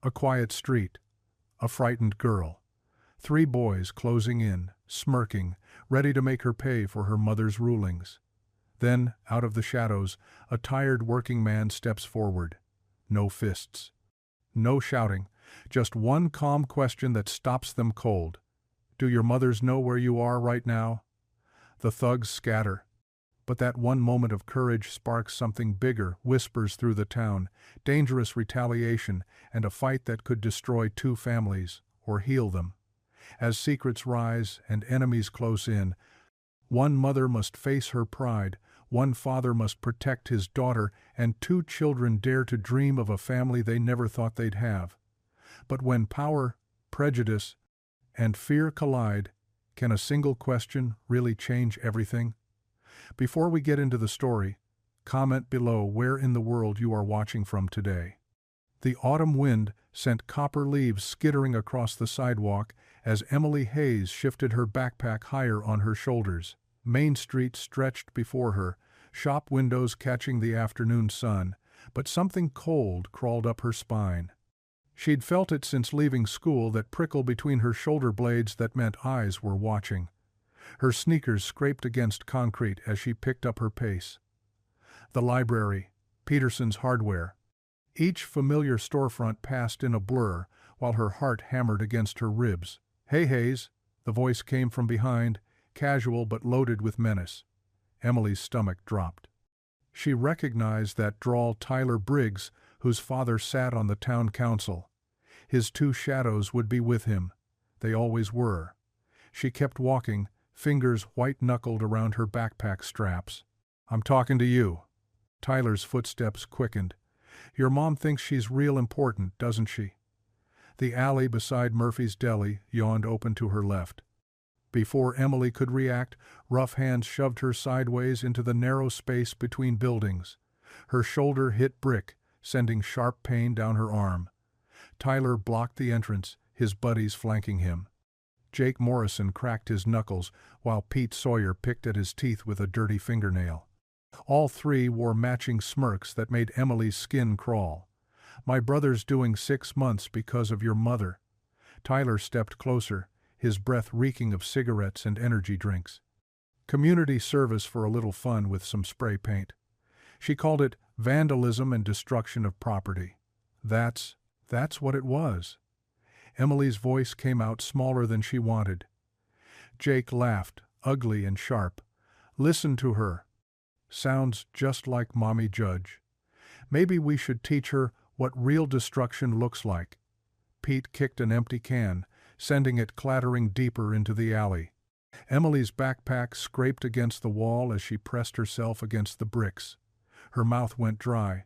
A quiet street. A frightened girl. 3 boys closing in, smirking, ready to make her pay for her mother's rulings. Then, out of the shadows, a tired working man steps forward. No fists. No shouting. Just one calm question that stops them cold. Do your mothers know where you are right now? The thugs scatter. But that one moment of courage sparks something bigger, whispers through the town, dangerous retaliation, and a fight that could destroy 2 families, or heal them. As secrets rise and enemies close in, one mother must face her pride, one father must protect his daughter, and 2 children dare to dream of a family they never thought they'd have. But when power, prejudice, and fear collide, can a single question really change everything? Before we get into the story, comment below where in the world you are watching from today. The autumn wind sent copper leaves skittering across the sidewalk as Emily Hayes shifted her backpack higher on her shoulders. Main Street stretched before her, shop windows catching the afternoon sun, but something cold crawled up her spine. She'd felt it since leaving school, that prickle between her shoulder blades that meant eyes were watching. Her sneakers scraped against concrete as she picked up her pace. The library, Peterson's Hardware. Each familiar storefront passed in a blur while her heart hammered against her ribs. "Hey, Hayes," the voice came from behind, casual but loaded with menace. Emily's stomach dropped. She recognized that drawl Tyler Briggs, whose father sat on the town council. His 2 shadows would be with him. They always were. She kept walking, fingers white-knuckled around her backpack straps. "I'm talking to you." Tyler's footsteps quickened. "Your mom thinks she's real important, doesn't she?" The alley beside Murphy's Deli yawned open to her left. Before Emily could react, rough hands shoved her sideways into the narrow space between buildings. Her shoulder hit brick, sending sharp pain down her arm. Tyler blocked the entrance, his buddies flanking him. Jake Morrison cracked his knuckles, while Pete Sawyer picked at his teeth with a dirty fingernail. All 3 wore matching smirks that made Emily's skin crawl. "My brother's doing 6 months because of your mother." Tyler stepped closer, his breath reeking of cigarettes and energy drinks. Community service for a little fun with some spray paint. She called it vandalism and destruction of property. That's what it was. Emily's voice came out smaller than she wanted. Jake laughed, ugly and sharp. "Listen to her. Sounds just like Mommy Judge. Maybe we should teach her what real destruction looks like." Pete kicked an empty can, sending it clattering deeper into the alley. Emily's backpack scraped against the wall as she pressed herself against the bricks. Her mouth went dry.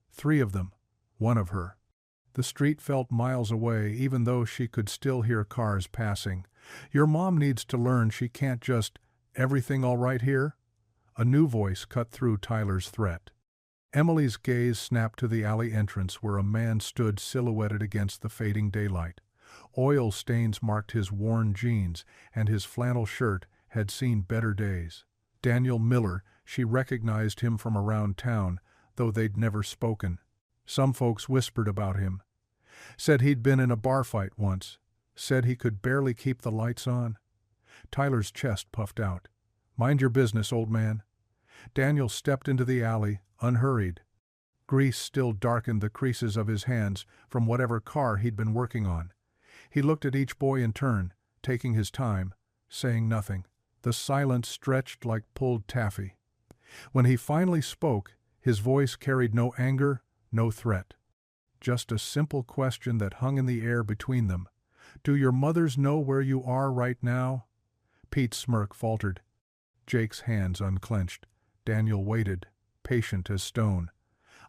3 of them. One of her. The street felt miles away, even though she could still hear cars passing. "Your mom needs to learn she can't just, 'Everything all right here?'" A new voice cut through Tyler's threat. Emily's gaze snapped to the alley entrance where a man stood silhouetted against the fading daylight. Oil stains marked his worn jeans, and his flannel shirt had seen better days. Daniel Miller, she recognized him from around town, though they'd never spoken. Some folks whispered about him. Said he'd been in a bar fight once. Said he could barely keep the lights on. Tyler's chest puffed out. "Mind your business, old man." Daniel stepped into the alley, unhurried. Grease still darkened the creases of his hands from whatever car he'd been working on. He looked at each boy in turn, taking his time, saying nothing. The silence stretched like pulled taffy. When he finally spoke, his voice carried no anger, no threat. Just a simple question that hung in the air between them. "Do your mothers know where you are right now?" Pete's smirk faltered. Jake's hands unclenched. Daniel waited, patient as stone.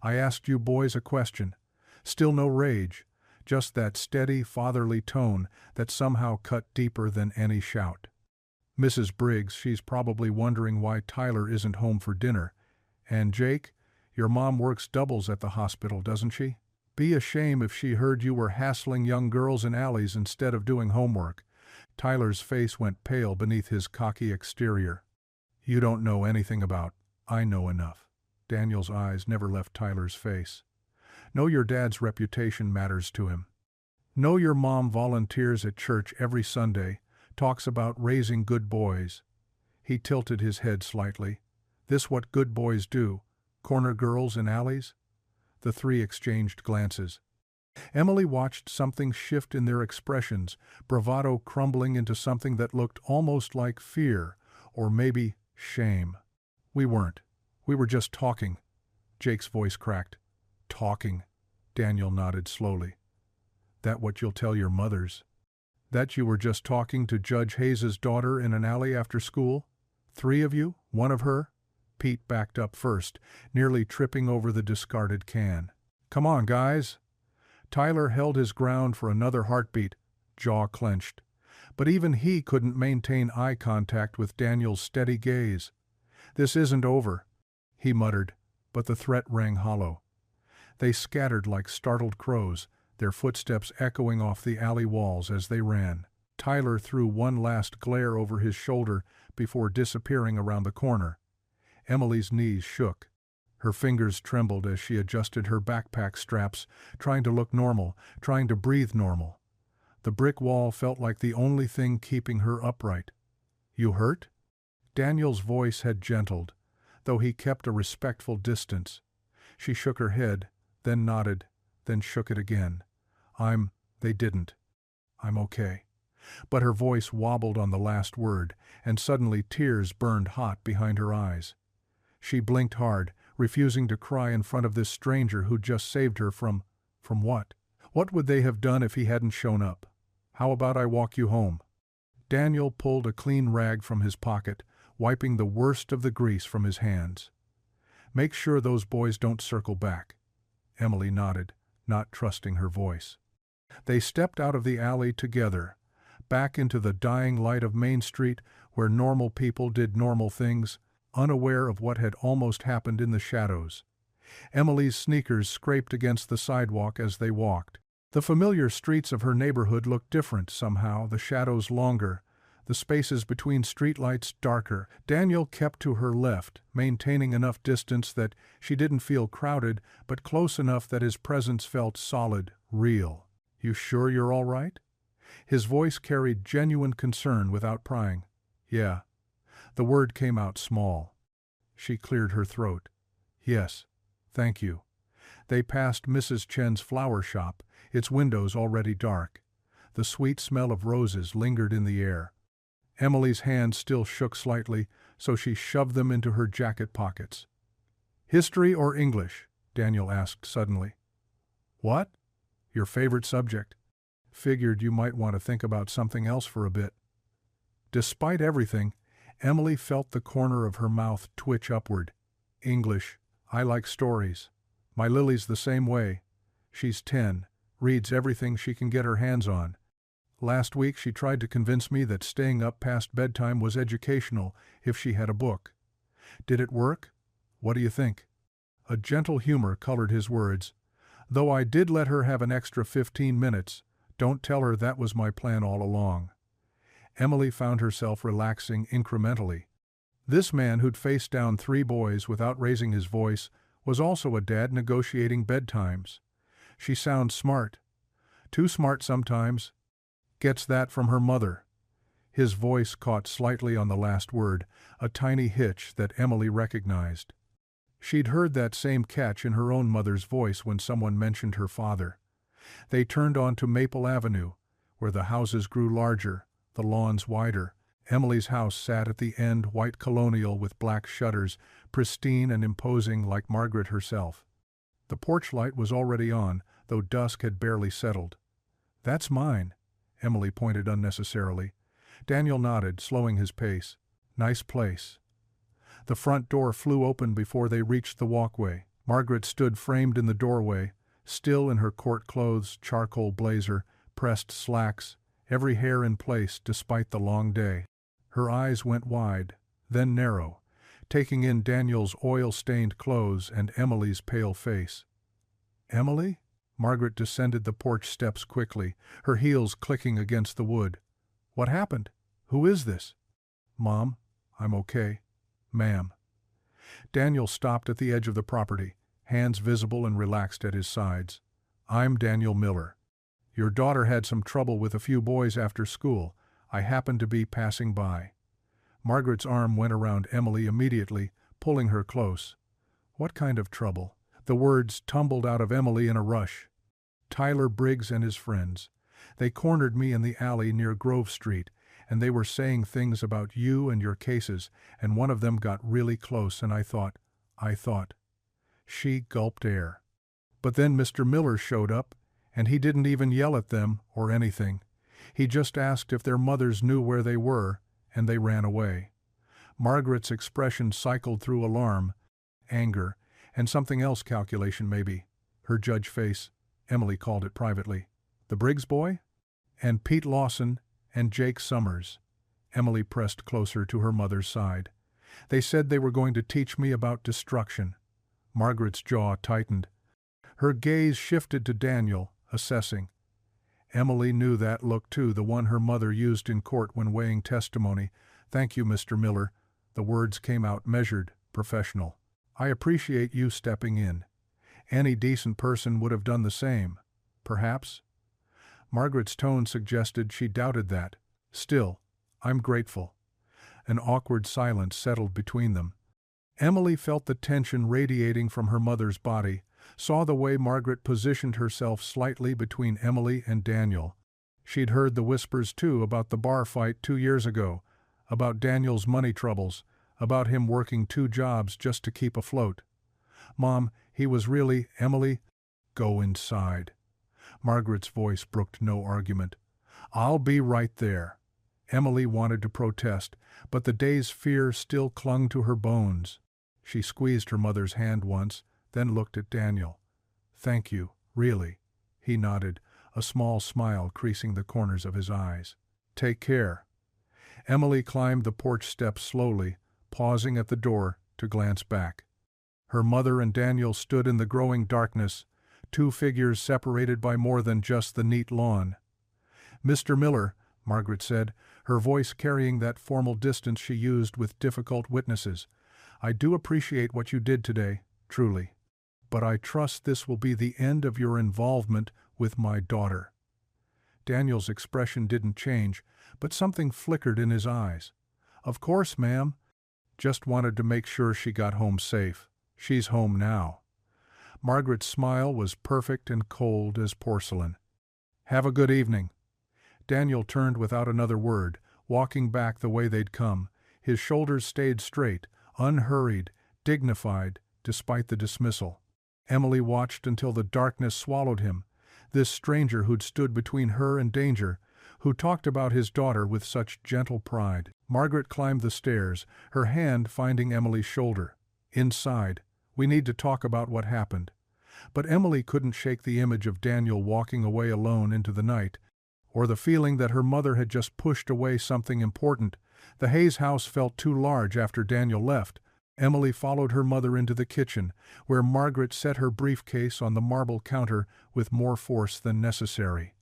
"I asked you boys a question." Still no rage, just that steady, fatherly tone that somehow cut deeper than any shout. "Mrs. Briggs, she's probably wondering why Tyler isn't home for dinner. And Jake, your mom works doubles at the hospital, doesn't she? Be a shame if she heard you were hassling young girls in alleys instead of doing homework." Tyler's face went pale beneath his cocky exterior. "You don't know anything about, I know enough." Daniel's eyes never left Tyler's face. "Know your dad's reputation matters to him. Know your mom volunteers at church every Sunday, talks about raising good boys. He tilted his head slightly. This what good boys do? Corner girls in alleys? The three exchanged glances. Emily watched something shift in their expressions, bravado crumbling into something that looked almost like fear, or maybe shame. We weren't. We were just talking. Jake's voice cracked. Talking. Daniel nodded slowly. That what you'll tell your mothers? That you were just talking to Judge Hayes's daughter in an alley after school? 3 of you? 1 of her? Pete backed up first, nearly tripping over the discarded can. Come on, guys. Tyler held his ground for another heartbeat, jaw clenched. But even he couldn't maintain eye contact with Daniel's steady gaze. This isn't over, he muttered, but the threat rang hollow. They scattered like startled crows, their footsteps echoing off the alley walls as they ran. Tyler threw one last glare over his shoulder before disappearing around the corner. Emily's knees shook. Her fingers trembled as she adjusted her backpack straps, trying to look normal, trying to breathe normal. The brick wall felt like the only thing keeping her upright. You hurt? Daniel's voice had gentled, though he kept a respectful distance. She shook her head, then nodded, then shook it again. They didn't. I'm okay. But her voice wobbled on the last word, and suddenly tears burned hot behind her eyes. She blinked hard, refusing to cry in front of this stranger who'd just saved her from what? What would they have done if he hadn't shown up? How about I walk you home? Daniel pulled a clean rag from his pocket, wiping the worst of the grease from his hands. Make sure those boys don't circle back. Emily nodded, not trusting her voice. They stepped out of the alley together, back into the dying light of Main Street where normal people did normal things, unaware of what had almost happened in the shadows. Emily's sneakers scraped against the sidewalk as they walked. The familiar streets of her neighborhood looked different somehow, the shadows longer, the spaces between streetlights darker. Daniel kept to her left, maintaining enough distance that she didn't feel crowded, but close enough that his presence felt solid, real. You sure you're all right? His voice carried genuine concern without prying. Yeah. The word came out small. She cleared her throat. Yes, thank you. They passed Mrs. Chen's flower shop, its windows already dark. The sweet smell of roses lingered in the air. Emily's hands still shook slightly, so she shoved them into her jacket pockets. History or English? Daniel asked suddenly. What? Your favorite subject. Figured you might want to think about something else for a bit. Despite everything, Emily felt the corner of her mouth twitch upward. English. I like stories. My Lily's the same way. She's 10, reads everything she can get her hands on. Last week she tried to convince me that staying up past bedtime was educational if she had a book. Did it work? What do you think? A gentle humor colored his words. Though I did let her have an extra 15 minutes, don't tell her that was my plan all along. Emily found herself relaxing incrementally. This man who'd faced down 3 boys without raising his voice was also a dad negotiating bedtimes. She sounds smart. Too smart sometimes. Gets that from her mother. His voice caught slightly on the last word, a tiny hitch that Emily recognized. She'd heard that same catch in her own mother's voice when someone mentioned her father. They turned onto Maple Avenue, where the houses grew larger, the lawns wider. Emily's house sat at the end, white colonial with black shutters, pristine and imposing like Margaret herself. The porch light was already on, though dusk had barely settled. That's mine, Emily pointed unnecessarily. Daniel nodded, slowing his pace. Nice place. The front door flew open before they reached the walkway. Margaret stood framed in the doorway, still in her court clothes, charcoal blazer, pressed slacks, every hair in place despite the long day. Her eyes went wide, then narrow, taking in Daniel's oil-stained clothes and Emily's pale face. Emily? Margaret descended the porch steps quickly, her heels clicking against the wood. What happened? Who is this? Mom, I'm okay. Ma'am. Daniel stopped at the edge of the property, hands visible and relaxed at his sides. I'm Daniel Miller. Your daughter had some trouble with a few boys after school. I happened to be passing by." Margaret's arm went around Emily immediately, pulling her close. "What kind of trouble?" The words tumbled out of Emily in a rush. "Tyler Briggs and his friends. They cornered me in the alley near Grove Street, and they were saying things about you and your cases, and one of them got really close, and I thought. She gulped air. "But then Mr. Miller showed up, and he didn't even yell at them or anything. He just asked if their mothers knew where they were, and they ran away." Margaret's expression cycled through alarm, anger, and something else, calculation maybe. Her judge face, Emily called it privately. "The Briggs boy? And Pete Lawson and Jake Summers." Emily pressed closer to her mother's side. "They said they were going to teach me about destruction." Margaret's jaw tightened. Her gaze shifted to Daniel, assessing. Emily knew that look too, the one her mother used in court when weighing testimony. "Thank you, Mr. Miller." The words came out measured, professional. "I appreciate you stepping in. Any decent person would have done the same. Perhaps?" Margaret's tone suggested she doubted that. "Still, I'm grateful." An awkward silence settled between them. Emily felt the tension radiating from her mother's body, saw the way Margaret positioned herself slightly between Emily and Daniel. She'd heard the whispers too about the bar fight 2 years ago, about Daniel's money troubles, about him working 2 jobs just to keep afloat. "Mom, he was really, Emily." "Go inside." Margaret's voice brooked no argument. "I'll be right there." Emily wanted to protest, but the day's fear still clung to her bones. She squeezed her mother's hand once, then looked at Daniel. "Thank you, really." He nodded, a small smile creasing the corners of his eyes. "Take care." Emily climbed the porch steps slowly, pausing at the door to glance back. Her mother and Daniel stood in the growing darkness, 2 figures separated by more than just the neat lawn. "Mr. Miller," Margaret said, her voice carrying that formal distance she used with difficult witnesses, "I do appreciate what you did today, truly. But I trust this will be the end of your involvement with my daughter." Daniel's expression didn't change, but something flickered in his eyes. "Of course, ma'am. Just wanted to make sure she got home safe. She's home now." Margaret's smile was perfect and cold as porcelain. "Have a good evening." Daniel turned without another word, walking back the way they'd come. His shoulders stayed straight, unhurried, dignified, despite the dismissal. Emily watched until the darkness swallowed him, this stranger who'd stood between her and danger, who talked about his daughter with such gentle pride. Margaret climbed the stairs, her hand finding Emily's shoulder. Inside, "We need to talk about what happened." But Emily couldn't shake the image of Daniel walking away alone into the night, or the feeling that her mother had just pushed away something important. The Hayes house felt too large after Daniel left. Emily followed her mother into the kitchen, where Margaret set her briefcase on the marble counter with more force than necessary.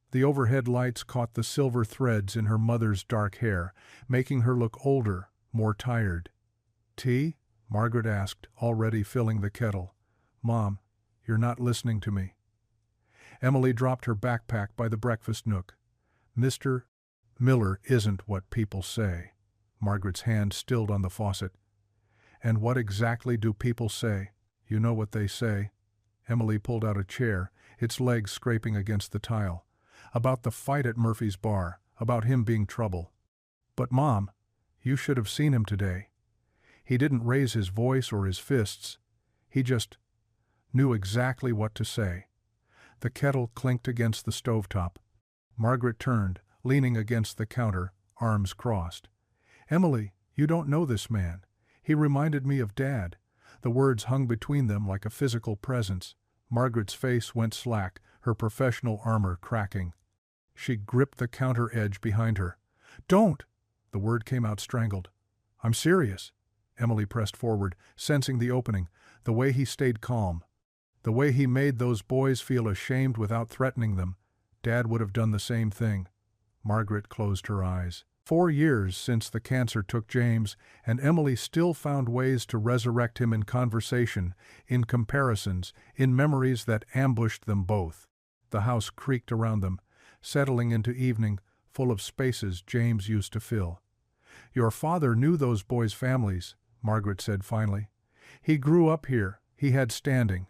The overhead lights caught the silver threads in her mother's dark hair, making her look older, more tired. "Tea?" Margaret asked, already filling the kettle. "Mom, you're not listening to me." Emily dropped her backpack by the breakfast nook. "Mr. Miller isn't what people say." Margaret's hand stilled on the faucet. "And what exactly do people say?" "You know what they say." Emily pulled out a chair, its legs scraping against the tile. "About the fight at Murphy's bar, about him being trouble." "But Mom, you should have seen him today. He didn't raise his voice or his fists. He just knew exactly what to say." The kettle clinked against the stovetop. Margaret turned, leaning against the counter, arms crossed. "Emily, you don't know this man. He reminded me of Dad." The words hung between them like a physical presence. Margaret's face went slack, her professional armor cracking. She gripped the counter edge behind her. "Don't!" The word came out strangled. "I'm serious." Emily pressed forward, sensing the opening, the way he stayed calm. The way he made those boys feel ashamed without threatening them. Dad would have done the same thing. Margaret closed her eyes. 4 years since the cancer took James, and Emily still found ways to resurrect him in conversation, in comparisons, in memories that ambushed them both. The house creaked around them, settling into evening, full of spaces James used to fill. "Your father knew those boys' families," Margaret said finally. "He grew up here. He had standing.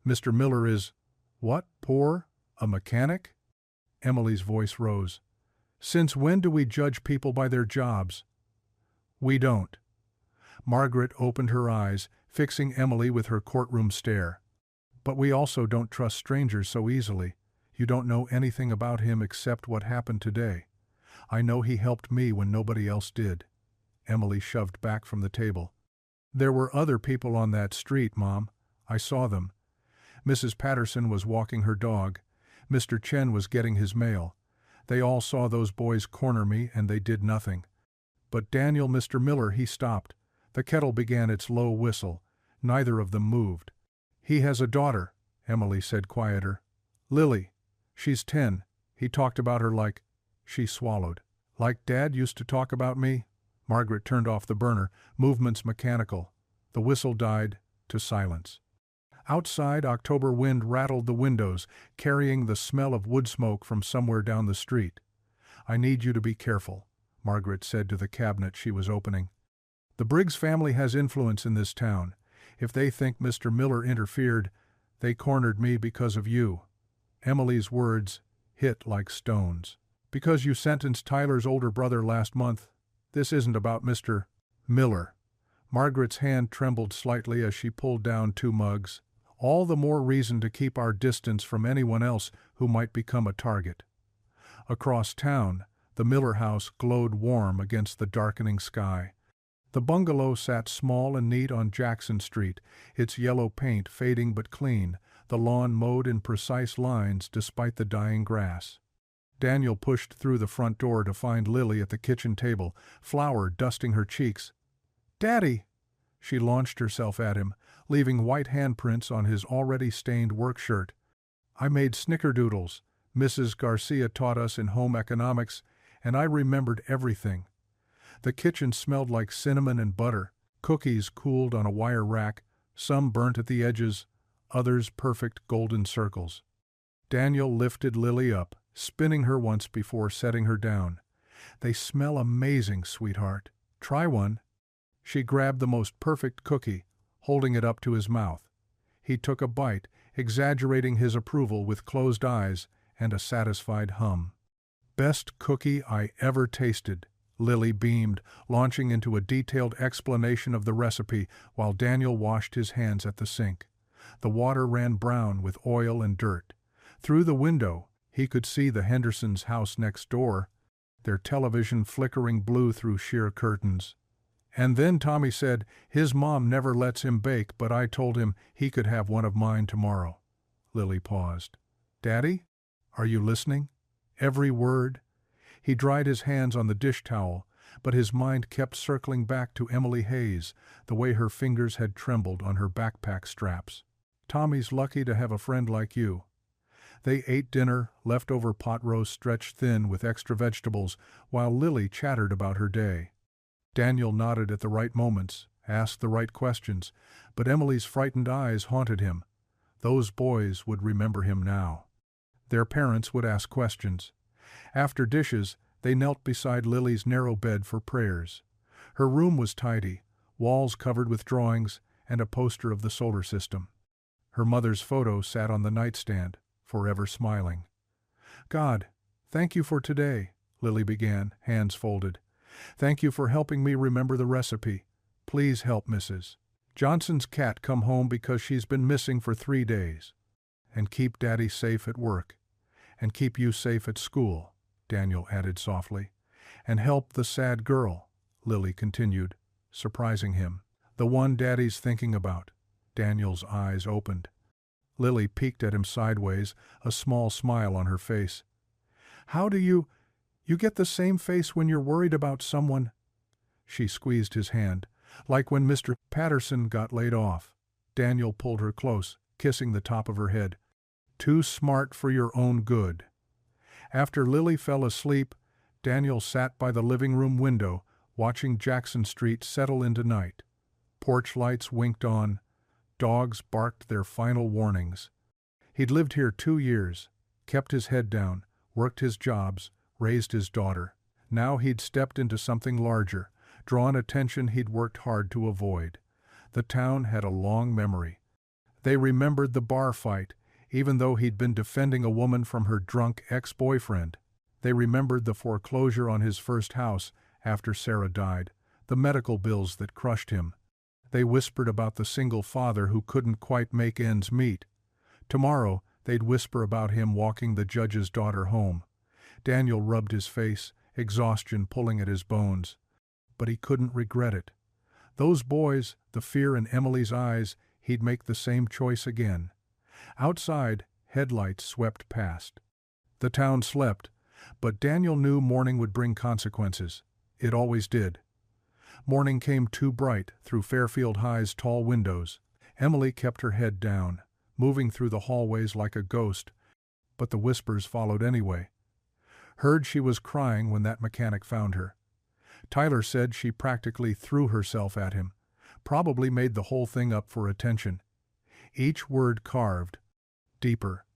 Mr. Miller is—" "What, poor? A mechanic?" Emily's voice rose. "Since when do we judge people by their jobs?" "We don't." Margaret opened her eyes, fixing Emily with her courtroom stare. "But we also don't trust strangers so easily. You don't know anything about him except what happened today. I know he helped me when nobody else did." Emily shoved back from the table. "There were other people on that street, Mom. I saw them. Mrs. Patterson was walking her dog. Mr. Chen was getting his mail. They all saw those boys corner me and they did nothing. But Daniel, Mr. Miller, he stopped. The kettle began its low whistle. Neither of them moved. He has a daughter," Emily said quieter. "Lily. She's 10. He talked about her like—" She swallowed. "Like Dad used to talk about me?" Margaret turned off the burner, movements mechanical. The whistle died to silence. Outside, October wind rattled the windows, carrying the smell of wood smoke from somewhere down the street. "I need you to be careful," Margaret said to the cabinet she was opening. "The Briggs family has influence in this town. If they think Mr. Miller interfered, they cornered me because of you." Emily's words hit like stones. "Because you sentenced Tyler's older brother last month. This isn't about Mr. Miller." Margaret's hand trembled slightly as she pulled down 2 mugs. "All the more reason to keep our distance from anyone else who might become a target." Across town, the Miller house glowed warm against the darkening sky. The bungalow sat small and neat on Jackson Street, its yellow paint fading but clean, the lawn mowed in precise lines despite the dying grass. Daniel pushed through the front door to find Lily at the kitchen table, flour dusting her cheeks. "Daddy!" She launched herself at him, leaving white handprints on his already stained work shirt. "I made snickerdoodles. Mrs. Garcia taught us in home economics, and I remembered everything." The kitchen smelled like cinnamon and butter. Cookies cooled on a wire rack, some burnt at the edges, others perfect golden circles. Daniel lifted Lily up, spinning her once before setting her down. "They smell amazing, sweetheart. Try one." She grabbed the most perfect cookie, holding it up to his mouth. He took a bite, exaggerating his approval with closed eyes and a satisfied hum. "Best cookie I ever tasted," Lily beamed, launching into a detailed explanation of the recipe while Daniel washed his hands at the sink. The water ran brown with oil and dirt. Through the window, he could see the Hendersons' house next door, their television flickering blue through sheer curtains. "And then Tommy said his mom never lets him bake, but I told him he could have one of mine tomorrow." Lily paused. "Daddy? Are you listening? Every word?" He dried his hands on the dish towel, but his mind kept circling back to Emily Hayes, the way her fingers had trembled on her backpack straps. "Tommy's lucky to have a friend like you." They ate dinner, leftover pot roast stretched thin with extra vegetables, while Lily chattered about her day. Daniel nodded at the right moments, asked the right questions, but Emily's frightened eyes haunted him. Those boys would remember him now. Their parents would ask questions. After dishes, they knelt beside Lily's narrow bed for prayers. Her room was tidy, walls covered with drawings, and a poster of the solar system. Her mother's photo sat on the nightstand, forever smiling. "God, thank you for today," Lily began, hands folded. "Thank you for helping me remember the recipe. Please help Mrs. Johnson's cat come home because she's been missing for 3 days. And keep Daddy safe at work. And keep you safe at school," Daniel added softly. "And help the sad girl," Lily continued, surprising him. "The one Daddy's thinking about." Daniel's eyes opened. Lily peeked at him sideways, a small smile on her face. "How do you get the same face when you're worried about someone?" She squeezed his hand, like when Mr. Patterson got laid off. Daniel pulled her close, kissing the top of her head. "Too smart for your own good." After Lily fell asleep, Daniel sat by the living room window, watching Jackson Street settle into night. Porch lights winked on. Dogs barked their final warnings. He'd lived here 2 years. kept his head down, worked his jobs, raised his daughter. Now he'd stepped into something larger, drawn attention he'd worked hard to avoid. The town had a long memory. They remembered the bar fight, even though he'd been defending a woman from her drunk ex-boyfriend. They remembered the foreclosure on his first house after Sarah died, the medical bills that crushed him. They whispered about the single father who couldn't quite make ends meet. Tomorrow, they'd whisper about him walking the judge's daughter home. Daniel rubbed his face, exhaustion pulling at his bones. But he couldn't regret it. Those boys, the fear in Emily's eyes, he'd make the same choice again. Outside, headlights swept past. The town slept, but Daniel knew morning would bring consequences. It always did. Morning came too bright through Fairfield High's tall windows. Emily kept her head down, moving through the hallways like a ghost, but the whispers followed anyway. Heard she was crying when that mechanic found her. Tyler said she practically threw herself at him, probably made the whole thing up for attention. Each word carved deeper.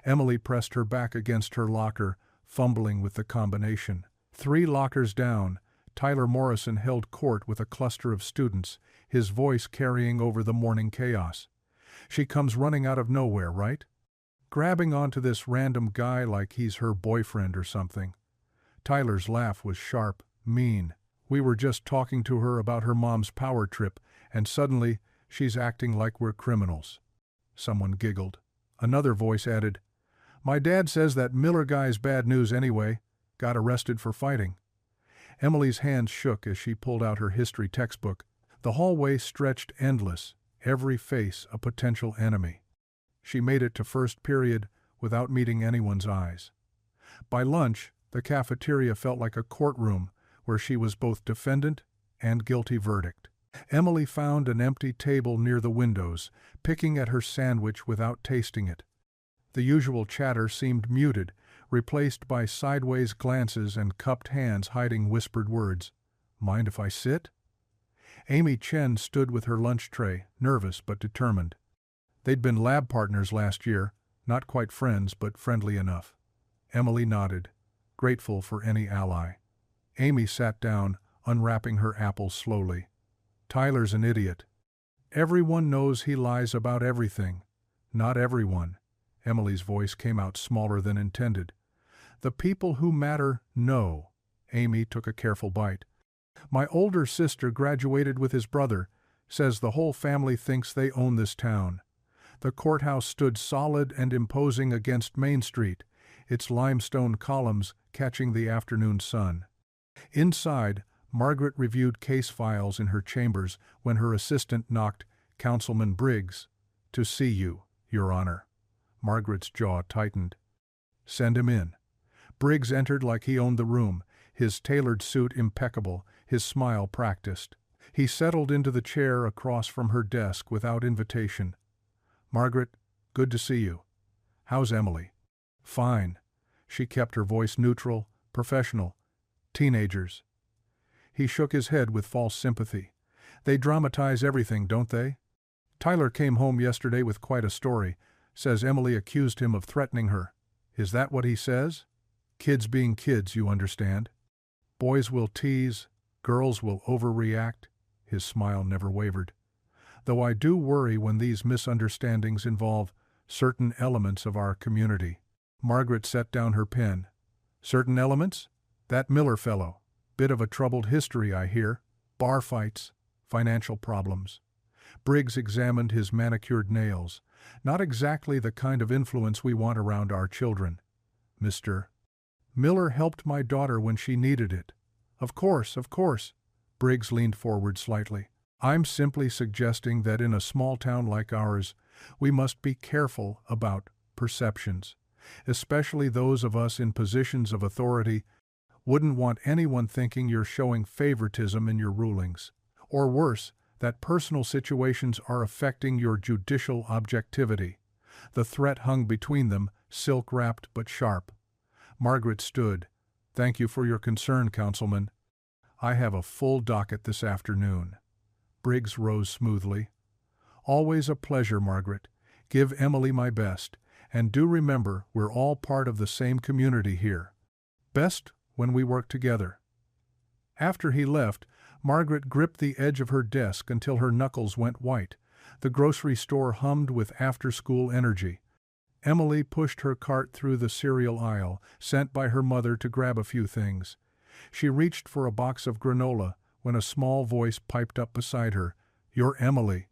Emily pressed her back against her locker, fumbling with the combination. 3 lockers down, Tyler Morrison held court with a cluster of students, his voice carrying over the morning chaos. She comes running out of nowhere, right? Grabbing onto this random guy like he's her boyfriend or something. Tyler's laugh was sharp, mean. We were just talking to her about her mom's power trip, and suddenly she's acting like we're criminals. Someone giggled. Another voice added, "My dad says that Miller guy's bad news anyway. Got arrested for fighting." Emily's hands shook as she pulled out her history textbook. The hallway stretched endless, every face a potential enemy. She made it to first period without meeting anyone's eyes. By lunch, the cafeteria felt like a courtroom where she was both defendant and guilty verdict. Emily found an empty table near the windows, picking at her sandwich without tasting it. The usual chatter seemed muted, replaced by sideways glances and cupped hands hiding whispered words. "Mind if I sit?" Amy Chen stood with her lunch tray, nervous but determined. They'd been lab partners last year, not quite friends but friendly enough. Emily nodded, grateful for any ally. Amy sat down, unwrapping her apples slowly. "Tyler's an idiot. Everyone knows he lies about everything." "Not everyone." Emily's voice came out smaller than intended. "The people who matter know." Amy took a careful bite. "My older sister graduated with his brother, says the whole family thinks they own this town." The courthouse stood solid and imposing against Main Street, its limestone columns catching the afternoon sun. Inside, Margaret reviewed case files in her chambers when her assistant knocked. "Councilman Briggs, to see you, Your Honor." Margaret's jaw tightened. "Send him in." Briggs entered like he owned the room, his tailored suit impeccable, his smile practiced. He settled into the chair across from her desk without invitation. "Margaret, good to see you. How's Emily?" "Fine." She kept her voice neutral, professional. "Teenagers." He shook his head with false sympathy. "They dramatize everything, don't they? Tyler came home yesterday with quite a story. Says Emily accused him of threatening her. Is that what he says? Kids being kids, you understand. Boys will tease, girls will overreact." His smile never wavered. "Though I do worry when these misunderstandings involve certain elements of our community." Margaret set down her pen. "Certain elements? That Miller fellow. Bit of a troubled history, I hear. Bar fights, financial problems." Briggs examined his manicured nails. "Not exactly the kind of influence we want around our children. Mr. Miller helped my daughter when she needed it." Of course. Briggs leaned forward slightly. "I'm simply suggesting that in a small town like ours, we must be careful about perceptions, especially those of us in positions of authority. Wouldn't want anyone thinking you're showing favoritism in your rulings. Or worse, that personal situations are affecting your judicial objectivity." The threat hung between them, silk-wrapped but sharp. Margaret stood. "Thank you for your concern, Councilman. I have a full docket this afternoon." Briggs rose smoothly. "Always a pleasure, Margaret. Give Emily my best, And do remember, we're all part of the same community here. Best when we work together." After he left, Margaret gripped the edge of her desk until her knuckles went white. The grocery store hummed with after-school energy. Emily pushed her cart through the cereal aisle, sent by her mother to grab a few things. She reached for a box of granola when a small voice piped up beside her. "You're Emily."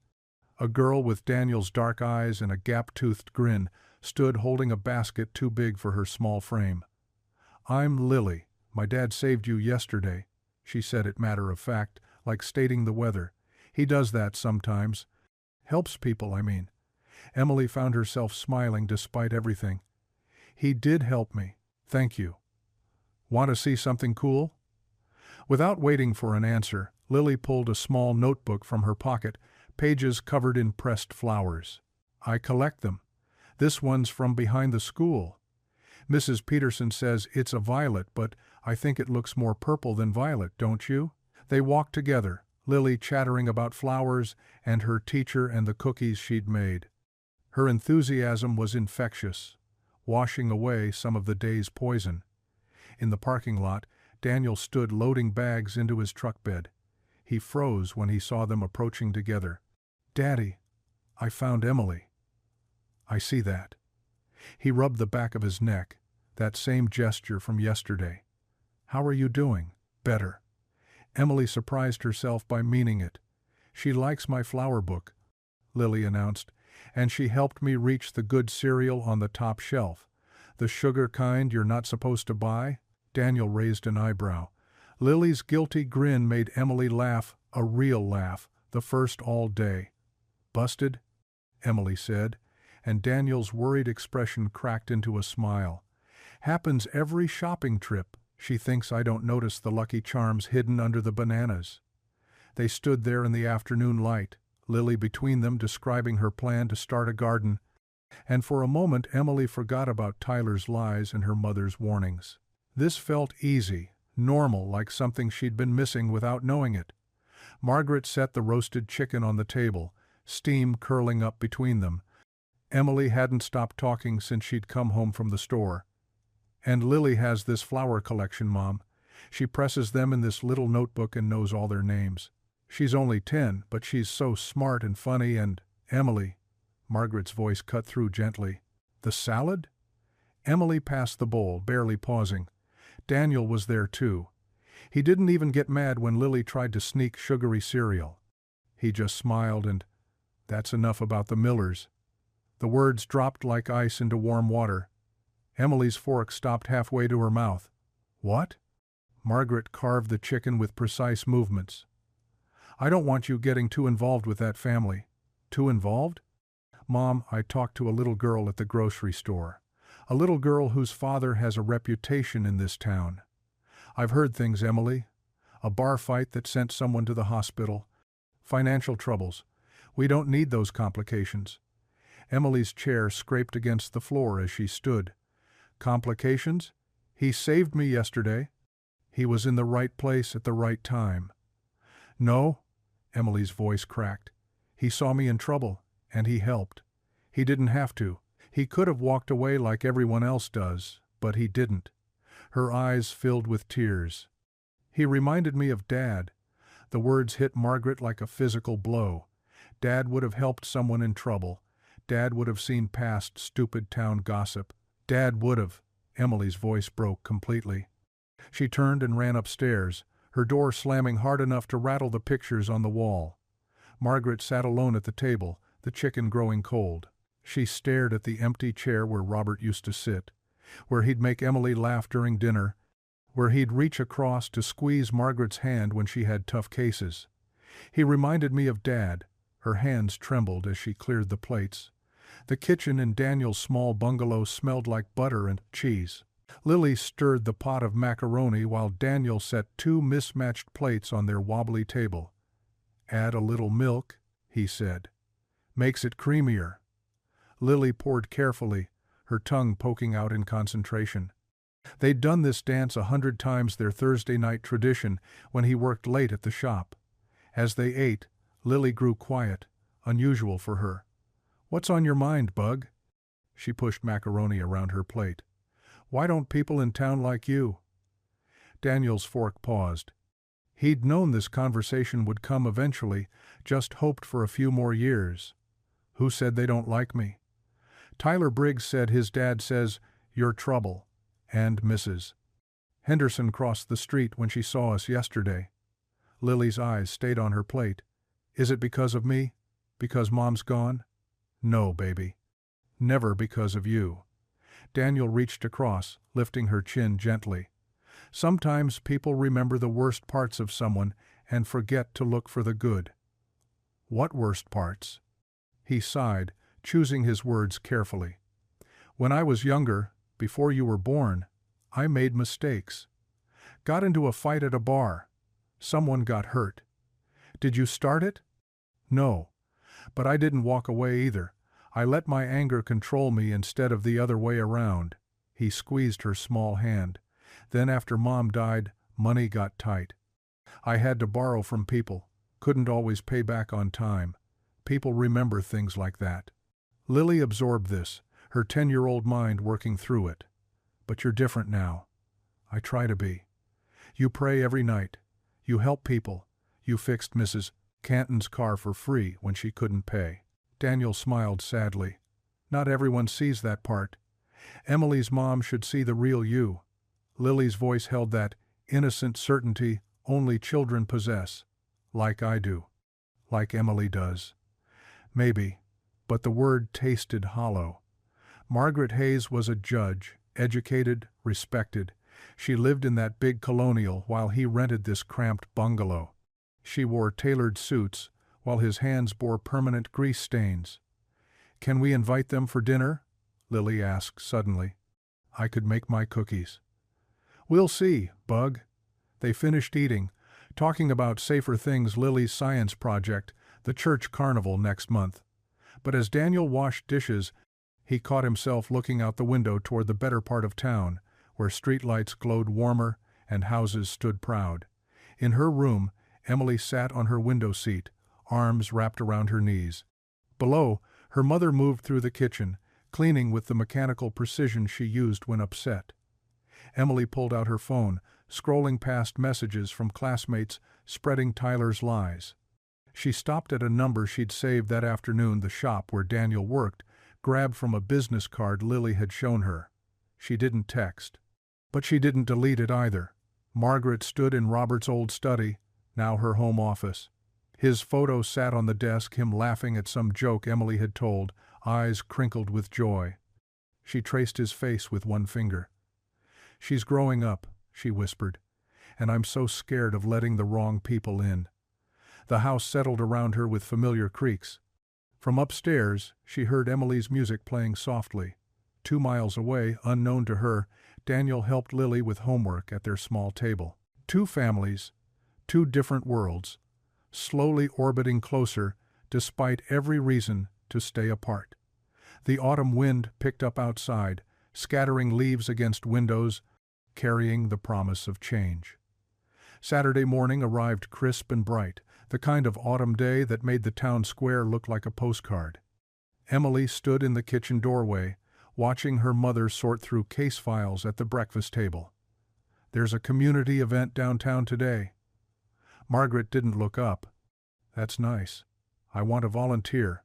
A girl with Daniel's dark eyes and a gap-toothed grin stood holding a basket too big for her small frame. "I'm Lily. My dad saved you yesterday," she said it matter-of-fact, like stating the weather. "He does that sometimes. Helps people, I mean." Emily found herself smiling despite everything. "He did help me. Thank you. Want to see something cool?" Without waiting for an answer, Lily pulled a small notebook from her pocket, pages covered in pressed flowers. "I collect them. This one's from behind the school. Mrs. Peterson says it's a violet, but I think it looks more purple than violet, don't you?" They walked together, Lily chattering about flowers and her teacher and the cookies she'd made. Her enthusiasm was infectious, washing away some of the day's poison. In the parking lot, Daniel stood loading bags into his truck bed. He froze when he saw them approaching together. "Daddy, I found Emily." "I see that." He rubbed the back of his neck, that same gesture from yesterday. "How are you doing?" "Better." Emily surprised herself by meaning it. "She likes my flower book," Lily announced, "and she helped me reach the good cereal on the top shelf. The sugar kind you're not supposed to buy?" Daniel raised an eyebrow. Lily's guilty grin made Emily laugh, a real laugh, the first all day. "Busted?" Emily said, and Daniel's worried expression cracked into a smile. "Happens every shopping trip. She thinks I don't notice the Lucky Charms hidden under the bananas." They stood there in the afternoon light, Lily between them describing her plan to start a garden, and for a moment Emily forgot about Tyler's lies and her mother's warnings. This felt easy, normal, like something she'd been missing without knowing it. Margaret set the roasted chicken on the table, steam curling up between them. Emily hadn't stopped talking since she'd come home from the store. "And Lily has this flower collection, Mom. She presses them in this little notebook and knows all their names. She's only 10, but she's so smart and funny and—" "Emily," Margaret's voice cut through gently. "The salad?" Emily passed the bowl, barely pausing. Daniel was there too. He didn't even get mad when Lily tried to sneak sugary cereal. He just smiled and, "That's enough about the Millers." The words dropped like ice into warm water. Emily's fork stopped halfway to her mouth. "What?" Margaret carved the chicken with precise movements. "I don't want you getting too involved with that family." "Too involved?" "Mom, I talked to a little girl at the grocery store. A little girl whose father has a reputation in this town. I've heard things, Emily. A bar fight that sent someone to the hospital. Financial troubles. We don't need those complications." Emily's chair scraped against the floor as she stood. "Complications? He saved me yesterday. He was in the right place at the right time." "No," Emily's voice cracked. "He saw me in trouble, and he helped. He didn't have to. He could have walked away like everyone else does, but he didn't." Her eyes filled with tears. "He reminded me of Dad." The words hit Margaret like a physical blow. Dad would have helped someone in trouble. Dad would have seen past stupid town gossip. Dad would have. Emily's voice broke completely. She turned and ran upstairs, her door slamming hard enough to rattle the pictures on the wall. Margaret sat alone at the table, the chicken growing cold. She stared at the empty chair where Robert used to sit, where he'd make Emily laugh during dinner, where he'd reach across to squeeze Margaret's hand when she had tough cases. "He reminded me of Dad." Her hands trembled as she cleared the plates. The kitchen in Daniel's small bungalow smelled like butter and cheese. Lily stirred the pot of macaroni while Daniel set two mismatched plates on their wobbly table. "Add a little milk," he said. "Makes it creamier." Lily poured carefully, her tongue poking out in concentration. They'd done this dance 100 times, their Thursday night tradition, when he worked late at the shop. As they ate, Lily grew quiet, unusual for her. "What's on your mind, Bug?" She pushed macaroni around her plate. "Why don't people in town like you?" Daniel's fork paused. He'd known this conversation would come eventually, just hoped for a few more years. "Who said they don't like me?" "Tyler Briggs said his dad says you're trouble, and Mrs. Henderson crossed the street when she saw us yesterday." Lily's eyes stayed on her plate. "Is it because of me? Because Mom's gone?" "No, baby. Never because of you." Daniel reached across, lifting her chin gently. "Sometimes people remember the worst parts of someone and forget to look for the good." "What worst parts?" He sighed, choosing his words carefully. "When I was younger, before you were born, I made mistakes. Got into a fight at a bar. Someone got hurt. Did you start it?" "No. But I didn't walk away either. I let my anger control me instead of the other way around." He squeezed her small hand. "Then after Mom died, money got tight. I had to borrow from people, couldn't always pay back on time. People remember things like that." Lily absorbed this, her 10-year-old mind working through it. "But you're different now." "I try to be." "You pray every night. You help people. You fixed Mrs. Canton's car for free when she couldn't pay." Daniel smiled sadly. "Not everyone sees that part. Emily's mom should see the real you." Lily's voice held that innocent certainty only children possess. "Like I do. Like Emily does." Maybe, but the word tasted hollow. Margaret Hayes was a judge, educated, respected. She lived in that big colonial while he rented this cramped bungalow. She wore tailored suits, while his hands bore permanent grease stains. "Can we invite them for dinner?" Lily asked suddenly. "I could make my cookies." "We'll see, Bug." They finished eating, talking about safer things: Lily's science project, the church carnival next month. But as Daniel washed dishes, he caught himself looking out the window toward the better part of town, where streetlights glowed warmer and houses stood proud. In her room, Emily sat on her window seat, arms wrapped around her knees. Below, her mother moved through the kitchen, cleaning with the mechanical precision she used when upset. Emily pulled out her phone, scrolling past messages from classmates spreading Tyler's lies. She stopped at a number she'd saved that afternoon, the shop where Daniel worked, grabbed from a business card Lily had shown her. She didn't text. But she didn't delete it either. Margaret stood in Robert's old study, now her home office. His photo sat on the desk, him laughing at some joke Emily had told, eyes crinkled with joy. She traced his face with one finger. "She's growing up," she whispered, "and I'm so scared of letting the wrong people in." The house settled around her with familiar creaks. From upstairs, she heard Emily's music playing softly. 2 miles away, unknown to her, Daniel helped Lily with homework at their small table. Two families, two different worlds, slowly orbiting closer despite every reason to stay apart. The autumn wind picked up outside, scattering leaves against windows, carrying the promise of change. Saturday morning arrived crisp and bright, the kind of autumn day that made the town square look like a postcard. Emily stood in the kitchen doorway, watching her mother sort through case files at the breakfast table. "There's a community event downtown today." Margaret didn't look up. "That's nice. I want to volunteer."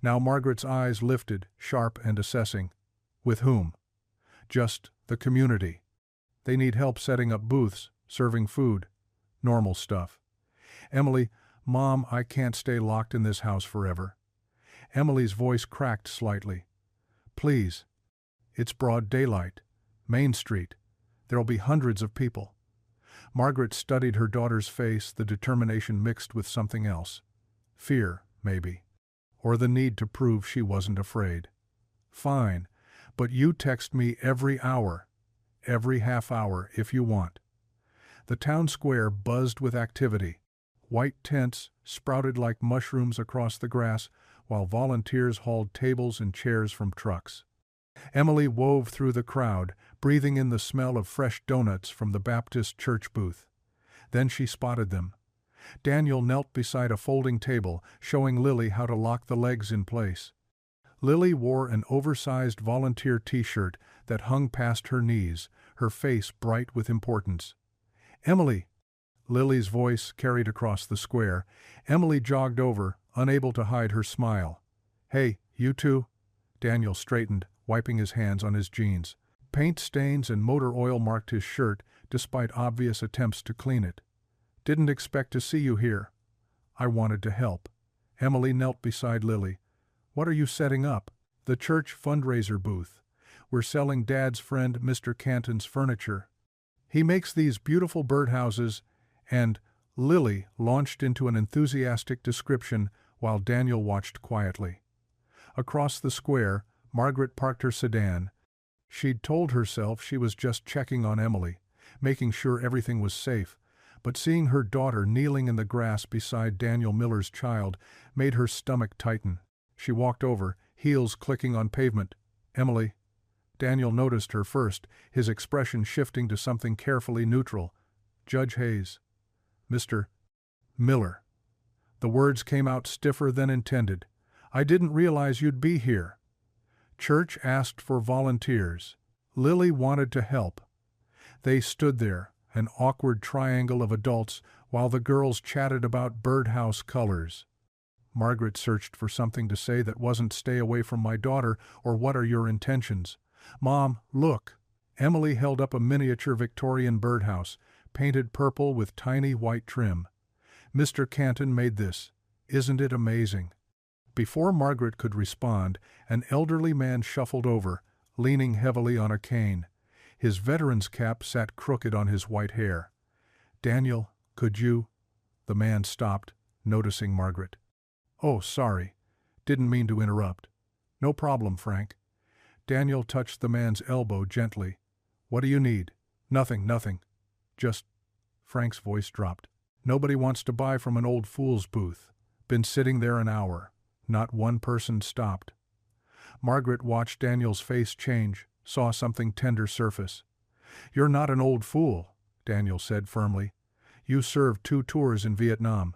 Now Margaret's eyes lifted, sharp and assessing. "With whom?" "Just the community. They need help setting up booths, serving food. Normal stuff." "Emily, Mom, I can't stay locked in this house forever." Emily's voice cracked slightly. "Please. It's broad daylight. Main Street. There'll be hundreds of people." Margaret studied her daughter's face, the determination mixed with something else. Fear, maybe. Or the need to prove she wasn't afraid. "Fine, but you text me every hour. Every half hour if you want." The town square buzzed with activity. White tents sprouted like mushrooms across the grass, while volunteers hauled tables and chairs from trucks. Emily wove through the crowd, breathing in the smell of fresh donuts from the Baptist church booth. Then she spotted them. Daniel knelt beside a folding table, showing Lily how to lock the legs in place. Lily wore an oversized volunteer t-shirt that hung past her knees, her face bright with importance. "Emily!" Lily's voice carried across the square. Emily jogged over, unable to hide her smile. "Hey, you two?" Daniel straightened, wiping his hands on his jeans. Paint stains and motor oil marked his shirt, despite obvious attempts to clean it. "Didn't expect to see you here." "I wanted to help." Emily knelt beside Lily. "What are you setting up?" "The church fundraiser booth. We're selling Dad's friend Mr. Canton's furniture. He makes these beautiful birdhouses," and Lily launched into an enthusiastic description while Daniel watched quietly. Across the square, Margaret parked her sedan. She'd told herself she was just checking on Emily, making sure everything was safe, but seeing her daughter kneeling in the grass beside Daniel Miller's child made her stomach tighten. She walked over, heels clicking on pavement. "Emily." Daniel noticed her first, his expression shifting to something carefully neutral. "Judge Hayes." "Mr. Miller." The words came out stiffer than intended. "I didn't realize you'd be here." Church asked for volunteers. Lily wanted to help. They stood there, an awkward triangle of adults, while the girls chatted about birdhouse colors. Margaret searched for something to say that wasn't "stay away from my daughter" or "what are your intentions." "Mom, look." Emily held up a miniature Victorian birdhouse, painted purple with tiny white trim. "Mr. Canton made this. Isn't it amazing?" Before Margaret could respond, an elderly man shuffled over, leaning heavily on a cane. His veteran's cap sat crooked on his white hair. "Daniel, could you—" The man stopped, noticing Margaret. "Oh, sorry. Didn't mean to interrupt." "No problem, Frank." Daniel touched the man's elbow gently. "What do you need?" Nothing. Just—" Frank's voice dropped. "Nobody wants to buy from an old fool's booth. Been sitting there an hour. Not one person stopped." Margaret watched Daniel's face change, saw something tender surface. "You're not an old fool," Daniel said firmly. "You served 2 tours in Vietnam.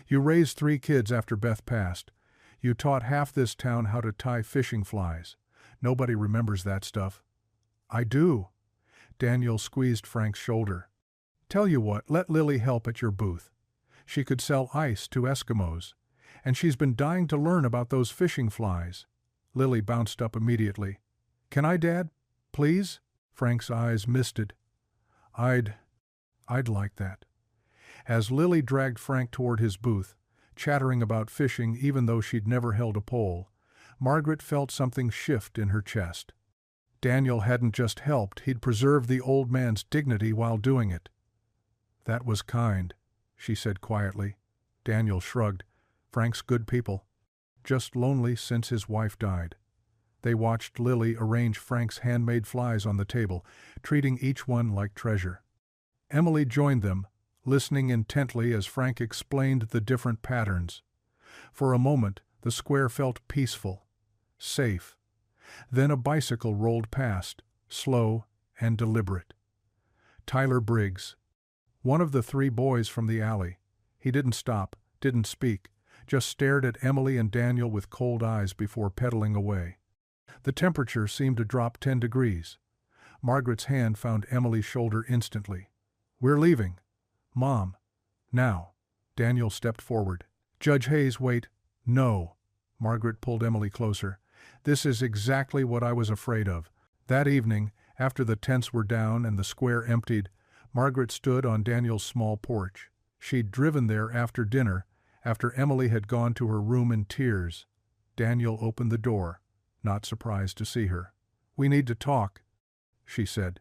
You raised 3 kids after Beth passed. You taught half this town how to tie fishing flies. Nobody remembers that stuff." "I do." Daniel squeezed Frank's shoulder. "Tell you what, let Lily help at your booth. She could sell ice to Eskimos. And she's been dying to learn about those fishing flies." Lily bounced up immediately. "Can I, Dad? Please?" Frank's eyes misted. I'd like that." As Lily dragged Frank toward his booth, chattering about fishing even though she'd never held a pole, Margaret felt something shift in her chest. Daniel hadn't just helped, he'd preserved the old man's dignity while doing it. "That was kind," she said quietly. Daniel shrugged. "Frank's good people. Just lonely since his wife died." They watched Lily arrange Frank's handmade flies on the table, treating each one like treasure. Emily joined them, listening intently as Frank explained the different patterns. For a moment, the square felt peaceful, safe. Then a bicycle rolled past, slow and deliberate. Tyler Briggs, one of the 3 boys from the alley. He didn't stop, didn't speak, just stared at Emily and Daniel with cold eyes before pedaling away. The temperature seemed to drop 10 degrees. Margaret's hand found Emily's shoulder instantly. "We're leaving." "Mom." "Now." Daniel stepped forward. "Judge Hayes, wait." "No." Margaret pulled Emily closer. "This is exactly what I was afraid of." That evening, after the tents were down and the square emptied, Margaret stood on Daniel's small porch. She'd driven there after dinner, after Emily had gone to her room in tears. Daniel opened the door, not surprised to see her. "We need to talk," she said.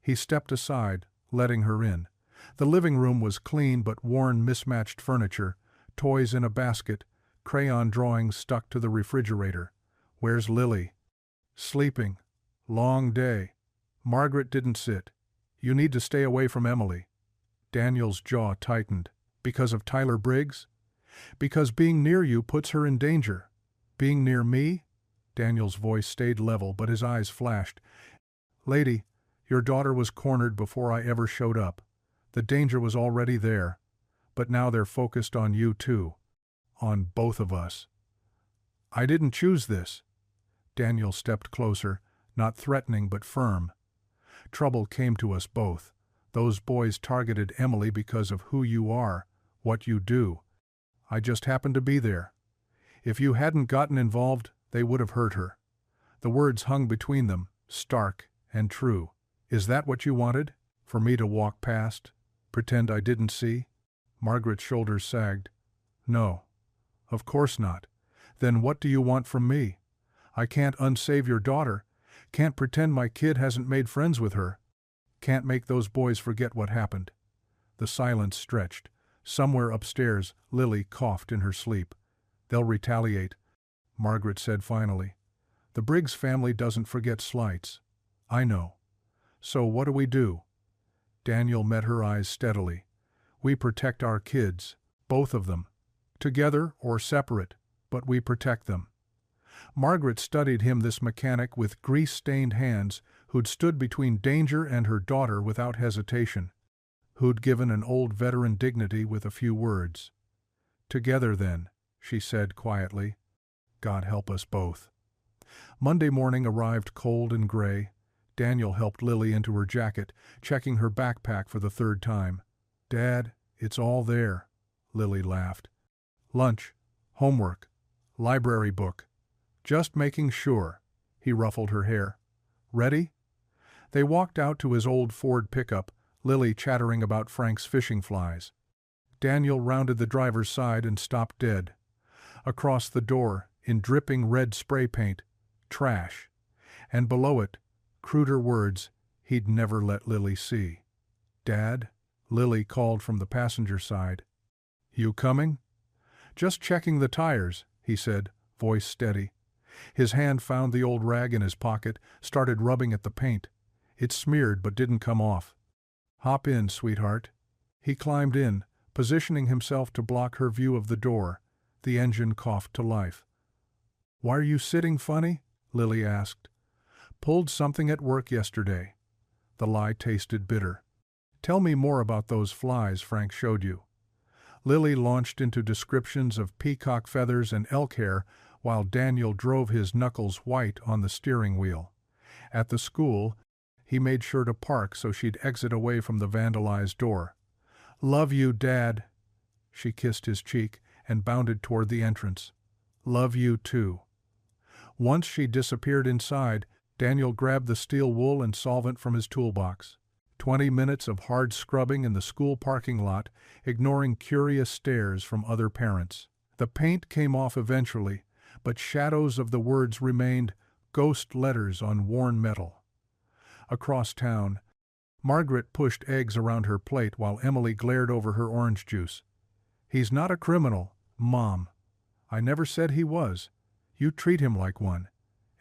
He stepped aside, letting her in. The living room was clean but worn, mismatched furniture, toys in a basket, crayon drawings stuck to the refrigerator. "Where's Lily?" "Sleeping. Long day." Margaret didn't sit. "You need to stay away from Emily." Daniel's jaw tightened. "Because of Tyler Briggs?" "Because being near you puts her in danger." "Being near me?" Daniel's voice stayed level, but his eyes flashed. "Lady, your daughter was cornered before I ever showed up. The danger was already there. But now they're focused on you too. On both of us." "I didn't choose this." Daniel stepped closer, not threatening but firm. Trouble came to us both. Those boys targeted Emily because of who you are, what you do. I just happened to be there. If you hadn't gotten involved, they would have hurt her. The words hung between them, stark and true. Is that what you wanted? For me to walk past? Pretend I didn't see? Margaret's shoulders sagged. No. Of course not. Then what do you want from me? I can't unsave your daughter. Can't pretend my kid hasn't made friends with her. Can't make those boys forget what happened. The silence stretched. Somewhere upstairs, Lily coughed in her sleep. They'll retaliate, Margaret said finally. The Briggs family doesn't forget slights. I know. So what do we do? Daniel met her eyes steadily. We protect our kids, both of them. Together or separate, but we protect them. Margaret studied him, this mechanic with grease-stained hands who'd stood between danger and her daughter without hesitation, who'd given an old veteran dignity with a few words. Together then, she said quietly. God help us both. Monday morning arrived cold and gray. Daniel helped Lily into her jacket, checking her backpack for the third time. Dad, it's all there, Lily laughed. Lunch, homework, library book. Just making sure. He ruffled her hair. Ready? They walked out to his old Ford pickup, Lily chattering about Frank's fishing flies. Daniel rounded the driver's side and stopped dead. Across the door, in dripping red spray paint, trash. And below it, cruder words he'd never let Lily see. Dad? Lily called from the passenger side. You coming? Just checking the tires, he said, voice steady. His hand found the old rag in his pocket, started rubbing at the paint. It smeared but didn't come off. Hop in, sweetheart. He climbed in, positioning himself to block her view of the door. The engine coughed to life. Why are you sitting funny? Lily asked. Pulled something at work yesterday. The lie tasted bitter. Tell me more about those flies Frank showed you. Lily launched into descriptions of peacock feathers and elk hair while Daniel drove his knuckles white on the steering wheel. At the school, he made sure to park so she'd exit away from the vandalized door. Love you, Dad. She kissed his cheek and bounded toward the entrance. Love you, too. Once she disappeared inside, Daniel grabbed the steel wool and solvent from his toolbox. 20 minutes of hard scrubbing in the school parking lot, ignoring curious stares from other parents. The paint came off eventually, but shadows of the words remained, ghost letters on worn metal. Across town, Margaret pushed eggs around her plate while Emily glared over her orange juice. He's not a criminal, Mom. I never said he was. You treat him like one.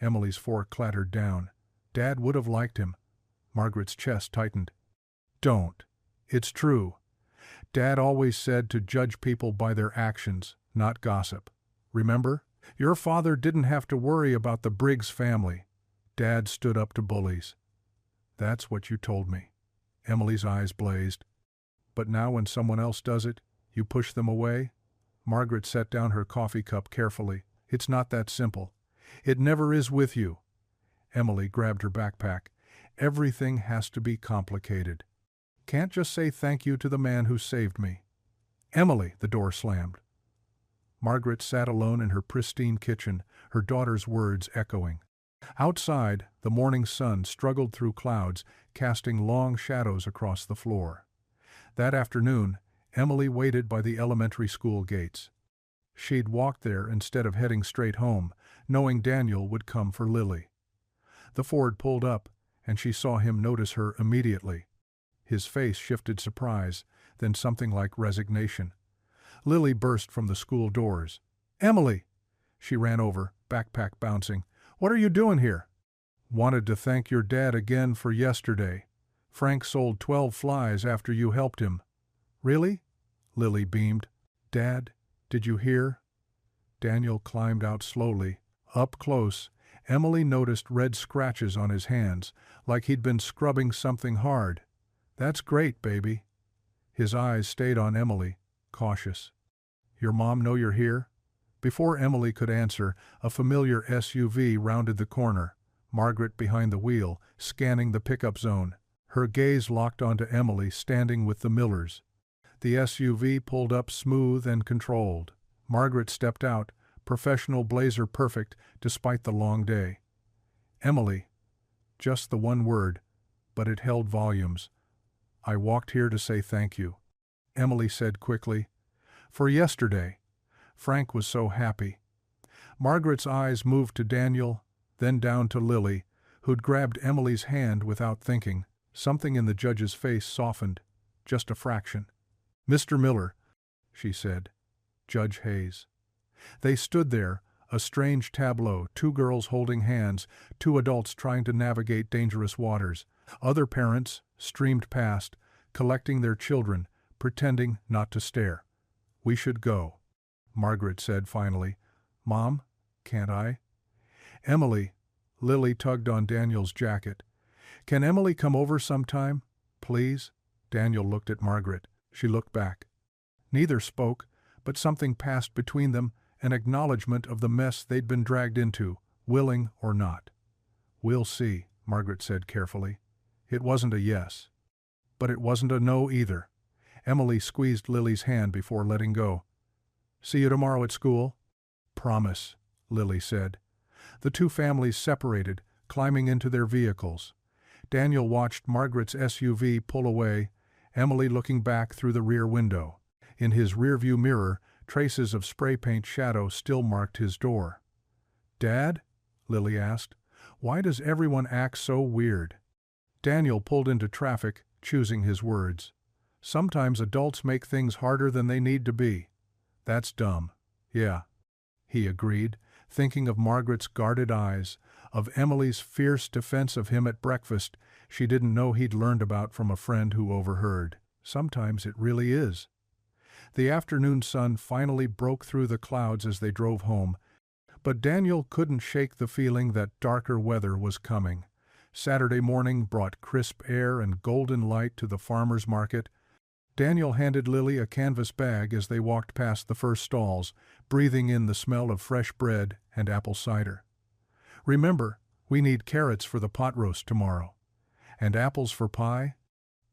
Emily's fork clattered down. Dad would have liked him. Margaret's chest tightened. Don't. It's true. Dad always said to judge people by their actions, not gossip. Remember? Your father didn't have to worry about the Briggs family. Dad stood up to bullies. That's what you told me. Emily's eyes blazed. But now when someone else does it, you push them away? Margaret set down her coffee cup carefully. It's not that simple. It never is with you. Emily grabbed her backpack. Everything has to be complicated. Can't just say thank you to the man who saved me. Emily, the door slammed. Margaret sat alone in her pristine kitchen, her daughter's words echoing. Outside, the morning sun struggled through clouds, casting long shadows across the floor. That afternoon, Emily waited by the elementary school gates. She'd walked there instead of heading straight home, knowing Daniel would come for Lily. The Ford pulled up, and she saw him notice her immediately. His face shifted surprise, then something like resignation. Lily burst from the school doors. Emily! She ran over, backpack bouncing. What are you doing here? Wanted to thank your dad again for yesterday. Frank sold 12 flies after you helped him. Really? Lily beamed. Dad, did you hear? Daniel climbed out slowly. Up close, Emily noticed red scratches on his hands, like he'd been scrubbing something hard. That's great, baby. His eyes stayed on Emily, cautious. Your mom know you're here? Before Emily could answer, a familiar SUV rounded the corner, Margaret behind the wheel, scanning the pickup zone. Her gaze locked onto Emily standing with the Millers. The SUV pulled up smooth and controlled. Margaret stepped out, professional blazer perfect despite the long day. Emily. Just the one word, but it held volumes. I walked here to say thank you, Emily said quickly. For yesterday. Frank was so happy. Margaret's eyes moved to Daniel, then down to Lily, who'd grabbed Emily's hand without thinking. Something in the judge's face softened, just a fraction. Mr. Miller, she said. Judge Hayes. They stood there, a strange tableau, two girls holding hands, two adults trying to navigate dangerous waters. Other parents streamed past, collecting their children, pretending not to stare. We should go, Margaret said finally. Mom, can't I? Emily. Lily tugged on Daniel's jacket. Can Emily come over sometime, please? Daniel looked at Margaret. She looked back. Neither spoke, but something passed between them, an acknowledgement of the mess they'd been dragged into, willing or not. We'll see, Margaret said carefully. It wasn't a yes. But it wasn't a no either. Emily squeezed Lily's hand before letting go. See you tomorrow at school? Promise, Lily said. The two families separated, climbing into their vehicles. Daniel watched Margaret's SUV pull away, Emily looking back through the rear window. In his rearview mirror, traces of spray paint shadow still marked his door. Dad? Lily asked. Why does everyone act so weird? Daniel pulled into traffic, choosing his words. Sometimes adults make things harder than they need to be. That's dumb. Yeah, he agreed, thinking of Margaret's guarded eyes, of Emily's fierce defense of him at breakfast she didn't know he'd learned about from a friend who overheard. Sometimes it really is. The afternoon sun finally broke through the clouds as they drove home, but Daniel couldn't shake the feeling that darker weather was coming. Saturday morning brought crisp air and golden light to the farmer's market. Daniel handed Lily a canvas bag as they walked past the first stalls, breathing in the smell of fresh bread and apple cider. Remember, we need carrots for the pot roast tomorrow. And apples for pie?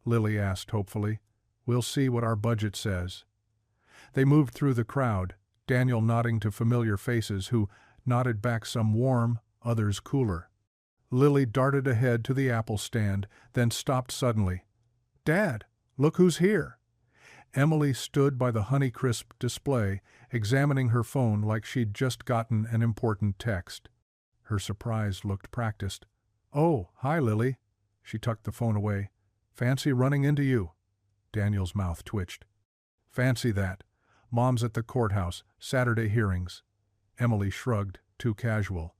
Lily asked hopefully. We'll see what our budget says. They moved through the crowd, Daniel nodding to familiar faces who nodded back, some warm, others cooler. Lily darted ahead to the apple stand, then stopped suddenly. Dad, look who's here. Emily stood by the Honeycrisp display, examining her phone like she'd just gotten an important text. Her surprise looked practiced. Oh, hi, Lily. She tucked the phone away. Fancy running into you. Daniel's mouth twitched. Fancy that. Mom's at the courthouse, Saturday hearings. Emily shrugged, too casual.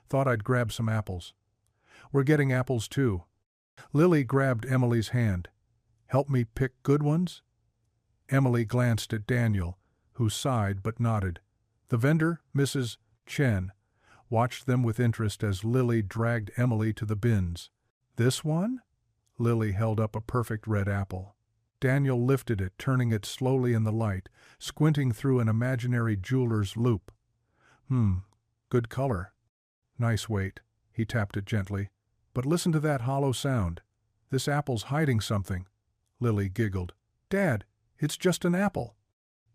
Thought I'd grab some apples. We're getting apples too. Lily grabbed Emily's hand. Help me pick good ones? Emily glanced at Daniel, who sighed but nodded. The vendor, Mrs. Chen, watched them with interest as Lily dragged Emily to the bins. This one? Lily held up a perfect red apple. Daniel lifted it, turning it slowly in the light, squinting through an imaginary jeweler's loupe. Good color. Nice weight. He tapped it gently. But listen to that hollow sound. This apple's hiding something. Lily giggled. Dad, it's just an apple.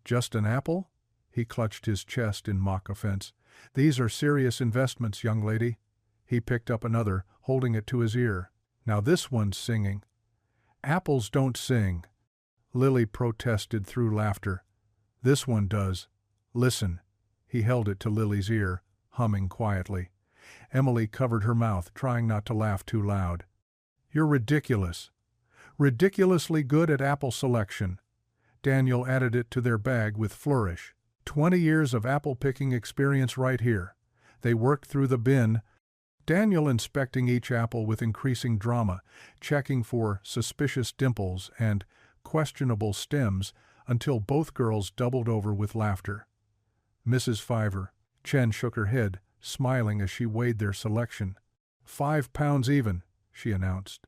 Just an apple? He clutched his chest in mock offense. These are serious investments, young lady. He picked up another, holding it to his ear. Now this one's singing. Apples don't sing. Lily protested through laughter. This one does. Listen. He held it to Lily's ear, humming quietly. Emily covered her mouth, trying not to laugh too loud. You're ridiculous. Ridiculously good at apple selection. Daniel added it to their bag with flourish. 20 years of apple-picking experience right here. They worked through the bin, Daniel inspecting each apple with increasing drama, checking for suspicious dimples and questionable stems until both girls doubled over with laughter. Mrs. Fiver, Chen shook her head, smiling as she weighed their selection. 5 pounds even, she announced.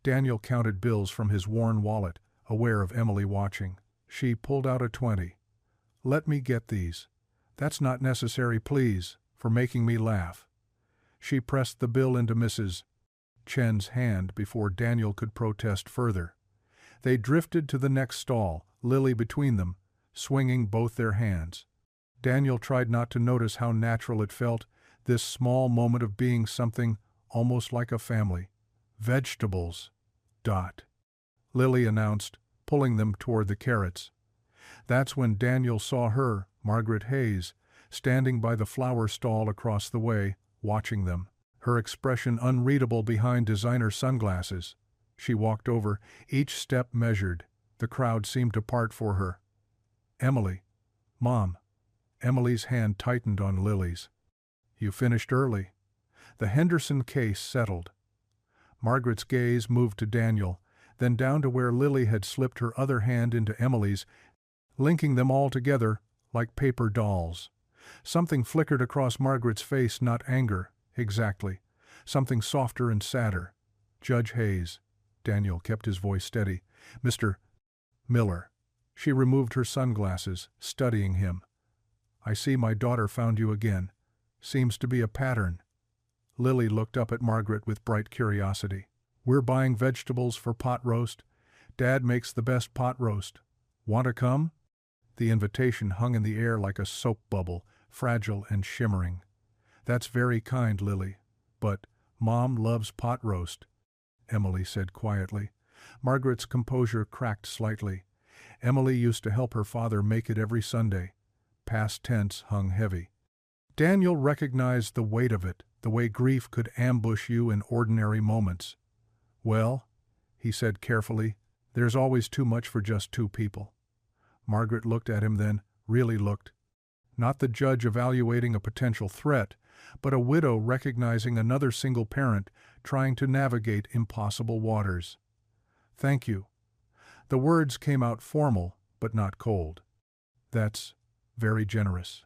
Daniel counted bills from his worn wallet, aware of Emily watching. She pulled out a 20. Let me get these. "That's not necessary, please, for making me laugh." She pressed the bill into Mrs. Chen's hand before Daniel could protest further. They drifted to the next stall, Lily between them, swinging both their hands. Daniel tried not to notice how natural it felt, this small moment of being something almost like a family. "Vegetables. Dot," Lily announced, pulling them toward the carrots. That's when Daniel saw her, Margaret Hayes, standing by the flower stall across the way, watching them, her expression unreadable behind designer sunglasses. She walked over, each step measured. The crowd seemed to part for her. "Emily. Mom." Emily's hand tightened on Lily's. "You finished early." The Henderson case settled. Margaret's gaze moved to Daniel, then down to where Lily had slipped her other hand into Emily's, linking them all together like paper dolls. Something flickered across Margaret's face, not anger, exactly. Something softer and sadder. "Judge Hayes." Daniel kept his voice steady. "Mr. Miller." She removed her sunglasses, studying him. "I see my daughter found you again. Seems to be a pattern." Lily looked up at Margaret with bright curiosity. "We're buying vegetables for pot roast. Dad makes the best pot roast. Want to come?" The invitation hung in the air like a soap bubble, fragile and shimmering. "That's very kind, Lily. But Mom loves pot roast," Emily said quietly. Margaret's composure cracked slightly. Emily used to help her father make it every Sunday. Past tense hung heavy. Daniel recognized the weight of it, the way grief could ambush you in ordinary moments. "Well," he said carefully, "there's always too much for just two people." Margaret looked at him then, really looked. Not the judge evaluating a potential threat, but a widow recognizing another single parent trying to navigate impossible waters. "Thank you." The words came out formal, but not cold. "That's very generous."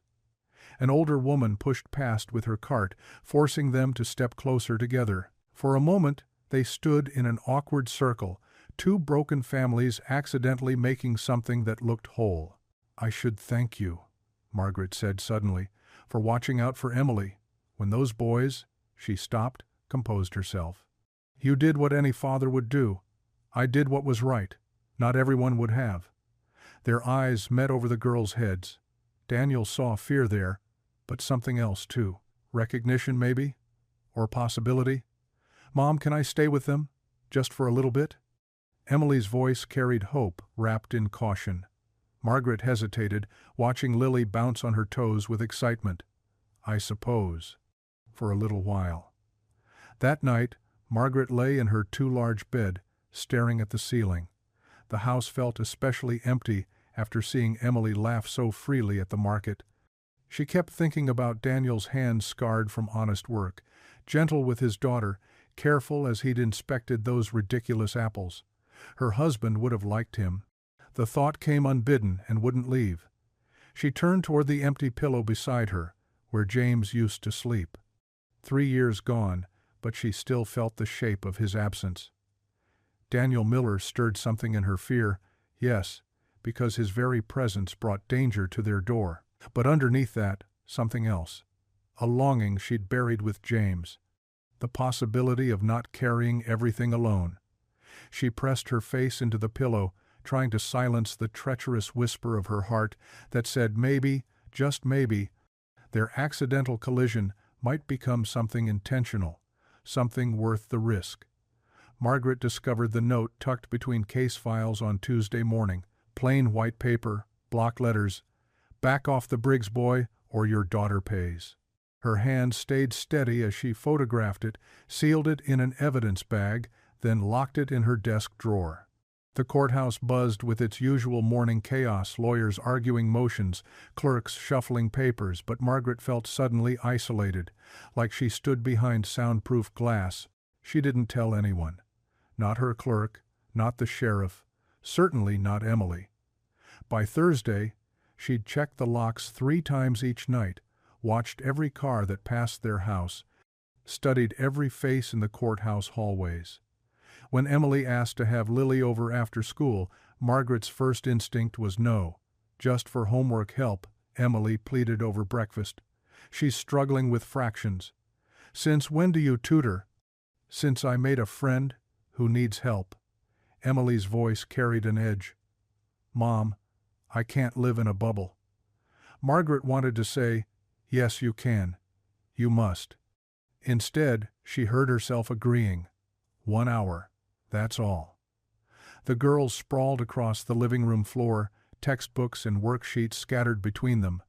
An older woman pushed past with her cart, forcing them to step closer together. For a moment, they stood in an awkward circle, two broken families accidentally making something that looked whole. "I should thank you," Margaret said suddenly, "for watching out for Emily. When those boys—" She stopped, composed herself. "You did what any father would do. I did what was right. Not everyone would have." Their eyes met over the girls' heads. Daniel saw fear there, but something else too. Recognition, maybe? Or possibility? "Mom, can I stay with them? Just for a little bit?" Emily's voice carried hope wrapped in caution. Margaret hesitated, watching Lily bounce on her toes with excitement. "I suppose. For a little while." That night, Margaret lay in her too large bed, staring at the ceiling. The house felt especially empty after seeing Emily laugh so freely at the market. She kept thinking about Daniel's hands scarred from honest work, gentle with his daughter, careful as he'd inspected those ridiculous apples. Her husband would have liked him. The thought came unbidden and wouldn't leave. She turned toward the empty pillow beside her, where James used to sleep. 3 years gone, but she still felt the shape of his absence. Daniel Miller stirred something in her fear, yes, because his very presence brought danger to their door. But underneath that, something else. A longing she'd buried with James. The possibility of not carrying everything alone. She pressed her face into the pillow, trying to silence the treacherous whisper of her heart that said maybe, just maybe, their accidental collision might become something intentional, something worth the risk. Margaret discovered the note tucked between case files on Tuesday morning. Plain white paper, block letters. "Back off the Briggs boy, or your daughter pays." Her hand stayed steady as she photographed it, sealed it in an evidence bag, then locked it in her desk drawer. The courthouse buzzed with its usual morning chaos, lawyers arguing motions, clerks shuffling papers, but Margaret felt suddenly isolated, like she stood behind soundproof glass. She didn't tell anyone. Not her clerk, not the sheriff, certainly not Emily. By Thursday, she'd checked the locks 3 times each night, watched every car that passed their house, studied every face in the courthouse hallways. When Emily asked to have Lily over after school, Margaret's first instinct was no, just for homework help, Emily pleaded over breakfast. She's struggling with fractions. Since when do you tutor? Since I made a friend who needs help. Emily's voice carried an edge. Mom, I can't live in a bubble. Margaret wanted to say, yes, you can. You must. Instead, she heard herself agreeing. 1 hour. That's all. The girls sprawled across the living room floor, textbooks and worksheets scattered between them.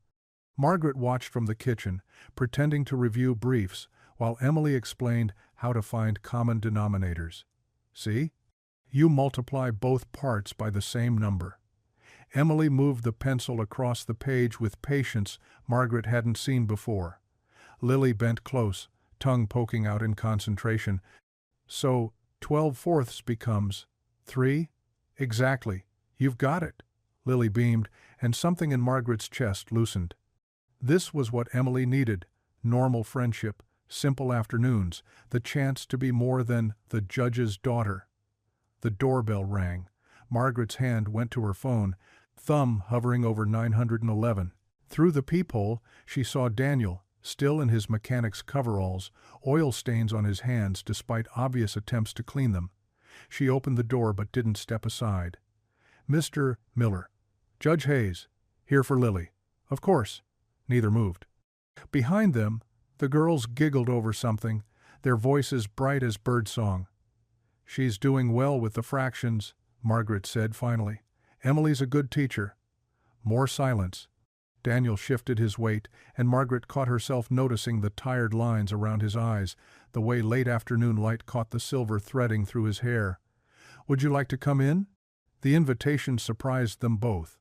Margaret watched from the kitchen, pretending to review briefs, while Emily explained how to find common denominators. See? You multiply both parts by the same number. Emily moved the pencil across the page with patience Margaret hadn't seen before. Lily bent close, tongue poking out in concentration. So, 12/4 becomes 3? Exactly. You've got it. Lily beamed, and something in Margaret's chest loosened. This was what Emily needed: normal friendship, simple afternoons, the chance to be more than the judge's daughter. The doorbell rang. Margaret's hand went to her phone, thumb hovering over 911. Through the peephole, she saw Daniel, still in his mechanic's coveralls, oil stains on his hands despite obvious attempts to clean them. She opened the door but didn't step aside. Mr. Miller. Judge Hayes. Here for Lily. Of course. Neither moved. Behind them, the girls giggled over something, their voices bright as birdsong. She's doing well with the fractions, Margaret said finally. Emily's a good teacher. More silence. Daniel shifted his weight, and Margaret caught herself noticing the tired lines around his eyes, the way late afternoon light caught the silver threading through his hair. Would you like to come in? The invitation surprised them both.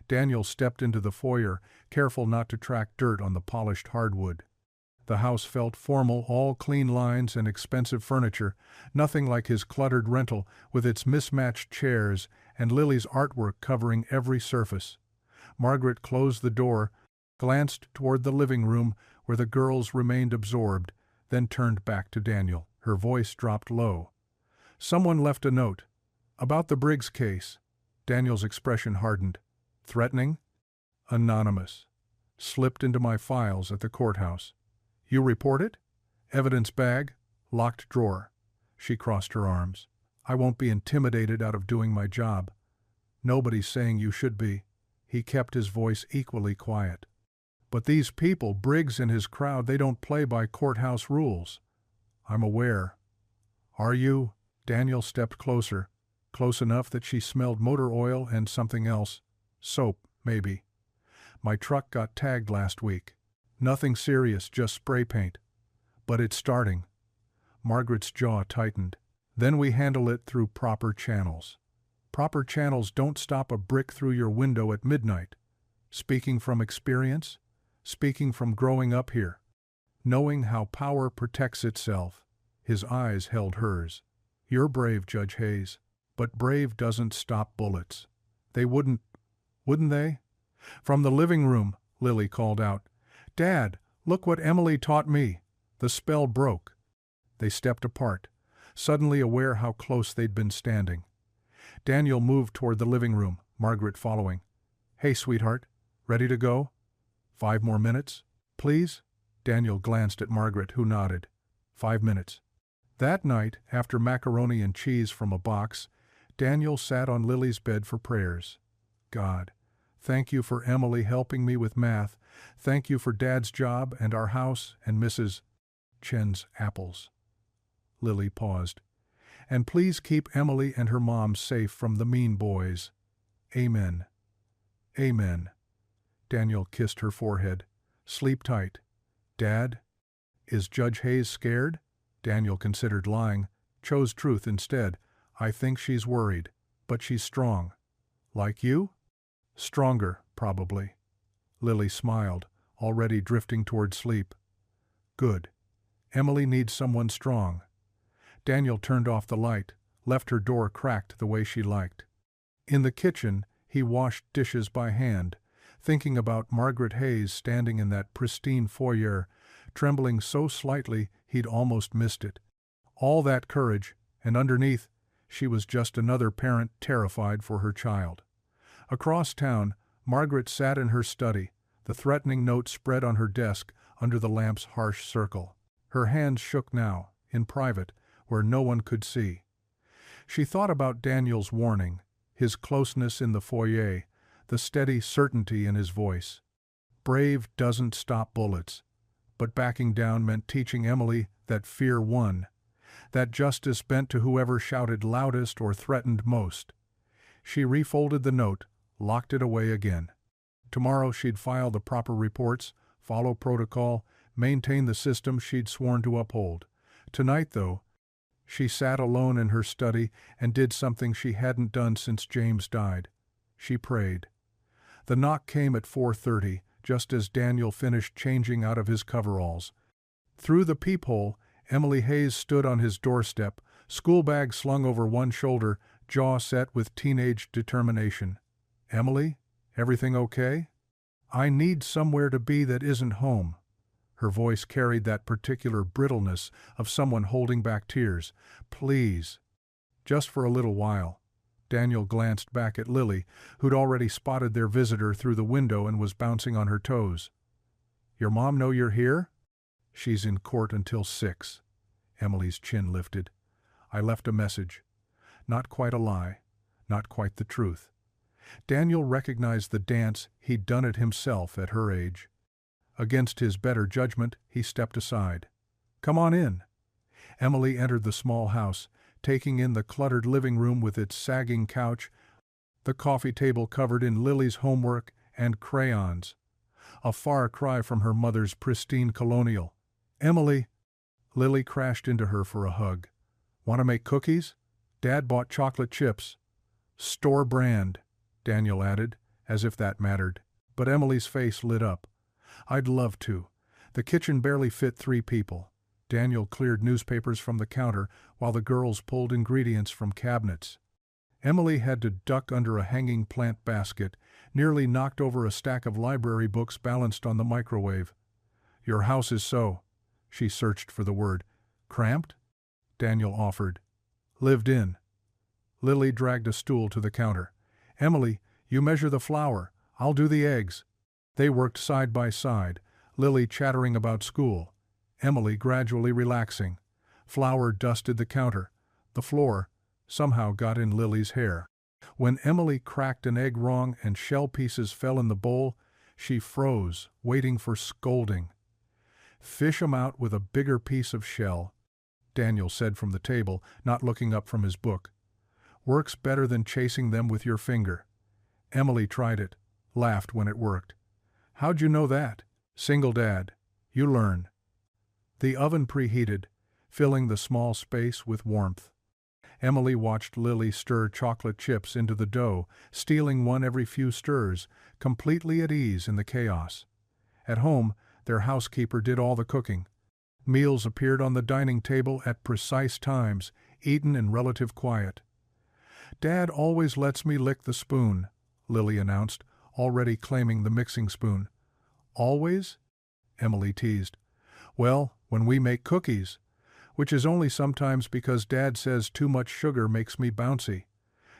Daniel stepped into the foyer, careful not to track dirt on the polished hardwood. The house felt formal, all clean lines and expensive furniture, nothing like his cluttered rental with its mismatched chairs and Lily's artwork covering every surface. Margaret closed the door, glanced toward the living room where the girls remained absorbed, then turned back to Daniel. Her voice dropped low. Someone left a note. About the Briggs case. Daniel's expression hardened. Threatening? Anonymous. Slipped into my files at the courthouse. You report it? Evidence bag, locked drawer. She crossed her arms. I won't be intimidated out of doing my job. Nobody's saying you should be. He kept his voice equally quiet. But these people, Briggs and his crowd, they don't play by courthouse rules. I'm aware. Are you? Daniel stepped closer, close enough that she smelled motor oil and something else. Soap, maybe. My truck got tagged last week. Nothing serious, just spray paint. But it's starting. Margaret's jaw tightened. Then we handle it through proper channels. Proper channels don't stop a brick through your window at midnight. Speaking from experience, speaking from growing up here, knowing how power protects itself. His eyes held hers. You're brave, Judge Hayes, but brave doesn't stop bullets. They wouldn't they? From the living room, Lily called out, Dad, look what Emily taught me. The spell broke. They stepped apart, suddenly aware how close they'd been standing. Daniel moved toward the living room, Margaret following. Hey, sweetheart, ready to go? 5 more minutes, please? Daniel glanced at Margaret, who nodded. 5 minutes. That night, after macaroni and cheese from a box, Daniel sat on Lily's bed for prayers. God, thank you for Emily helping me with math. Thank you for Dad's job and our house and Mrs. Chen's apples. Lily paused. And please keep Emily and her mom safe from the mean boys. Amen. Amen. Daniel kissed her forehead. Sleep tight. Dad? Is Judge Hayes scared? Daniel considered lying, chose truth instead. I think she's worried, but she's strong. Like you? Stronger, probably. Lily smiled, already drifting toward sleep. Good. Emily needs someone strong. Daniel turned off the light, left her door cracked the way she liked. In the kitchen, he washed dishes by hand, thinking about Margaret Hayes standing in that pristine foyer, trembling so slightly he'd almost missed it. All that courage, and underneath, she was just another parent terrified for her child. Across town, Margaret sat in her study, The threatening note spread on her desk under the lamp's harsh circle. Her hands shook now, in private, where no one could see. She thought about Daniel's warning, his closeness in the foyer, the steady certainty in his voice. Brave doesn't stop bullets, but backing down meant teaching Emily that fear won, that justice bent to whoever shouted loudest or threatened most. She refolded the note, locked it away again. Tomorrow she'd file the proper reports, follow protocol, maintain the system she'd sworn to uphold. Tonight, though, she sat alone in her study and did something she hadn't done since James died. She prayed. The knock came at 4:30, just as Daniel finished changing out of his coveralls. Through the peephole, Emily Hayes stood on his doorstep, school bag slung over one shoulder, jaw set with teenage determination. "Emily, everything okay? I need somewhere to be that isn't home." Her voice carried that particular brittleness of someone holding back tears. "Please." Just for a little while. Daniel glanced back at Lily, who'd already spotted their visitor through the window and was bouncing on her toes. "Your mom know you're here?" "She's in court until 6. Emily's chin lifted. "I left a message. Not quite a lie. Not quite the truth." Daniel recognized the dance he'd done it himself at her age. Against his better judgment, he stepped aside. "Come on in." Emily entered the small house, taking in the cluttered living room with its sagging couch, the coffee table covered in Lily's homework and crayons. A far cry from her mother's pristine colonial. "Emily." Lily crashed into her for a hug. "Want to make cookies? Dad bought chocolate chips." "Store brand," Daniel added, as if that mattered. But Emily's face lit up. "I'd love to." The kitchen barely fit 3 people. Daniel cleared newspapers from the counter while the girls pulled ingredients from cabinets. Emily had to duck under a hanging plant basket, nearly knocked over a stack of library books balanced on the microwave. "Your house is so." She searched for the word. "Cramped?" Daniel offered. "Lived in." Lily dragged a stool to the counter. "Emily, you measure the flour. I'll do the eggs." They worked side by side, Lily chattering about school, Emily gradually relaxing. Flour dusted the counter. The floor somehow got in Lily's hair. When Emily cracked an egg wrong and shell pieces fell in the bowl, she froze, waiting for scolding. "Fish 'em out with a bigger piece of shell," Daniel said from the table, not looking up from his book. "Works better than chasing them with your finger." Emily tried it, laughed when it worked. "How'd you know that?" "Single dad. You learn." The oven preheated, filling the small space with warmth. Emily watched Lily stir chocolate chips into the dough, stealing one every few stirs, completely at ease in the chaos. At home, their housekeeper did all the cooking. Meals appeared on the dining table at precise times, eaten in relative quiet. "Dad always lets me lick the spoon," Lily announced, already claiming the mixing spoon. "Always?" Emily teased. "Well, when we make cookies, which is only sometimes because Dad says too much sugar makes me bouncy."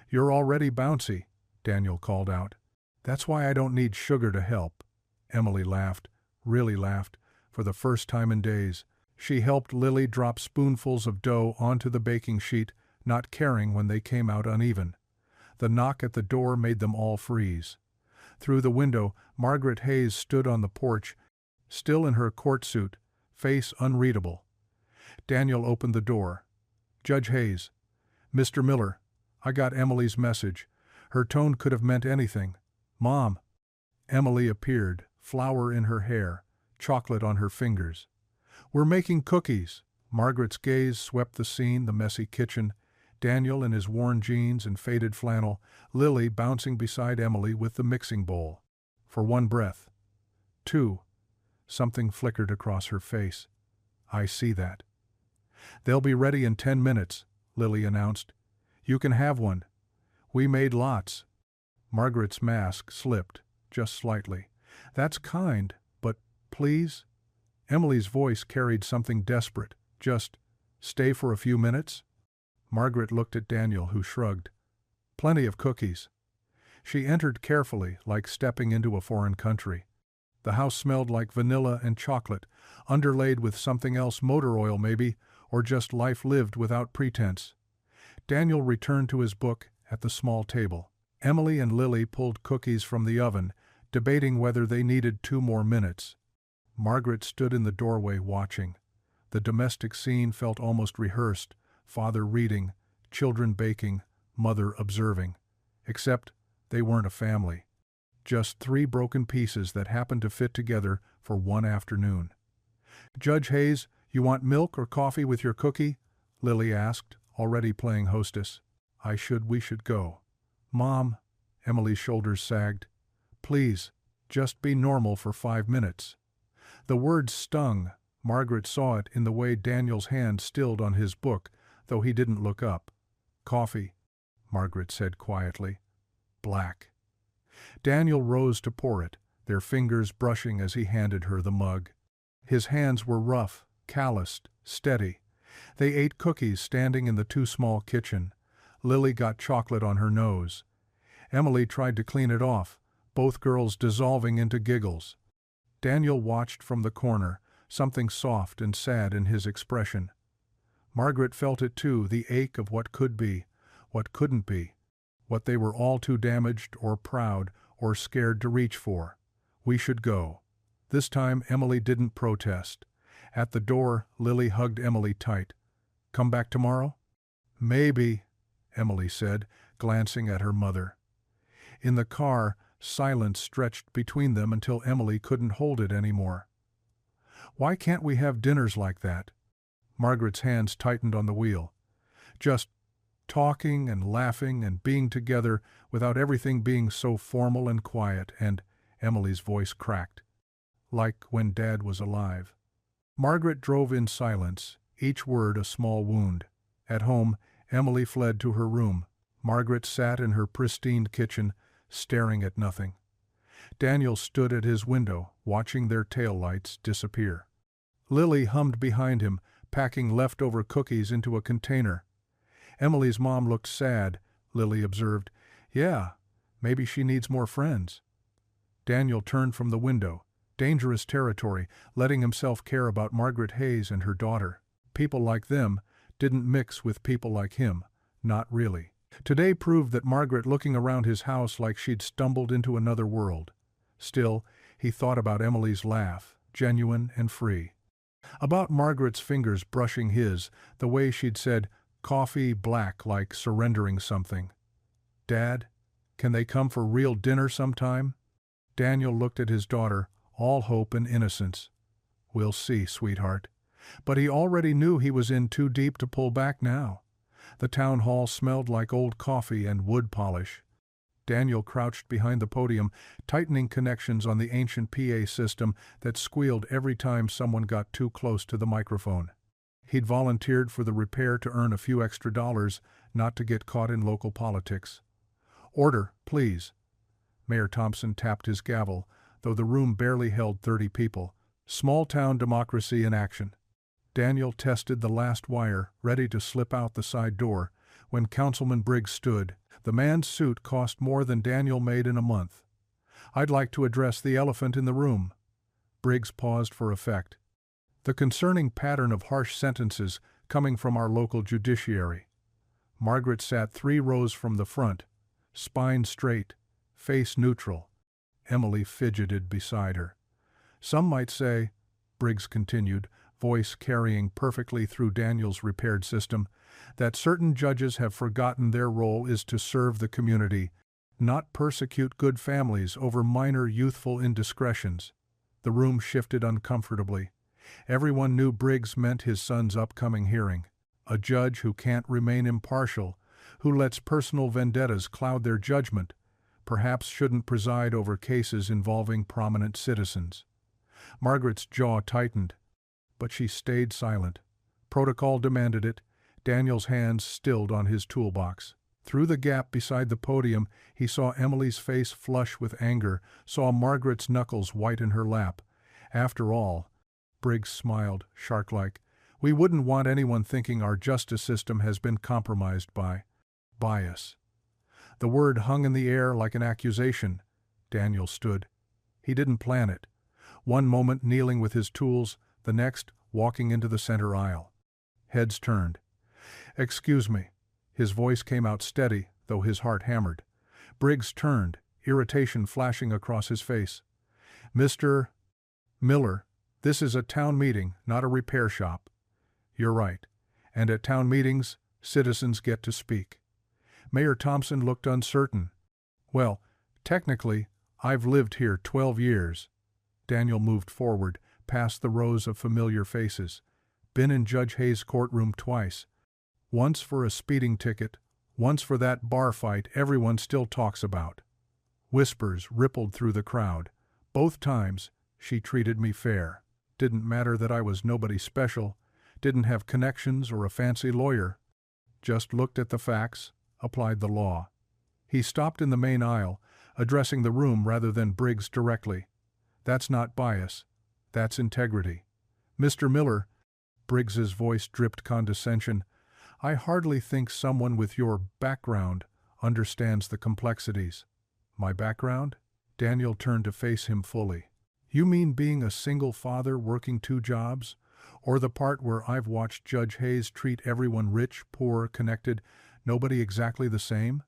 "You're already bouncy," Daniel called out. "That's why I don't need sugar to help." Emily laughed, really laughed, for the first time in days. She helped Lily drop spoonfuls of dough onto the baking sheet, not caring when they came out uneven. The knock at the door made them all freeze. Through the window, Margaret Hayes stood on the porch, still in her court suit, face unreadable. Daniel opened the door. "Judge Hayes." "Mr. Miller, I got Emily's message." Her tone could have meant anything. "Mom." Emily appeared, flour in her hair, chocolate on her fingers. "We're making cookies." Margaret's gaze swept the scene, the messy kitchen, Daniel in his worn jeans and faded flannel, Lily bouncing beside Emily with the mixing bowl. For one breath. 2. Something flickered across her face. "I see that." "They'll be ready in 10 minutes, Lily announced. "You can have one." "We made lots." Margaret's mask slipped, just slightly. "That's kind, but please?" Emily's voice carried something desperate. "Just stay for a few minutes?" Margaret looked at Daniel, who shrugged. "Plenty of cookies." She entered carefully, like stepping into a foreign country. The house smelled like vanilla and chocolate, underlaid with something else, motor oil maybe, or just life lived without pretense. Daniel returned to his book at the small table. Emily and Lily pulled cookies from the oven, debating whether they needed 2 more minutes. Margaret stood in the doorway watching. The domestic scene felt almost rehearsed, father reading, children baking, mother observing. Except they weren't a family. Just 3 broken pieces that happened to fit together for one afternoon. "Judge Hayes, you want milk or coffee with your cookie?" Lily asked, already playing hostess. We should go." "Mom," Emily's shoulders sagged. "Please, just be normal for 5 minutes." The words stung. Margaret saw it in the way Daniel's hand stilled on his book, though he didn't look up. "Coffee," Margaret said quietly. "Black." Daniel rose to pour it, their fingers brushing as he handed her the mug. His hands were rough, calloused, steady. They ate cookies standing in the too small kitchen. Lily got chocolate on her nose. Emily tried to clean it off, both girls dissolving into giggles. Daniel watched from the corner, something soft and sad in his expression. Margaret felt it too, the ache of what could be, what couldn't be, what they were all too damaged or proud or scared to reach for. "We should go." This time Emily didn't protest. At the door, Lily hugged Emily tight. "Come back tomorrow?" "Maybe," Emily said, glancing at her mother. In the car, silence stretched between them until Emily couldn't hold it anymore. "Why can't we have dinners like that?" Margaret's hands tightened on the wheel. "Just talking and laughing and being together without everything being so formal and quiet and," Emily's voice cracked, "like when Dad was alive." Margaret drove in silence, each word a small wound. At home, Emily fled to her room. Margaret sat in her pristine kitchen, staring at nothing. Daniel stood at his window, watching their taillights disappear. Lily hummed behind him, packing leftover cookies into a container. Emily's mom looked sad, Lily observed. "Yeah, maybe she needs more friends." Daniel turned from the window. Dangerous territory, letting himself care about Margaret Hayes and her daughter. People like them didn't mix with people like him, not really. Today proved that Margaret looking around his house like she'd stumbled into another world. Still, he thought about Emily's laugh, genuine and free. About Margaret's fingers brushing his, the way she'd said, "Coffee black," like surrendering something. "Dad, can they come for real dinner sometime?" Daniel looked at his daughter, all hope and innocence. "We'll see, sweetheart." But he already knew he was in too deep to pull back now. The town hall smelled like old coffee and wood polish. Daniel crouched behind the podium, tightening connections on the ancient PA system that squealed every time someone got too close to the microphone. He'd volunteered for the repair to earn a few extra dollars, not to get caught in local politics. "Order, please." Mayor Thompson tapped his gavel, though the room barely held 30 people. Small-town democracy in action. Daniel tested the last wire, ready to slip out the side door, when Councilman Briggs stood. The man's suit cost more than Daniel made in a month. "I'd like to address the elephant in the room." Briggs paused for effect. "The concerning pattern of harsh sentences coming from our local judiciary." Margaret sat 3 rows from the front, spine straight, face neutral. Emily fidgeted beside her. "Some might say," Briggs continued, voice carrying perfectly through Daniel's repaired system, "that certain judges have forgotten their role is to serve the community, not persecute good families over minor youthful indiscretions." The room shifted uncomfortably. Everyone knew Briggs meant his son's upcoming hearing. A judge who can't remain impartial, who lets personal vendettas cloud their judgment, perhaps shouldn't preside over cases involving prominent citizens. Margaret's jaw tightened, but she stayed silent. Protocol demanded it. Daniel's hands stilled on his toolbox. Through the gap beside the podium, he saw Emily's face flush with anger, saw Margaret's knuckles white in her lap. After all, Briggs smiled, shark-like, we wouldn't want anyone thinking our justice system has been compromised by bias. The word hung in the air like an accusation. Daniel stood. He didn't plan it. one moment kneeling with his tools, the next walking into the center aisle. Heads turned. "Excuse me." His voice came out steady, though his heart hammered. Briggs turned, irritation flashing across his face. "Mr. Miller, this is a town meeting, not a repair shop." "You're right. And at town meetings, citizens get to speak." Mayor Thompson looked uncertain. "Well, technically, I've lived here 12 years. Daniel moved forward, past the rows of familiar faces. "Been in Judge Hayes' courtroom twice. Once for a speeding ticket, once for that bar fight everyone still talks about." Whispers rippled through the crowd. "Both times, she treated me fair. Didn't matter that I was nobody special, didn't have connections or a fancy lawyer. Just looked at the facts, applied the law." He stopped in the main aisle, addressing the room rather than Briggs directly. "That's not bias. That's integrity. Mr. Miller," Briggs's voice dripped condescension, "I hardly think someone with your background understands the complexities." "My background?" Daniel turned to face him fully. "You mean being a single father working 2 jobs? Or the part where I've watched Judge Hayes treat everyone rich, poor, connected, nobody exactly the same?"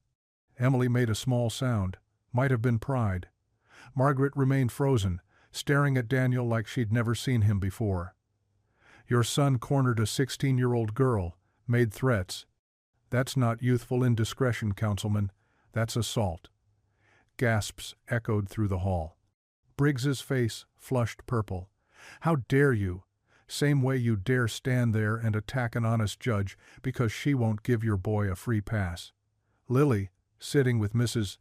Emily made a small sound. Might have been pride. Margaret remained frozen, staring at Daniel like she'd never seen him before. "Your son cornered a 16-year-old girl, made threats. That's not youthful indiscretion, Councilman. That's assault." Gasps echoed through the hall. Briggs's face flushed purple. "How dare you? Same way you dare stand there and attack an honest judge because she won't give your boy a free pass." Lily, sitting with Mrs.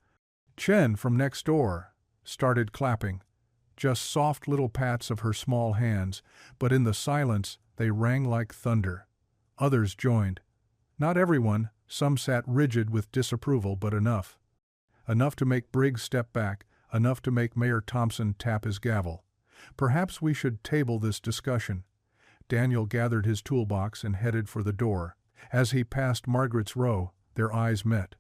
Chen from next door, started clapping. Just soft little pats of her small hands, but in the silence they rang like thunder. Others joined. Not everyone, some sat rigid with disapproval, but enough. Enough to make Briggs step back, enough to make Mayor Thompson tap his gavel. "Perhaps we should table this discussion." Daniel gathered his toolbox and headed for the door. As he passed Margaret's row, their eyes met.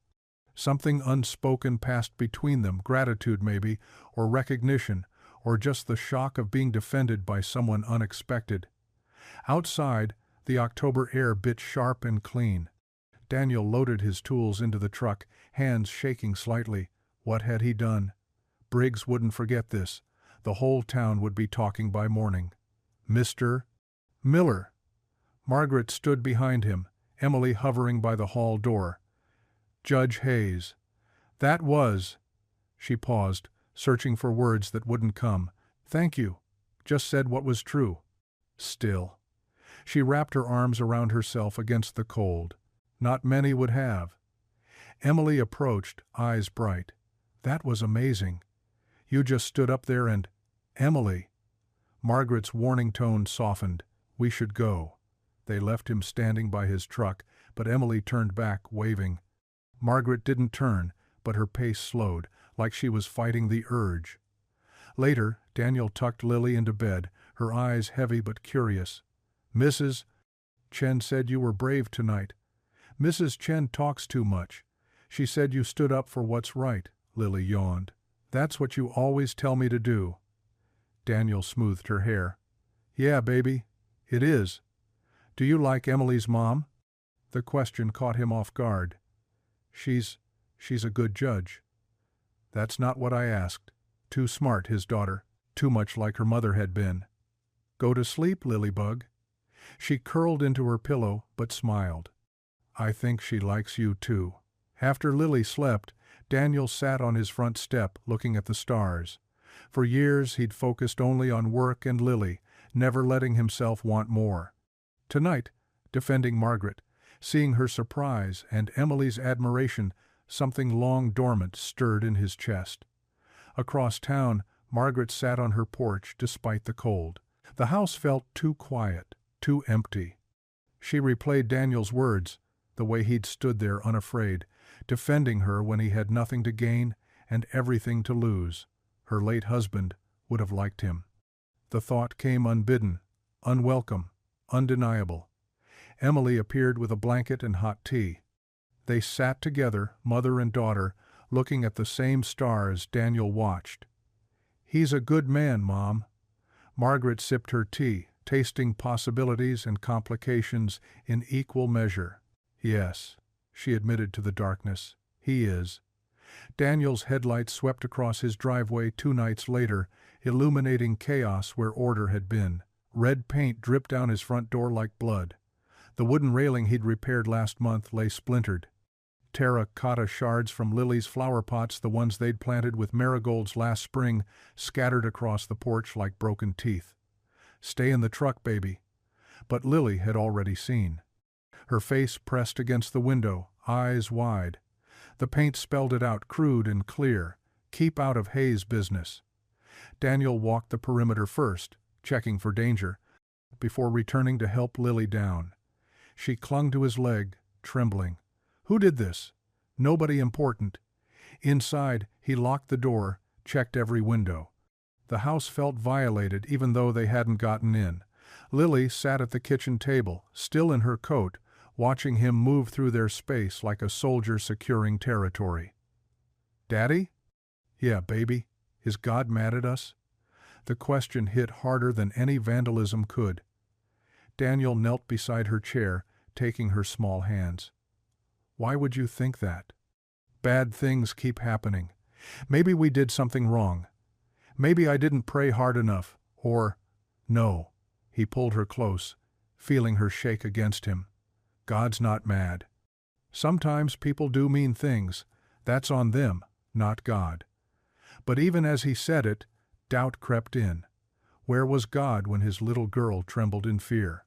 Something unspoken passed between them, gratitude maybe, or recognition, or just the shock of being defended by someone unexpected. Outside, the October air bit sharp and clean. Daniel loaded his tools into the truck, hands shaking slightly. What had he done? Briggs wouldn't forget this. The whole town would be talking by morning. "Mr. Miller." Margaret stood behind him, Emily hovering by the hall door. "Judge Hayes. That was—" She paused, searching for words that wouldn't come. "Thank you. Just said what was true." Still. She wrapped her arms around herself against the cold. Not many would have. Emily approached, eyes bright. "That was amazing. You just stood up there and—" "Emily." Margaret's warning tone softened. "We should go." They left him standing by his truck, but Emily turned back, waving. Margaret didn't turn, but her pace slowed, like she was fighting the urge. Later, Daniel tucked Lily into bed, her eyes heavy but curious. "Mrs. Chen said you were brave tonight." "Mrs. Chen talks too much. She said you stood up for what's right," Lily yawned. "That's what you always tell me to do." Daniel smoothed her hair. "Yeah, baby, it is. Do you like Emily's mom?" The question caught him off guard. She's a good judge." "That's not what I asked. Too smart, his daughter. Too much like her mother had been." "Go to sleep, Lilybug." She curled into her pillow, but smiled. "I think she likes you too." After Lily slept, Daniel sat on his front step looking at the stars. For years he'd focused only on work and Lily, never letting himself want more. Tonight, defending Margaret, seeing her surprise and Emily's admiration, something long dormant stirred in his chest. Across town, Margaret sat on her porch despite the cold. The house felt too quiet, too empty. She replayed Daniel's words, the way he'd stood there unafraid, defending her when he had nothing to gain and everything to lose. Her late husband would have liked him. The thought came unbidden, unwelcome, undeniable. Emily appeared with a blanket and hot tea. They sat together, mother and daughter, looking at the same stars Daniel watched. "He's a good man, Mom." Margaret sipped her tea, tasting possibilities and complications in equal measure. Yes, she admitted to the darkness, he is. Daniel's headlights swept across his driveway 2 nights later, illuminating chaos where order had been. Red paint dripped down his front door like blood. The wooden railing he'd repaired last month lay splintered. Terracotta shards from Lily's flower pots, the ones they'd planted with marigolds last spring, scattered across the porch like broken teeth. "Stay in the truck, baby." But Lily had already seen. Her face pressed against the window, eyes wide. The paint spelled it out crude and clear: keep out of Hayes' business. Daniel walked the perimeter first, checking for danger, before returning to help Lily down. She clung to his leg, trembling. Who did this? Nobody important. Inside, he locked the door, checked every window. The house felt violated even though they hadn't gotten in. Lily sat at the kitchen table, still in her coat, watching him move through their space like a soldier securing territory. "Daddy?" "Yeah, baby. Is God mad at us?" The question hit harder than any vandalism could. Daniel knelt beside her chair, taking her small hands. "Why would you think that? Bad things keep happening. Maybe we did something wrong. Maybe I didn't pray hard enough, or—" "No." He pulled her close, feeling her shake against him. "God's not mad. Sometimes people do mean things. That's on them, not God." But even as he said it, doubt crept in. Where was God when his little girl trembled in fear?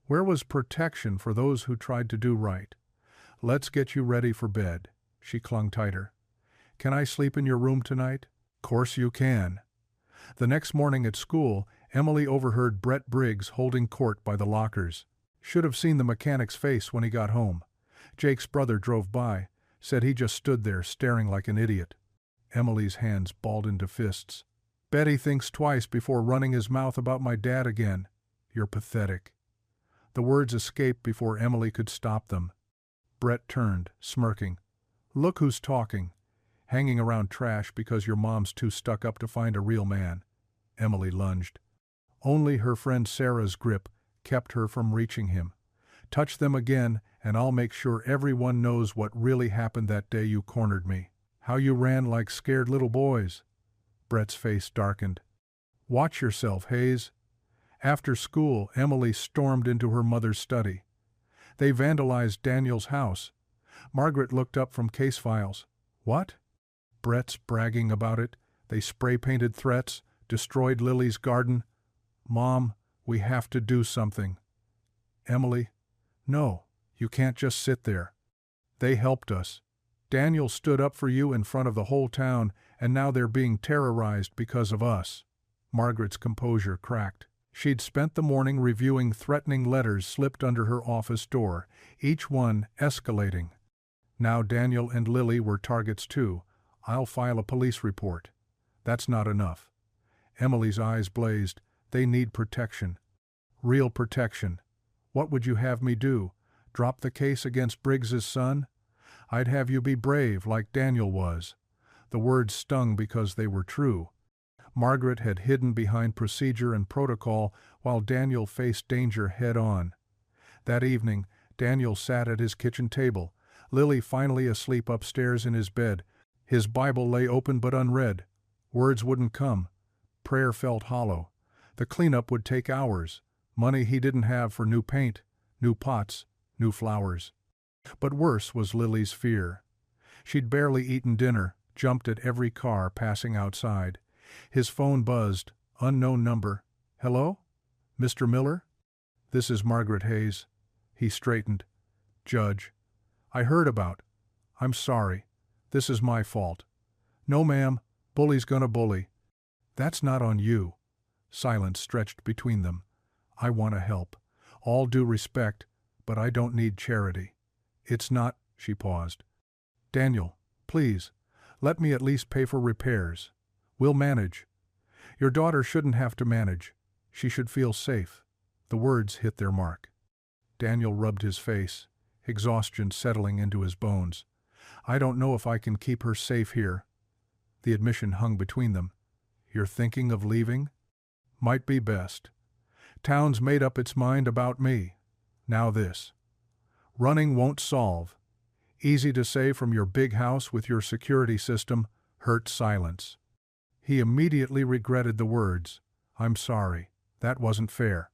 Where was protection for those who tried to do right? "Let's get you ready for bed." She clung tighter. "Can I sleep in your room tonight?" "Course you can." The next morning at school, Emily overheard Brett Briggs holding court by the lockers. Should have seen the mechanic's face when he got home. Jake's brother drove by, said he just stood there staring like an idiot. Emily's hands balled into fists. "Betty thinks twice before running his mouth about my dad again. You're pathetic." The words escaped before Emily could stop them. Brett turned, smirking. "Look who's talking. Hanging around trash because your mom's too stuck up to find a real man." Emily lunged. Only her friend Sarah's grip kept her from reaching him. "Touch them again, and I'll make sure everyone knows what really happened that day you cornered me. How you ran like scared little boys." Brett's face darkened. "Watch yourself, Hayes." After school, Emily stormed into her mother's study. They vandalized Daniel's house. Margaret looked up from case files. "What?" "Brett's bragging about it. They spray-painted threats, destroyed Lily's garden." "Mom, we have to do something." "Emily, no, you can't just sit there. They helped us. Daniel stood up for you in front of the whole town, and now they're being terrorized because of us." Margaret's composure cracked. She'd spent the morning reviewing threatening letters slipped under her office door, each one escalating. Now Daniel and Lily were targets too. "I'll file a police report." "That's not enough." Emily's eyes blazed. "They need protection. Real protection. What would you have me do? Drop the case against Briggs's son?" "I'd have you be brave like Daniel was." The words stung because they were true. Margaret had hidden behind procedure and protocol while Daniel faced danger head-on. That evening, Daniel sat at his kitchen table, Lily finally asleep upstairs in his bed. His Bible lay open but unread. Words wouldn't come. Prayer felt hollow. The cleanup would take hours. Money he didn't have for new paint, new pots, new flowers. But worse was Lily's fear. She'd barely eaten dinner, jumped at every car passing outside. His phone buzzed. Unknown number. "Hello? Mr. Miller?" "This is Margaret Hayes." He straightened. "Judge. I heard about. I'm sorry. This is my fault." "No, ma'am. Bully's gonna bully." "That's not on you." Silence stretched between them. "I want to help. All due respect, but I don't need charity." "It's not—" She paused. "Daniel, please, let me at least pay for repairs. We'll manage. Your daughter shouldn't have to manage. She should feel safe." The words hit their mark. Daniel rubbed his face, exhaustion settling into his bones. "I don't know if I can keep her safe here." The admission hung between them. "You're thinking of leaving?" Might be best. Town's made up its mind about me. Now this. Running won't solve. Easy to say from your big house with your security system, hurt silence. He immediately regretted the words. I'm sorry. That wasn't fair.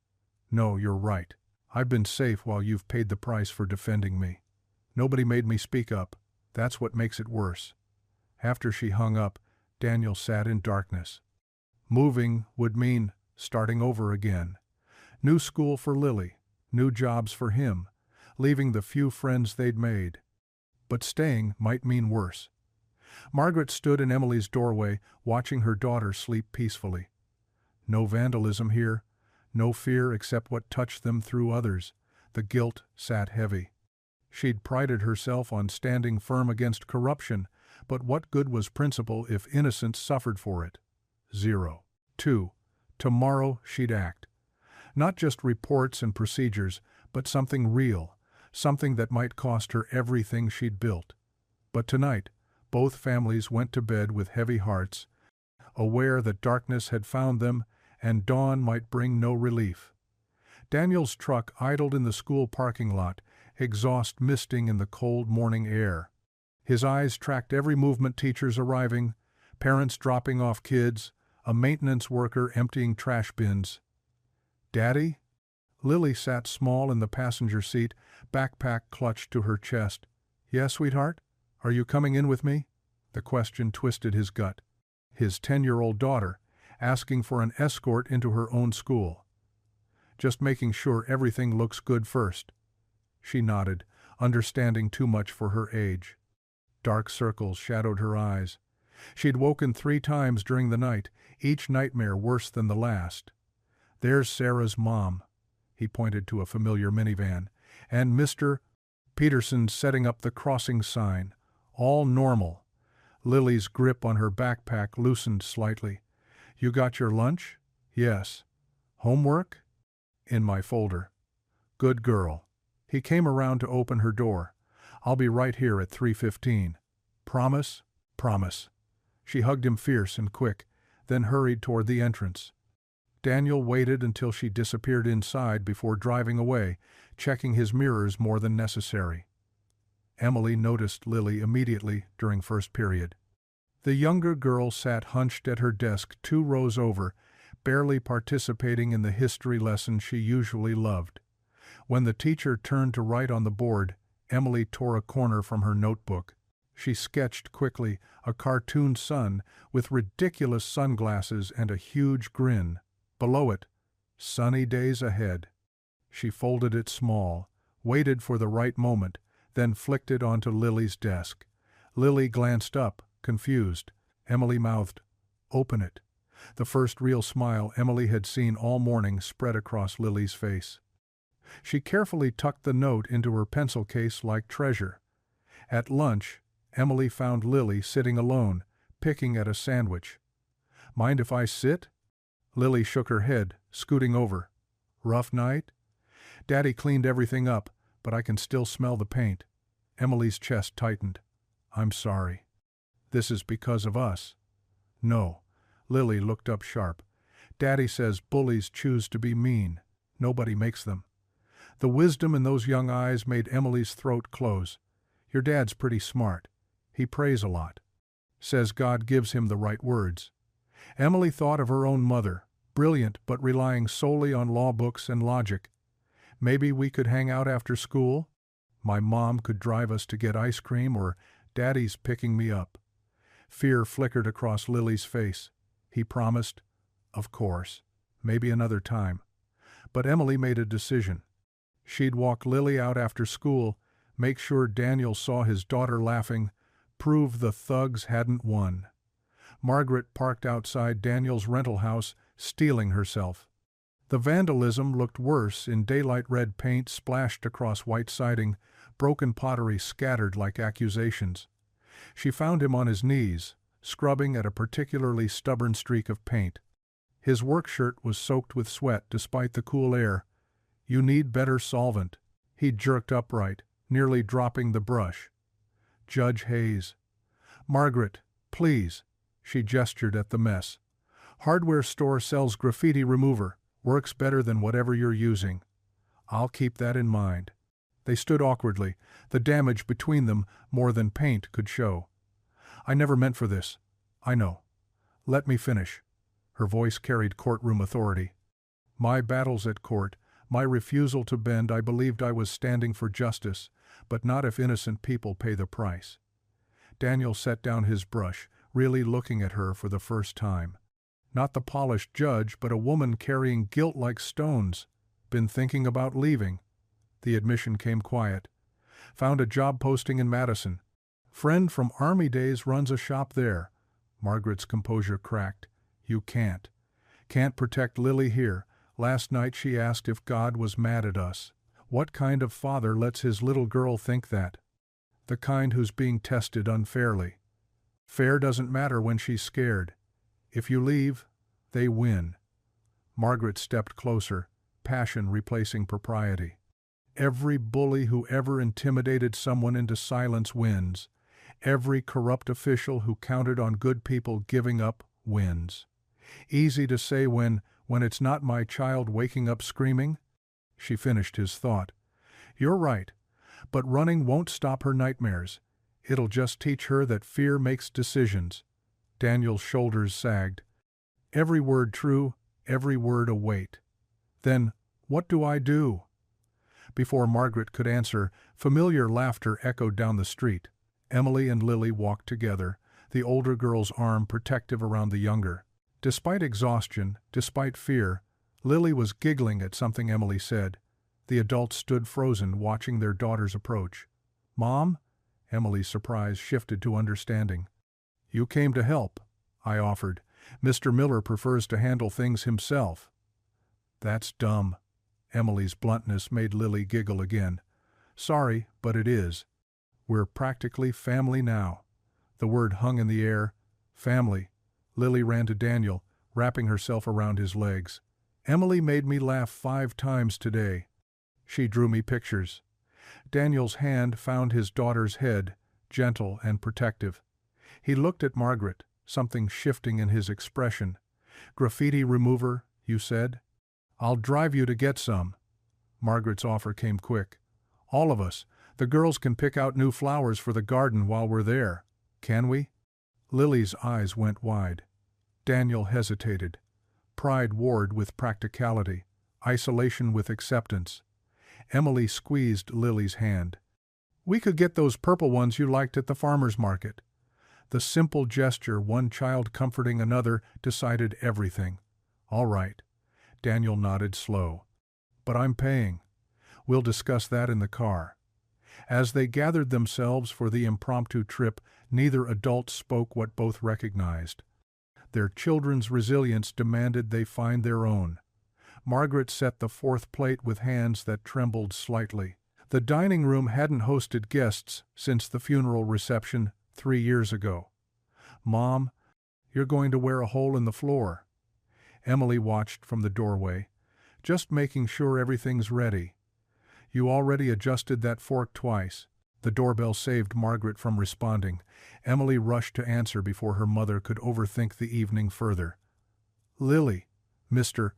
No, you're right. I've been safe while you've paid the price for defending me. Nobody made me speak up. That's what makes it worse. After she hung up, Daniel sat in darkness. Moving would mean starting over again. New school for Lily, new jobs for him, leaving the few friends they'd made. But staying might mean worse. Margaret stood in Emily's doorway, watching her daughter sleep peacefully. No vandalism here, no fear except what touched them through others. The guilt sat heavy. She'd prided herself on standing firm against corruption, but what good was principle if innocence suffered for it? 0. 2. Tomorrow she'd act. Not just reports and procedures, but something real, something that might cost her everything she'd built. But tonight, both families went to bed with heavy hearts, aware that darkness had found them and dawn might bring no relief. Daniel's truck idled in the school parking lot, exhaust misting in the cold morning air. His eyes tracked every movement, teachers arriving, parents dropping off kids, a maintenance worker emptying trash bins. Daddy? Lily sat small in the passenger seat, backpack clutched to her chest. Yes, sweetheart? Are you coming in with me? The question twisted his gut. His 10-year-old daughter, asking for an escort into her own school. Just making sure everything looks good first. She nodded, understanding too much for her age. Dark circles shadowed her eyes. She'd woken 3 times during the night, each nightmare worse than the last. There's Sarah's mom. He pointed to a familiar minivan. And Mr. Peterson setting up the crossing sign. All normal. Lily's grip on her backpack loosened slightly. You got your lunch? Yes. Homework? In my folder. Good girl. He came around to open her door. I'll be right here at 3:15. Promise? Promise. She hugged him fierce and quick, then hurried toward the entrance. Daniel waited until she disappeared inside before driving away, checking his mirrors more than necessary. Emily noticed Lily immediately during first period. The younger girl sat hunched at her desk 2 rows over, barely participating in the history lesson she usually loved. When the teacher turned to write on the board, Emily tore a corner from her notebook. She sketched quickly a cartoon sun with ridiculous sunglasses and a huge grin. Below it, sunny days ahead. She folded it small, waited for the right moment, then flicked it onto Lily's desk. Lily glanced up, confused. Emily mouthed, "Open it." The first real smile Emily had seen all morning spread across Lily's face. She carefully tucked the note into her pencil case like treasure. At lunch, Emily found Lily sitting alone, picking at a sandwich. "Mind if I sit?" Lily shook her head, scooting over. "Rough night?" "Daddy cleaned everything up, but I can still smell the paint." Emily's chest tightened. "I'm sorry." "This is because of us." "No." Lily looked up sharp. "Daddy says bullies choose to be mean. Nobody makes them." The wisdom in those young eyes made Emily's throat close. "Your dad's pretty smart. He prays a lot. Says God gives him the right words." Emily thought of her own mother, brilliant but relying solely on law books and logic. "Maybe we could hang out after school? My mom could drive us to get ice cream, or Daddy's picking me up." Fear flickered across Lily's face. He promised, "Of course, maybe another time." But Emily made a decision. She'd walk Lily out after school, make sure Daniel saw his daughter laughing, prove the thugs hadn't won. Margaret parked outside Daniel's rental house, steeling herself. The vandalism looked worse in daylight red paint splashed across white siding, broken pottery scattered like accusations. She found him on his knees, scrubbing at a particularly stubborn streak of paint. His work shirt was soaked with sweat despite the cool air. "You need better solvent." He jerked upright, nearly dropping the brush. "Judge Hayes." "Margaret, please." She gestured at the mess. Hardware store sells graffiti remover. Works better than whatever you're using. I'll keep that in mind. They stood awkwardly, the damage between them more than paint could show. I never meant for this. I know. Let me finish. Her voice carried courtroom authority. My battles at court, my refusal to bend, I believed I was standing for justice, but not if innocent people pay the price. Daniel set down his brush, really looking at her for the first time. Not the polished judge, but a woman carrying guilt like stones. Been thinking about leaving. The admission came quiet. Found a job posting in Madison. Friend from Army days runs a shop there. Margaret's composure cracked. You can't. Can't protect Lily here. Last night she asked if God was mad at us. What kind of father lets his little girl think that? The kind who's being tested unfairly. Fair doesn't matter when she's scared. If you leave, they win. Margaret stepped closer, passion replacing propriety. Every bully who ever intimidated someone into silence wins. Every corrupt official who counted on good people giving up wins. Easy to say when it's not my child waking up screaming? She finished his thought. You're right, but running won't stop her nightmares. It'll just teach her that fear makes decisions. Daniel's shoulders sagged. Every word true, every word a weight. Then, what do I do? Before Margaret could answer, familiar laughter echoed down the street. Emily and Lily walked together, the older girl's arm protective around the younger. Despite exhaustion, despite fear, Lily was giggling at something Emily said. The adults stood frozen, watching their daughters approach. Mom? Emily's surprise shifted to understanding. You came to help, I offered. Mr. Miller prefers to handle things himself. That's dumb. Emily's bluntness made Lily giggle again. Sorry, but it is. We're practically family now. The word hung in the air. Family. Lily ran to Daniel, wrapping herself around his legs. Emily made me laugh 5 times today. She drew me pictures. Daniel's hand found his daughter's head, gentle and protective. He looked at Margaret, something shifting in his expression. Graffiti remover, you said? I'll drive you to get some. Margaret's offer came quick. All of us. The girls can pick out new flowers for the garden while we're there. Can we? Lily's eyes went wide. Daniel hesitated. Pride warred with practicality, isolation with acceptance. Emily squeezed Lily's hand. We could get those purple ones you liked at the farmer's market. The simple gesture, one child comforting another, decided everything. All right. Daniel nodded slow. But I'm paying. We'll discuss that in the car. As they gathered themselves for the impromptu trip, neither adult spoke what both recognized. Their children's resilience demanded they find their own. Margaret set the 4th plate with hands that trembled slightly. The dining room hadn't hosted guests since the funeral reception 3 years ago. Mom, you're going to wear a hole in the floor. Emily watched from the doorway, just making sure everything's ready. You already adjusted that fork twice. The doorbell saved Margaret from responding. Emily rushed to answer before her mother could overthink the evening further. Lily, Mr.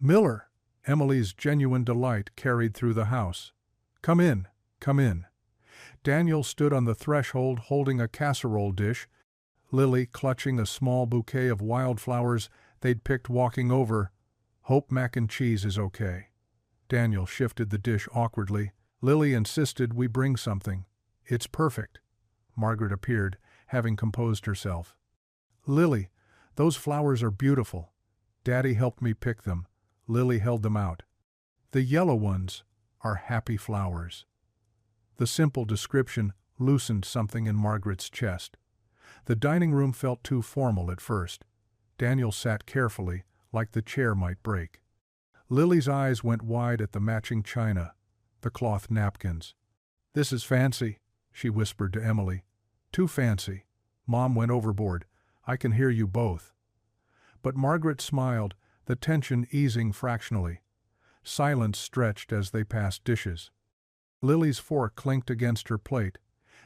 Miller. Emily's genuine delight carried through the house. Come in, come in. Daniel stood on the threshold holding a casserole dish, Lily clutching a small bouquet of wildflowers they'd picked walking over. Hope mac and cheese is okay. Daniel shifted the dish awkwardly. Lily insisted we bring something. It's perfect. Margaret appeared, having composed herself. Lily, those flowers are beautiful. Daddy helped me pick them. Lily held them out. The yellow ones are happy flowers. The simple description loosened something in Margaret's chest. The dining room felt too formal at first. Daniel sat carefully, like the chair might break. Lily's eyes went wide at the matching china, the cloth napkins. This is fancy, she whispered to Emily. Too fancy. Mom went overboard. I can hear you both. But Margaret smiled, the tension easing fractionally. Silence stretched as they passed dishes. Lily's fork clinked against her plate.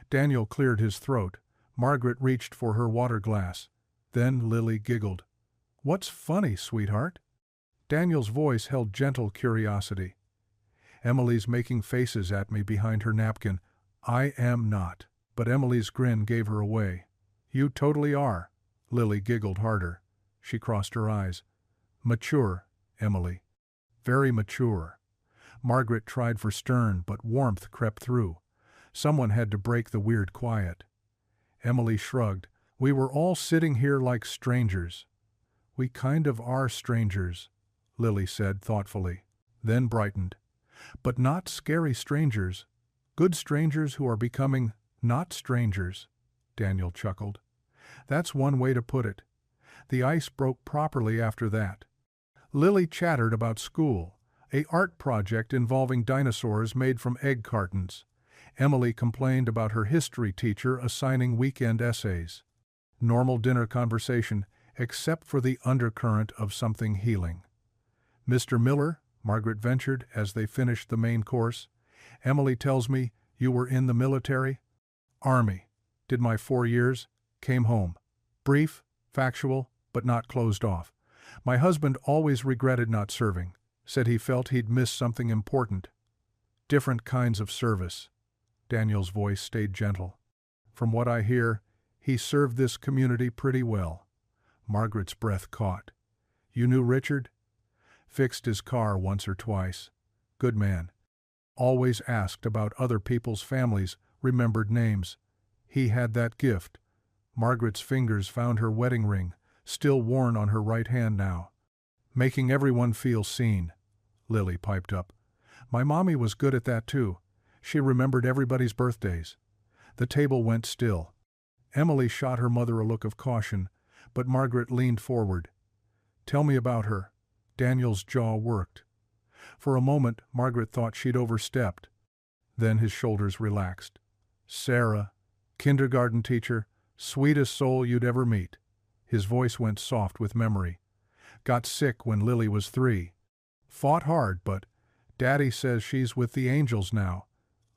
Daniel cleared his throat. Margaret reached for her water glass. Then Lily giggled. "What's funny, sweetheart?" Daniel's voice held gentle curiosity. "Emily's making faces at me behind her napkin. I am not." But Emily's grin gave her away. "You totally are." Lily giggled harder. She crossed her eyes. "Mature, Emily. Very mature." Margaret tried for stern, but warmth crept through. Someone had to break the weird quiet. Emily shrugged. "We were all sitting here like strangers." "We kind of are strangers," Lily said thoughtfully, then brightened. "But not scary strangers. Good strangers who are becoming not strangers," Daniel chuckled. "That's one way to put it." The ice broke properly after that. Lily chattered about school, an art project involving dinosaurs made from egg cartons. Emily complained about her history teacher assigning weekend essays. Normal dinner conversation, except for the undercurrent of something healing. "Mr. Miller," Margaret ventured as they finished the main course, "Emily tells me you were in the military?" "Army. Did my 4 years. Came home. Brief, factual, but not closed off. My husband always regretted not serving. Said he felt he'd missed something important. Different kinds of service." Daniel's voice stayed gentle. "From what I hear, he served this community pretty well." Margaret's breath caught. "You knew Richard?" "Fixed his car once or twice. Good man. Always asked about other people's families, remembered names. He had that gift." Margaret's fingers found her wedding ring, still worn on her right hand now. "Making everyone feel seen," Lily piped up. "My mommy was good at that too. She remembered everybody's birthdays." The table went still. Emily shot her mother a look of caution, but Margaret leaned forward. "Tell me about her." Daniel's jaw worked. For a moment, Margaret thought she'd overstepped. Then his shoulders relaxed. "Sarah, kindergarten teacher, sweetest soul you'd ever meet." His voice went soft with memory. "Got sick when Lily was 3. Fought hard, but Daddy says she's with the angels now."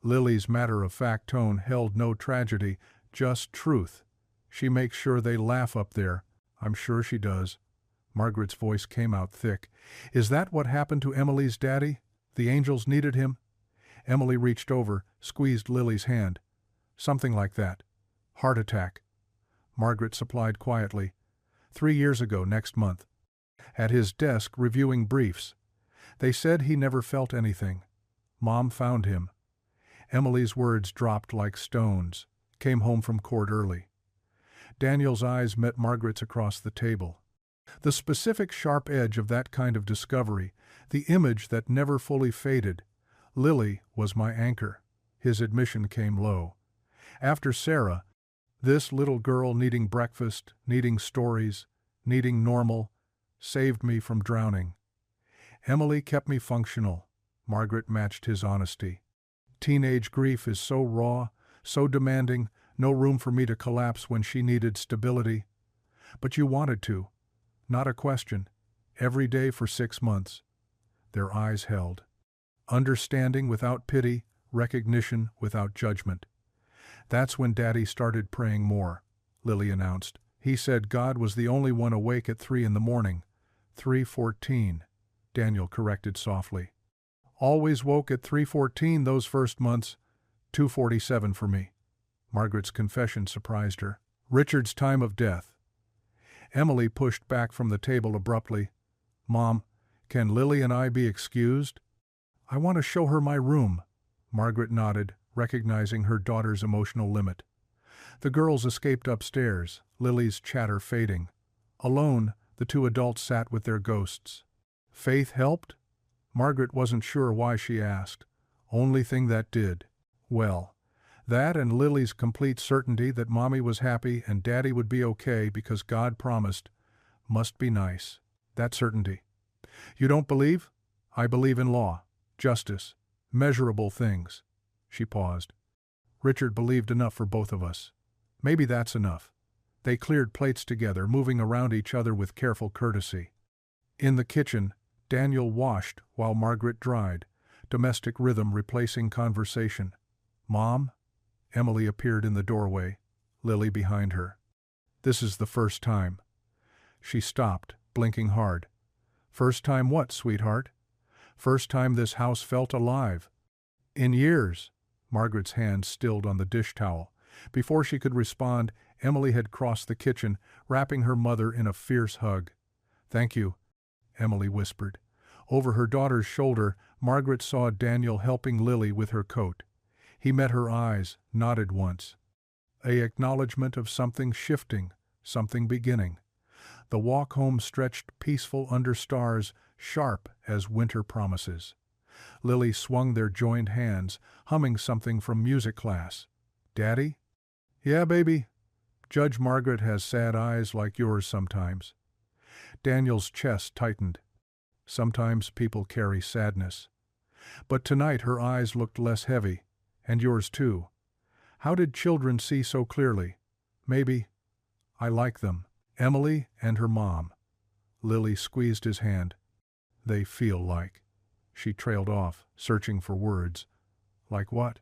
Lily's matter-of-fact tone held no tragedy, just truth. "She makes sure they laugh up there. I'm sure she does." Margaret's voice came out thick. "Is that what happened to Emily's daddy? The angels needed him?" Emily reached over, squeezed Lily's hand. "Something like that. Heart attack." Margaret supplied quietly. 3 years ago next month. At his desk reviewing briefs. They said he never felt anything. Mom found him." Emily's words dropped like stones. "Came home from court early." Daniel's eyes met Margaret's across the table. The specific sharp edge of that kind of discovery, the image that never fully faded. "Lily was my anchor." His admission came low. "After Sarah, this little girl needing breakfast, needing stories, needing normal, saved me from drowning. Emily kept me functional." Margaret matched his honesty. "Teenage grief is so raw, so demanding, no room for me to collapse when she needed stability. But you wanted to. Not a question. Every day for 6 months." Their eyes held. Understanding without pity, recognition without judgment. "That's when Daddy started praying more," Lily announced. "He said God was the only one awake at 3 in the morning. 3:14, Daniel corrected softly. "Always woke at 3:14 those first months. 2:47 for me." Margaret's confession surprised her. "Richard's time of death." Emily pushed back from the table abruptly. "Mom, can Lily and I be excused?" "I want to show her my room." Margaret nodded, recognizing her daughter's emotional limit. The girls escaped upstairs, Lily's chatter fading. Alone, the 2 adults sat with their ghosts. Faith helped? Margaret wasn't sure why she asked. Only thing that did. Well, that and Lily's complete certainty that Mommy was happy and Daddy would be okay because God promised. Must be nice. That certainty. "You don't believe?" "I believe in law, justice, measurable things." She paused. "Richard believed enough for both of us. Maybe that's enough." They cleared plates together, moving around each other with careful courtesy. In the kitchen, Daniel washed while Margaret dried, domestic rhythm replacing conversation. "Mom?" Emily appeared in the doorway, Lily behind her. "This is the first time." She stopped, blinking hard. First time what, sweetheart? First time this house felt alive. In years. Margaret's hand stilled on the dish towel. Before she could respond, Emily had crossed the kitchen, wrapping her mother in a fierce hug. Thank you, Emily whispered. Over her daughter's shoulder, Margaret saw Daniel helping Lily with her coat. He met her eyes, nodded once. A acknowledgement of something shifting, something beginning. The walk home stretched peaceful under stars, sharp as winter promises. Lily swung their joined hands, humming something from music class. Daddy? Yeah, baby. Judge Margaret has sad eyes like yours sometimes. Daniel's chest tightened. Sometimes people carry sadness. But tonight her eyes looked less heavy, and yours too. How did children see so clearly? Maybe. I like them. Emily and her mom. Lily squeezed his hand. They feel like. She trailed off, searching for words. Like what?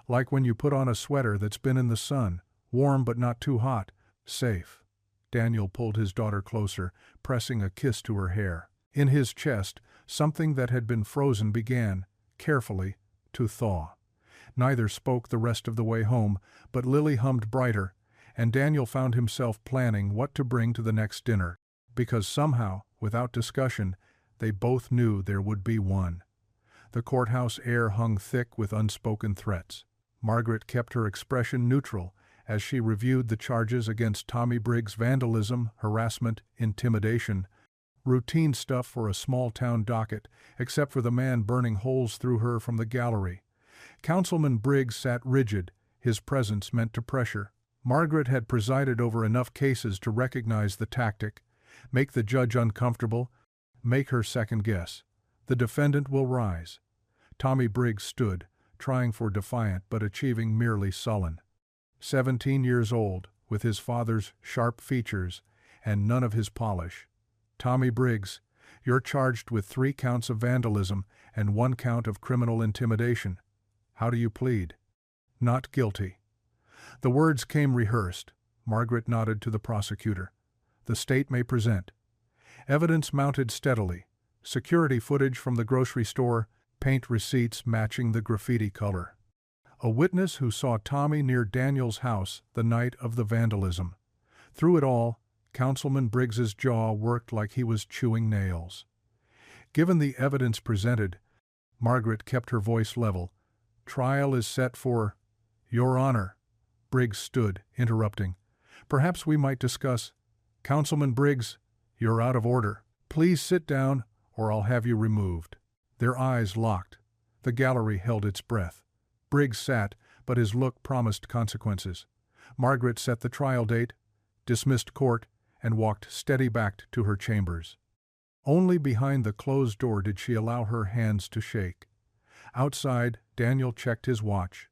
Like when you put on a sweater that's been in the sun, warm but not too hot, safe. Daniel pulled his daughter closer, pressing a kiss to her hair. In his chest, something that had been frozen began, carefully, to thaw. Neither spoke the rest of the way home, but Lily hummed brighter, and Daniel found himself planning what to bring to the next dinner, because somehow, without discussion, they both knew there would be one. The courthouse air hung thick with unspoken threats. Margaret kept her expression neutral as she reviewed the charges against Tommy Briggs: vandalism, harassment, intimidation. Routine stuff for a small-town docket, except for the man burning holes through her from the gallery. Councilman Briggs sat rigid, his presence meant to pressure. Margaret had presided over enough cases to recognize the tactic, make the judge uncomfortable, make her second guess. The defendant will rise. Tommy Briggs stood, trying for defiant but achieving merely sullen. 17 years old, with his father's sharp features and none of his polish. Tommy Briggs, you're charged with 3 counts of vandalism and 1 count of criminal intimidation. How do you plead? Not guilty. The words came rehearsed. Margaret nodded to the prosecutor. The state may present. Evidence mounted steadily. Security footage from the grocery store, paint receipts matching the graffiti color. A witness who saw Tommy near Daniel's house the night of the vandalism. Through it all, Councilman Briggs's jaw worked like he was chewing nails. Given the evidence presented, Margaret kept her voice level. Trial is set for... Your Honor. Briggs stood, interrupting. Perhaps we might discuss... Councilman Briggs, you're out of order. Please sit down, or I'll have you removed. Their eyes locked. The gallery held its breath. Briggs sat, but his look promised consequences. Margaret set the trial date, dismissed court, and walked steady-backed to her chambers. Only behind the closed door did she allow her hands to shake. Outside, Daniel checked his watch.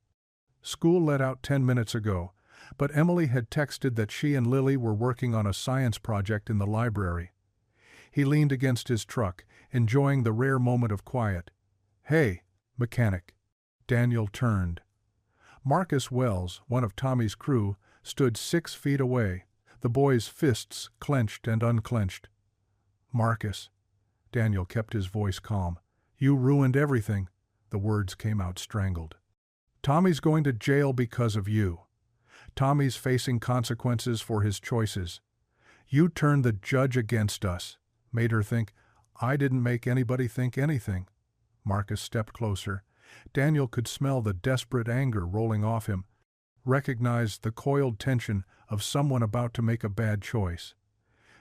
School let out 10 minutes ago, but Emily had texted that she and Lily were working on a science project in the library. He leaned against his truck, enjoying the rare moment of quiet. Hey, mechanic. Daniel turned. Marcus Wells, one of Tommy's crew, stood 6 feet away, the boy's fists clenched and unclenched. Marcus. Daniel kept his voice calm. You ruined everything. The words came out strangled. Tommy's going to jail because of you. Tommy's facing consequences for his choices. You turned the judge against us. Made her think, I didn't make anybody think anything. Marcus stepped closer. Daniel could smell the desperate anger rolling off him, recognized the coiled tension of someone about to make a bad choice.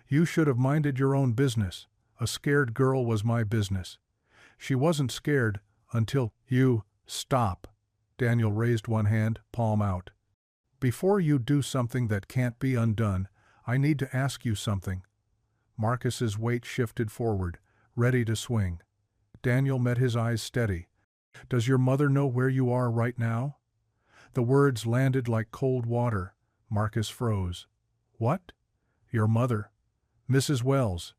You should have minded your own business. A scared girl was my business. She wasn't scared until you... Stop. Daniel raised one hand, palm out. Before you do something that can't be undone, I need to ask you something. Marcus's weight shifted forward, ready to swing. Daniel met his eyes steady. Does your mother know where you are right now? The words landed like cold water. Marcus froze. What? Your mother. Mrs. Wells.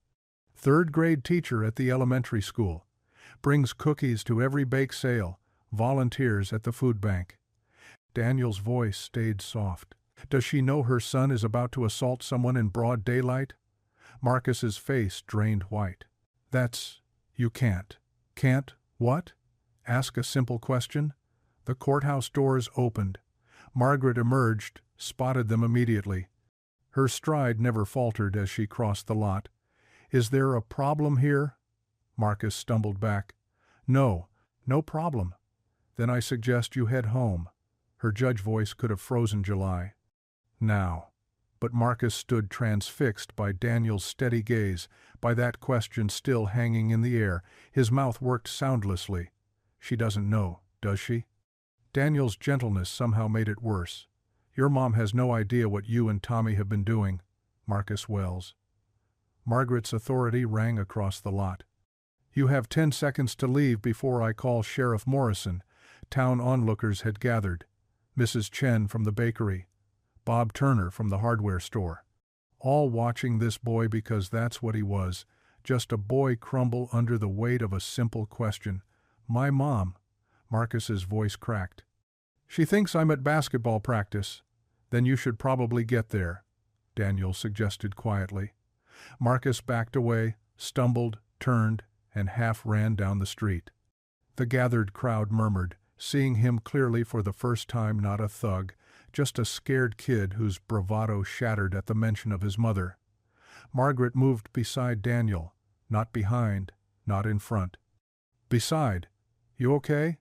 3rd grade teacher at the elementary school. Brings cookies to every bake sale. Volunteers at the food bank. Daniel's voice stayed soft. Does she know her son is about to assault someone in broad daylight? Marcus's face drained white. You can't. Can't what? Ask a simple question? The courthouse doors opened. Margaret emerged, spotted them immediately. Her stride never faltered as she crossed the lot. Is there a problem here? Marcus stumbled back. No problem. Then I suggest you head home. Her judge voice could have frozen July. Now. But Marcus stood transfixed by Daniel's steady gaze, by that question still hanging in the air. His mouth worked soundlessly. She doesn't know, does she? Daniel's gentleness somehow made it worse. Your mom has no idea what you and Tommy have been doing, Marcus Wells. Margaret's authority rang across the lot. You have 10 seconds to leave before I call Sheriff Morrison. Town onlookers had gathered. Mrs. Chen from the bakery. Bob Turner from the hardware store. All watching this boy because that's what he was, just a boy crumble under the weight of a simple question. My mom. Marcus's voice cracked. She thinks I'm at basketball practice. Then you should probably get there, Daniel suggested quietly. Marcus backed away, stumbled, turned, and half ran down the street. The gathered crowd murmured, seeing him clearly for the first time, not a thug, just a scared kid whose bravado shattered at the mention of his mother. Margaret moved beside Daniel, not behind, not in front. Beside. You okay?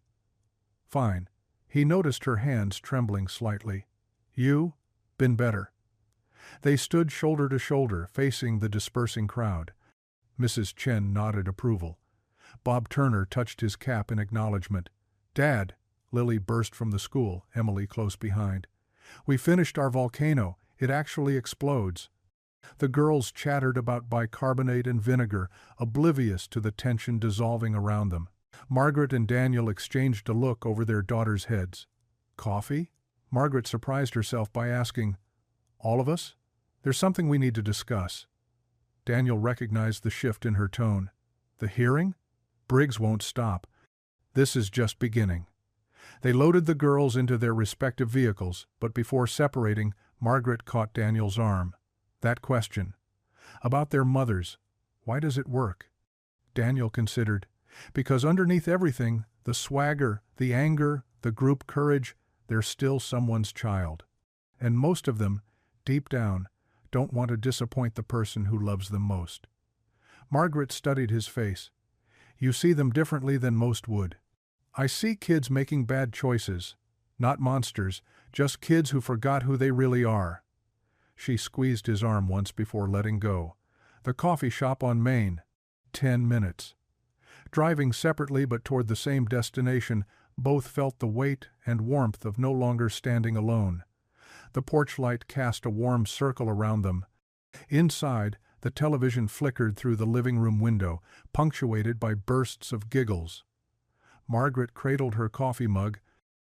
Fine. He noticed her hands trembling slightly. You? Been better. They stood shoulder to shoulder, facing the dispersing crowd. Mrs. Chen nodded approval. Bob Turner touched his cap in acknowledgement. Dad, Lily burst from the school, Emily close behind. We finished our volcano. It actually explodes. The girls chattered about bicarbonate and vinegar, oblivious to the tension dissolving around them. Margaret and Daniel exchanged a look over their daughters' heads. Coffee? Margaret surprised herself by asking, All of us? There's something we need to discuss. Daniel recognized the shift in her tone. The hearing? Briggs won't stop. This is just beginning. They loaded the girls into their respective vehicles, but before separating, Margaret caught Daniel's arm. That question. About their mothers. Why does it work? Daniel considered. Because underneath everything, the swagger, the anger, the group courage, they're still someone's child. And most of them, deep down, don't want to disappoint the person who loves them most. Margaret studied his face. You see them differently than most would. I see kids making bad choices. Not monsters, just kids who forgot who they really are. She squeezed his arm once before letting go. The coffee shop on Main. 10 minutes. Driving separately but toward the same destination, both felt the weight and warmth of no longer standing alone. The porch light cast a warm circle around them. Inside, the television flickered through the living room window, punctuated by bursts of giggles. Margaret cradled her coffee mug,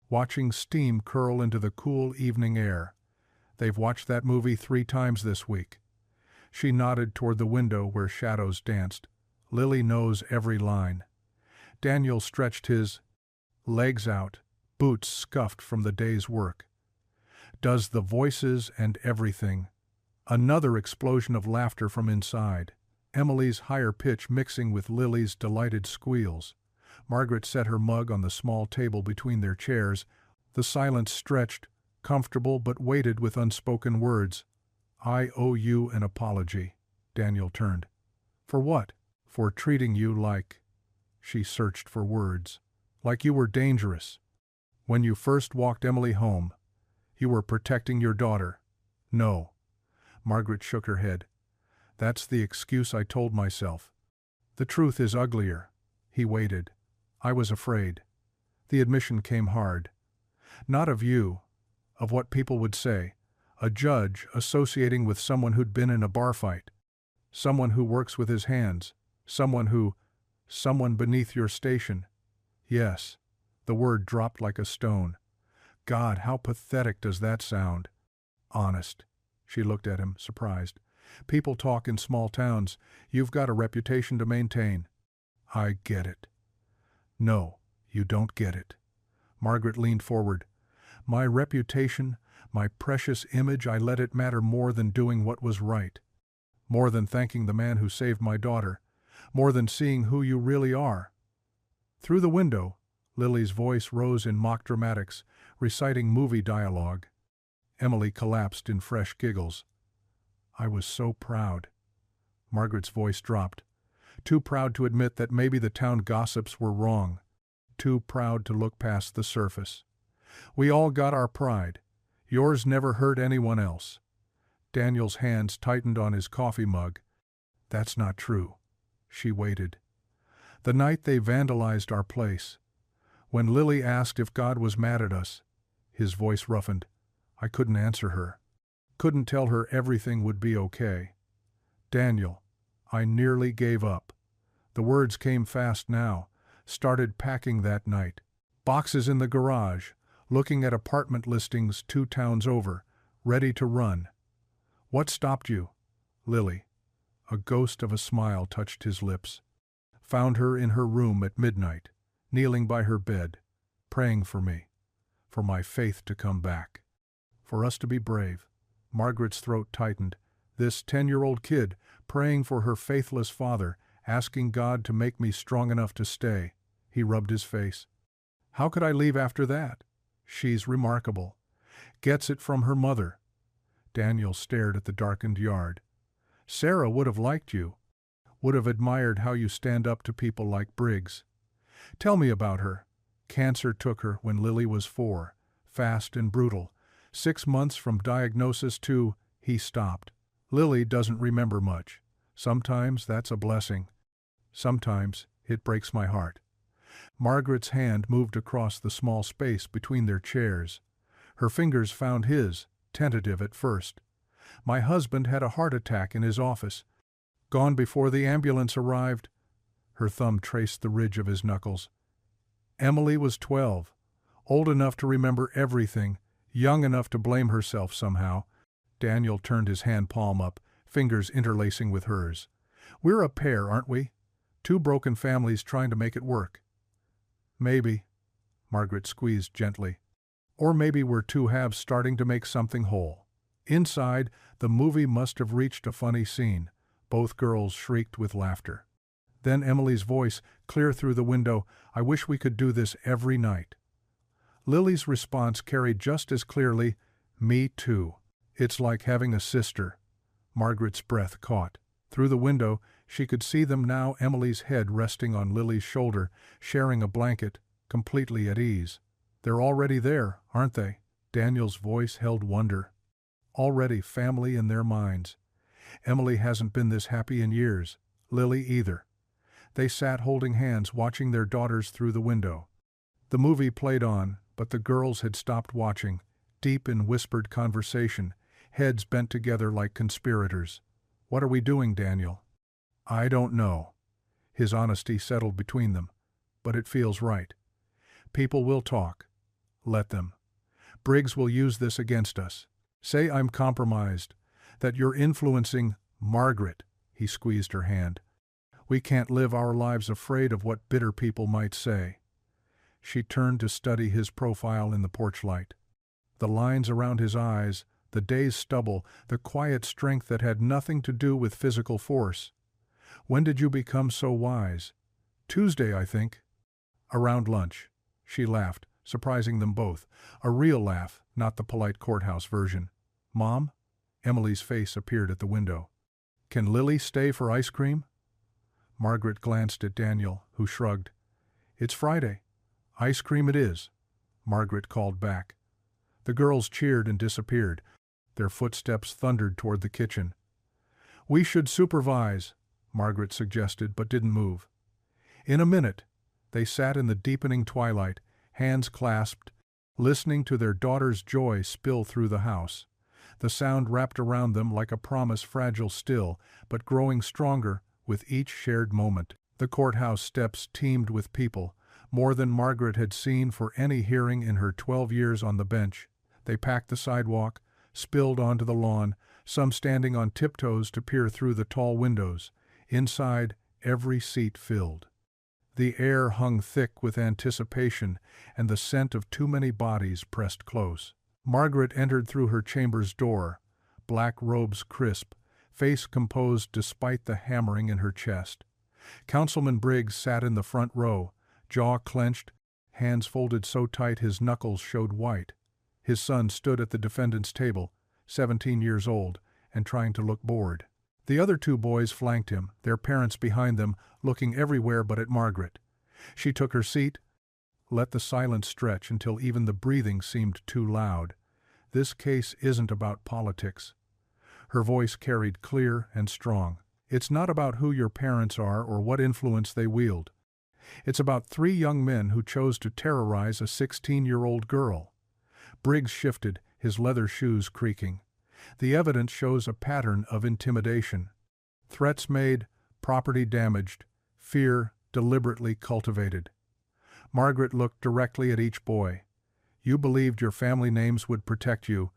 watching steam curl into the cool evening air. They've watched that movie 3 times this week. She nodded toward the window where shadows danced. Lily knows every line. Daniel stretched his legs out, boots scuffed from the day's work. Does the voices and everything. Another explosion of laughter from inside, Emily's higher pitch mixing with Lily's delighted squeals. Margaret set her mug on the small table between their chairs. The silence stretched, comfortable but weighted with unspoken words. I owe you an apology. Daniel turned. For what? For treating you like... She searched for words. Like you were dangerous. When you first walked Emily home, you were protecting your daughter. No. Margaret shook her head. That's the excuse I told myself. The truth is uglier. He waited. I was afraid. The admission came hard. Not of you, of what people would say. A judge associating with someone who'd been in a bar fight. Someone who works with his hands. Someone beneath your station. Yes. The word dropped like a stone. God, how pathetic does that sound? Honest. She looked at him, surprised. People talk in small towns. You've got a reputation to maintain. I get it. No, you don't get it. Margaret leaned forward. My reputation, my precious image, I let it matter more than doing what was right. More than thanking the man who saved my daughter. More than seeing who you really are." Through the window, Lily's voice rose in mock dramatics, reciting movie dialogue. Emily collapsed in fresh giggles. "I was so proud." Margaret's voice dropped. Too proud to admit that maybe the town gossips were wrong. Too proud to look past the surface. "We all got our pride. Yours never hurt anyone else." Daniel's hands tightened on his coffee mug. "That's not true." She waited. "The night they vandalized our place. When Lily asked if God was mad at us," his voice roughened, "I couldn't answer her. Couldn't tell her everything would be okay. Daniel, I nearly gave up." The words came fast now. "Started packing that night. Boxes in the garage, looking at apartment listings 2 towns over, ready to run." "What stopped you?" "Lily." A ghost of a smile touched his lips. "Found her in her room at midnight, kneeling by her bed, praying for me, for my faith to come back, for us to be brave." Margaret's throat tightened. This 10-year-old kid praying for her faithless father, asking God to make me strong enough to stay. He rubbed his face. "How could I leave after that? She's remarkable. Gets it from her mother." Daniel stared at the darkened yard. "Sarah would have liked you. Would have admired how you stand up to people like Briggs. Tell me about her." "Cancer took her when Lily was 4. Fast and brutal. 6 months from diagnosis to—" He stopped. "Lily doesn't remember much. Sometimes that's a blessing. Sometimes it breaks my heart." Margaret's hand moved across the small space between their chairs. Her fingers found his, tentative at first. "My husband had a heart attack in his office. Gone before the ambulance arrived." Her thumb traced the ridge of his knuckles. "Emily was 12. Old enough to remember everything, young enough to blame herself somehow." Daniel turned his hand palm up, fingers interlacing with hers. "We're a pair, aren't we? 2 broken families trying to make it work." "Maybe." Margaret squeezed gently. "Or maybe we're 2 halves starting to make something whole." Inside, the movie must have reached a funny scene. Both girls shrieked with laughter. Then Emily's voice, clear through the window, "I wish we could do this every night." Lily's response carried just as clearly, "Me too. It's like having a sister." Margaret's breath caught. Through the window, she could see them now, Emily's head resting on Lily's shoulder, sharing a blanket, completely at ease. "They're already there, aren't they?" Daniel's voice held wonder. Already family in their minds. Emily hasn't been this happy in years. Lily either. They sat holding hands, watching their daughters through the window. The movie played on, but the girls had stopped watching, deep in whispered conversation, heads bent together like conspirators. "What are we doing, Daniel?" "I don't know." His honesty settled between them. "But it feels right. People will talk. Let them. Briggs will use this against us. Say I'm compromised, that you're influencing—" "Margaret," he squeezed her hand. "We can't live our lives afraid of what bitter people might say." She turned to study his profile in the porch light. The lines around his eyes, the day's stubble, the quiet strength that had nothing to do with physical force. "When did you become so wise?" "Tuesday, I think." "Around lunch." She laughed, surprising them both. A real laugh, not the polite courthouse version. "Mom?" Emily's face appeared at the window. "Can Lily stay for ice cream?" Margaret glanced at Daniel, who shrugged. "It's Friday. Ice cream it is," Margaret called back. The girls cheered and disappeared. Their footsteps thundered toward the kitchen. "We should supervise," Margaret suggested, but didn't move. In a minute, they sat in the deepening twilight, hands clasped, listening to their daughter's joy spill through the house. The sound wrapped around them like a promise, fragile still, but growing stronger with each shared moment. The courthouse steps teemed with people, more than Margaret had seen for any hearing in her 12 years on the bench. They packed the sidewalk, spilled onto the lawn, some standing on tiptoes to peer through the tall windows. Inside, every seat filled. The air hung thick with anticipation and the scent of too many bodies pressed close. Margaret entered through her chamber's door, black robes crisp, face composed despite the hammering in her chest. Councilman Briggs sat in the front row, jaw clenched, hands folded so tight his knuckles showed white. His son stood at the defendant's table, 17 years old, and trying to look bored. The other two boys flanked him, their parents behind them, looking everywhere but at Margaret. She took her seat, let the silence stretch until even the breathing seemed too loud. This case isn't about politics. Her voice carried clear and strong. It's not about who your parents are or what influence they wield. It's about 3 young men who chose to terrorize a 16-year-old girl. Briggs shifted, his leather shoes creaking. The evidence shows a pattern of intimidation. Threats made, property damaged, fear deliberately cultivated. Margaret looked directly at each boy. You believed your family names would protect you,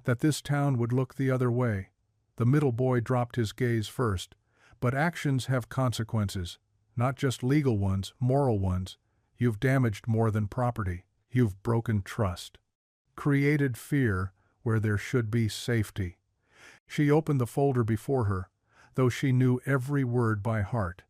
that this town would look the other way. The middle boy dropped his gaze first. But actions have consequences, not just legal ones, moral ones. You've damaged more than property. You've broken trust. Created fear where there should be safety. She opened the folder before her, though she knew every word by heart.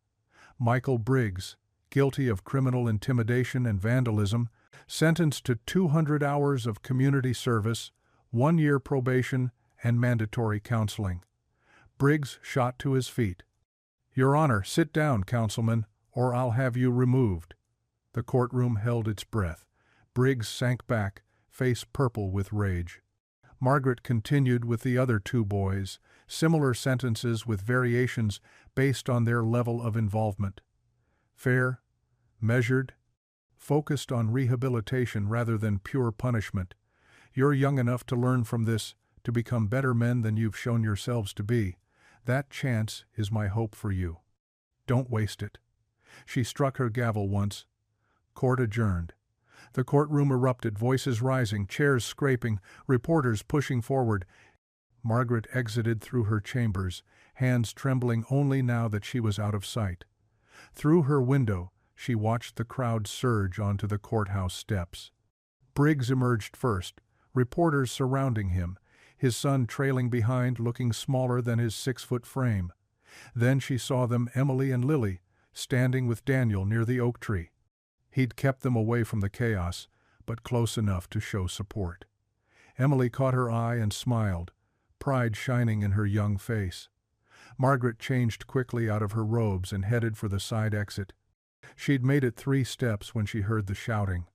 Michael Briggs, guilty of criminal intimidation and vandalism, sentenced to 200 hours of community service, 1 year probation, and mandatory counseling. Briggs shot to his feet. Your Honor, sit down, Councilman, or I'll have you removed. The courtroom held its breath. Briggs sank back, face purple with rage. Margaret continued with the other 2 boys, similar sentences with variations based on their level of involvement. Fair, measured, focused on rehabilitation rather than pure punishment. You're young enough to learn from this, to become better men than you've shown yourselves to be. That chance is my hope for you. Don't waste it. She struck her gavel once. Court adjourned. The courtroom erupted, voices rising, chairs scraping, reporters pushing forward. Margaret exited through her chambers, hands trembling only now that she was out of sight. Through her window, she watched the crowd surge onto the courthouse steps. Briggs emerged first, reporters surrounding him, his son trailing behind, looking smaller than his 6-foot frame. Then she saw them, Emily and Lily, standing with Daniel near the oak tree. He'd kept them away from the chaos, but close enough to show support. Emily caught her eye and smiled, pride shining in her young face. Margaret changed quickly out of her robes and headed for the side exit. She'd made it 3 steps when she heard the shouting.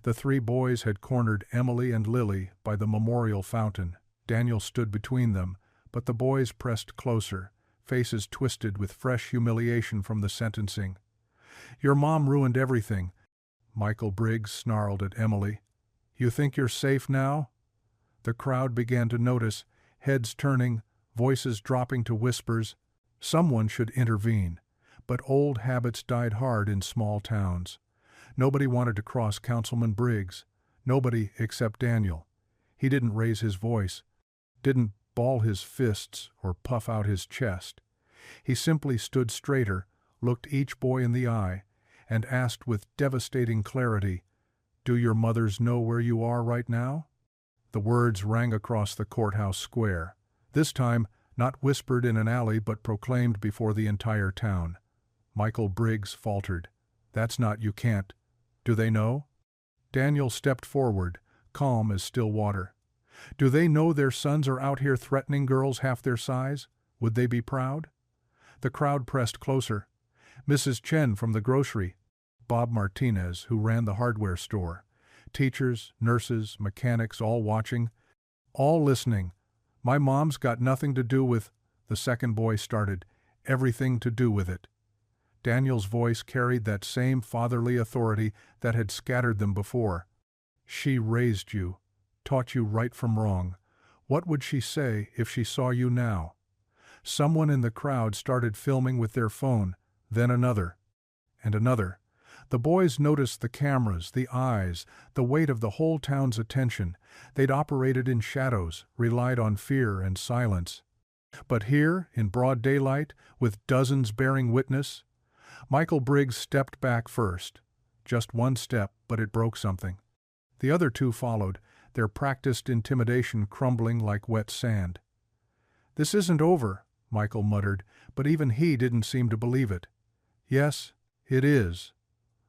The 3 boys had cornered Emily and Lily by the memorial fountain. Daniel stood between them, but the boys pressed closer, faces twisted with fresh humiliation from the sentencing. Your mom ruined everything, Michael Briggs snarled at Emily. You think you're safe now? The crowd began to notice, heads turning, voices dropping to whispers. Someone should intervene, but old habits died hard in small towns. Nobody wanted to cross Councilman Briggs. Nobody except Daniel. He didn't raise his voice, didn't ball his fists or puff out his chest. He simply stood straighter, looked each boy in the eye, and asked with devastating clarity, "Do your mothers know where you are right now?" The words rang across the courthouse square, this time not whispered in an alley but proclaimed before the entire town. Michael Briggs faltered. That's not you can't. Do they know? Daniel stepped forward, calm as still water. Do they know their sons are out here threatening girls half their size? Would they be proud? The crowd pressed closer. Mrs. Chen from the grocery, Bob Martinez, who ran the hardware store, teachers, nurses, mechanics, all watching, all listening. My mom's got nothing to do with, the second boy started, everything to do with it. Daniel's voice carried that same fatherly authority that had scattered them before. She raised you, taught you right from wrong. What would she say if she saw you now? Someone in the crowd started filming with their phone, then another, and another. The boys noticed the cameras, the eyes, the weight of the whole town's attention. They'd operated in shadows, relied on fear and silence. But here, in broad daylight, with dozens bearing witness, Michael Briggs stepped back first. Just one step, but it broke something. The other 2 followed, their practiced intimidation crumbling like wet sand. This isn't over, Michael muttered, but even he didn't seem to believe it. Yes, it is.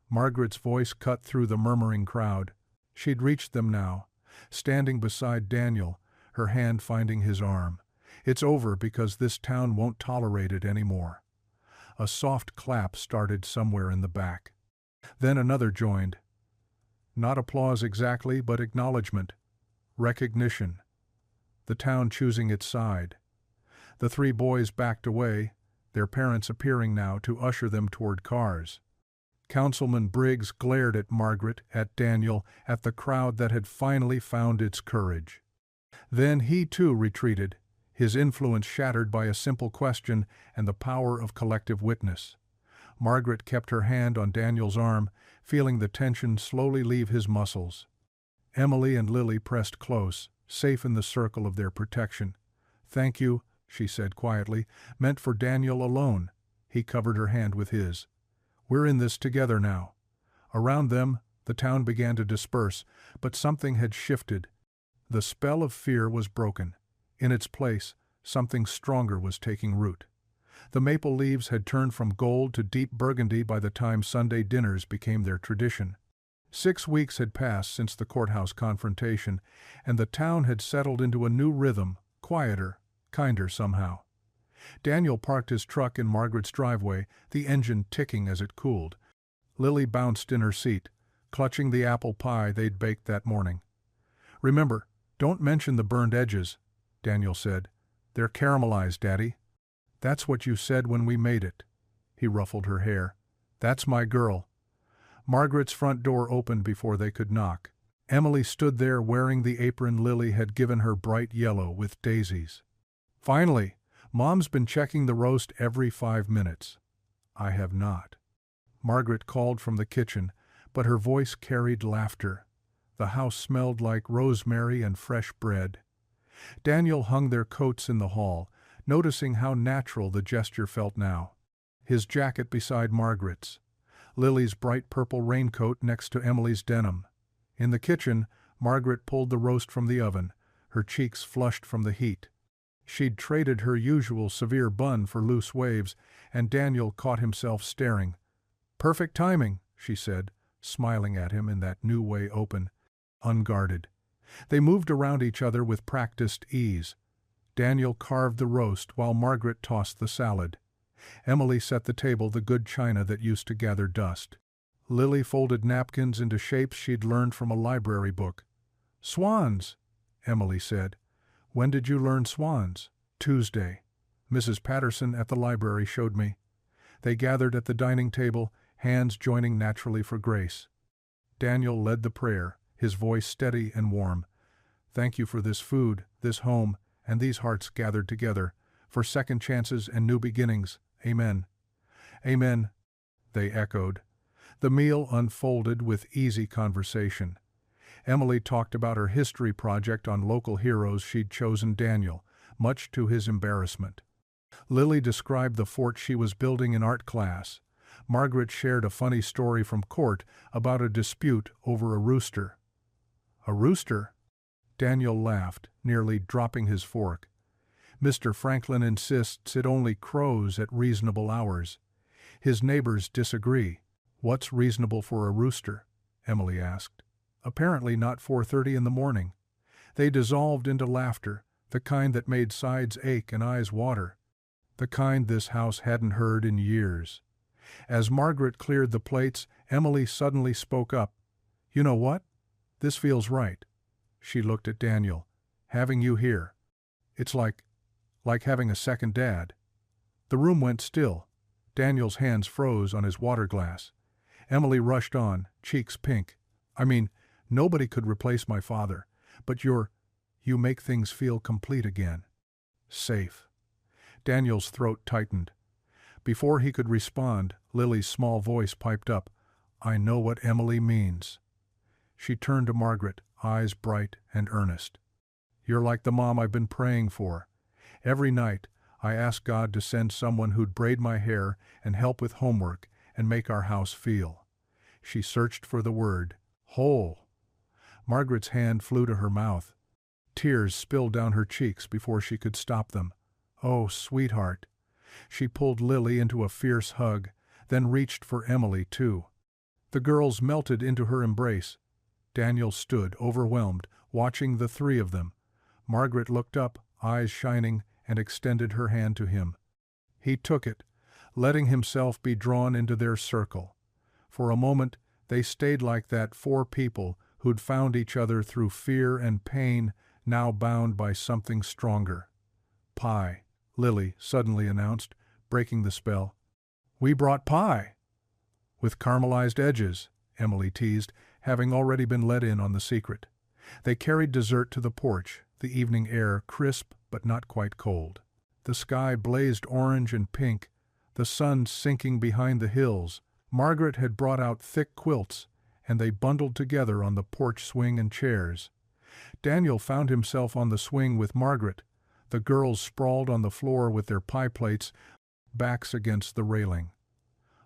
Margaret's voice cut through the murmuring crowd. She'd reached them now, standing beside Daniel, her hand finding his arm. It's over because this town won't tolerate it anymore. A soft clap started somewhere in the back. Then another joined. Not applause exactly, but acknowledgement. Recognition. The town choosing its side. The three boys backed away, their parents appearing now to usher them toward cars. Councilman Briggs glared at Margaret, at Daniel, at the crowd that had finally found its courage. Then he too retreated, his influence shattered by a simple question and the power of collective witness. Margaret kept her hand on Daniel's arm, feeling the tension slowly leave his muscles. Emily and Lily pressed close, safe in the circle of their protection. "Thank you," she said quietly, meant for Daniel alone. He covered her hand with his. "We're in this together now." Around them, the town began to disperse, but something had shifted. The spell of fear was broken. In its place, something stronger was taking root. The maple leaves had turned from gold to deep burgundy by the time Sunday dinners became their tradition. 6 weeks had passed since the courthouse confrontation, and the town had settled into a new rhythm, quieter, kinder somehow. Daniel parked his truck in Margaret's driveway, the engine ticking as it cooled. Lily bounced in her seat, clutching the apple pie they'd baked that morning. "Remember, don't mention the burned edges," Daniel said. "They're caramelized, Daddy." "That's what you said when we made it." He ruffled her hair. "That's my girl." Margaret's front door opened before they could knock. Emily stood there wearing the apron Lily had given her, bright yellow with daisies. "Finally, Mom's been checking the roast every 5 minutes." "I have not." Margaret called from the kitchen, but her voice carried laughter. The house smelled like rosemary and fresh bread. Daniel hung their coats in the hall, noticing how natural the gesture felt now. His jacket beside Margaret's. Lily's bright purple raincoat next to Emily's denim. In the kitchen, Margaret pulled the roast from the oven, her cheeks flushed from the heat. She'd traded her usual severe bun for loose waves, and Daniel caught himself staring. "Perfect timing," she said, smiling at him in that new way, open, unguarded. They moved around each other with practiced ease. Daniel carved the roast while Margaret tossed the salad. Emily set the table the good china that used to gather dust. Lily folded napkins into shapes she'd learned from a library book. "Swans," Emily said. "When did you learn swans?" "Tuesday. Mrs. Patterson at the library showed me." They gathered at the dining table, hands joining naturally for grace. Daniel led the prayer, his voice steady and warm. "Thank you for this food, this home, and these hearts gathered together, for second chances and new beginnings. Amen." "Amen," they echoed. The meal unfolded with easy conversation. Emily talked about her history project on local heroes she'd chosen Daniel, much to his embarrassment. Lily described the fort she was building in art class. Margaret shared a funny story from court about a dispute over a rooster. "A rooster?" Daniel laughed, nearly dropping his fork. "Mr. Franklin insists it only crows at reasonable hours. His neighbors disagree." "What's reasonable for a rooster?" Emily asked. "Apparently not 4:30 in the morning." They dissolved into laughter, the kind that made sides ache and eyes water. The kind this house hadn't heard in years. As Margaret cleared the plates, Emily suddenly spoke up. "You know what? This feels right." She looked at Daniel. "Having you here. It's like having a second dad." The room went still. Daniel's hands froze on his water glass. Emily rushed on, cheeks pink. "I mean, nobody could replace my father, but you make things feel complete again." "Safe." Daniel's throat tightened. Before he could respond, Lily's small voice piped up. "I know what Emily means." She turned to Margaret, eyes bright and earnest. "You're like the mom I've been praying for. Every night, I ask God to send someone who'd braid my hair and help with homework and make our house feel." She searched for the word. "Whole." Margaret's hand flew to her mouth. Tears spilled down her cheeks before she could stop them. "Oh, sweetheart." She pulled Lily into a fierce hug, then reached for Emily too. The girls melted into her embrace. Daniel stood, overwhelmed, watching the three of them. Margaret looked up, eyes shining, and extended her hand to him. He took it, letting himself be drawn into their circle. For a moment, they stayed like that, four people who'd found each other through fear and pain, now bound by something stronger. "Pie," Lily suddenly announced, breaking the spell. "We brought pie." "With caramelized edges," Emily teased, having already been let in on the secret. They carried dessert to the porch, the evening air crisp but not quite cold. The sky blazed orange and pink, the sun sinking behind the hills. Margaret had brought out thick quilts, and they bundled together on the porch swing and chairs. Daniel found himself on the swing with Margaret. The girls sprawled on the floor with their pie plates, backs against the railing.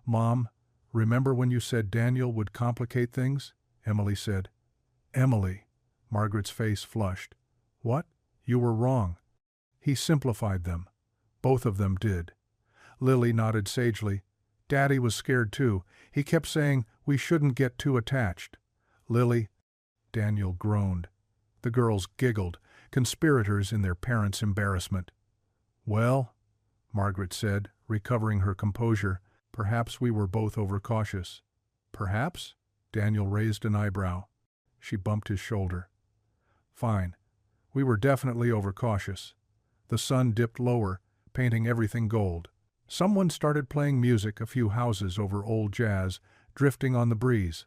"Mom, remember when you said Daniel would complicate things?" Emily said. "Emily," Margaret's face flushed. "What? You were wrong. He simplified them. Both of them did." Lily nodded sagely. "Daddy was scared too. He kept saying we shouldn't get too attached." "Lily," Daniel groaned. The girls giggled, conspirators in their parents' embarrassment. "Well," Margaret said, recovering her composure, "perhaps we were both overcautious." "Perhaps?" Daniel raised an eyebrow. She bumped his shoulder. "Fine. We were definitely overcautious." The sun dipped lower, painting everything gold. Someone started playing music a few houses over old jazz, drifting on the breeze.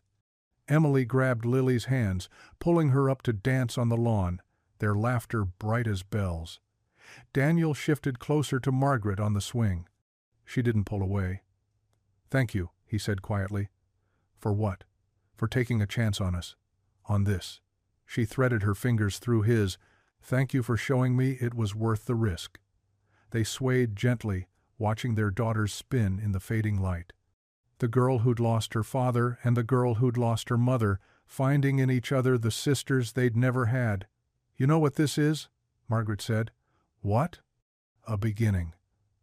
Emily grabbed Lily's hands, pulling her up to dance on the lawn, their laughter bright as bells. Daniel shifted closer to Margaret on the swing. She didn't pull away. "Thank you," he said quietly. "For what?" "For taking a chance on us. On this." She threaded her fingers through his. "Thank you for showing me it was worth the risk." They swayed gently, watching their daughters spin in the fading light. The girl who'd lost her father and the girl who'd lost her mother, finding in each other the sisters they'd never had. "You know what this is?" Margaret said. "What?" "A beginning.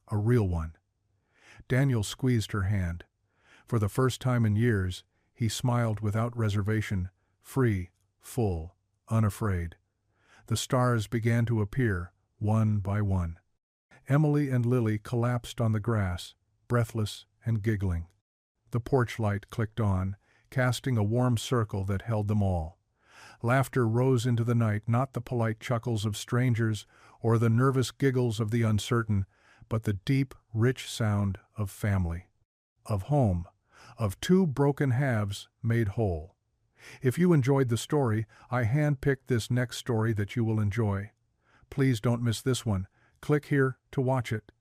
A real one." Daniel squeezed her hand. For the first time in years, he smiled without reservation, free, full, unafraid. The stars began to appear, one by one. Emily and Lily collapsed on the grass, breathless and giggling. The porch light clicked on, casting a warm circle that held them all. Laughter rose into the night, not the polite chuckles of strangers or the nervous giggles of the uncertain, but the deep, rich sound of family, of home, of two broken halves made whole. If you enjoyed the story, I handpicked this next story that you will enjoy. Please don't miss this one. Click here to watch it.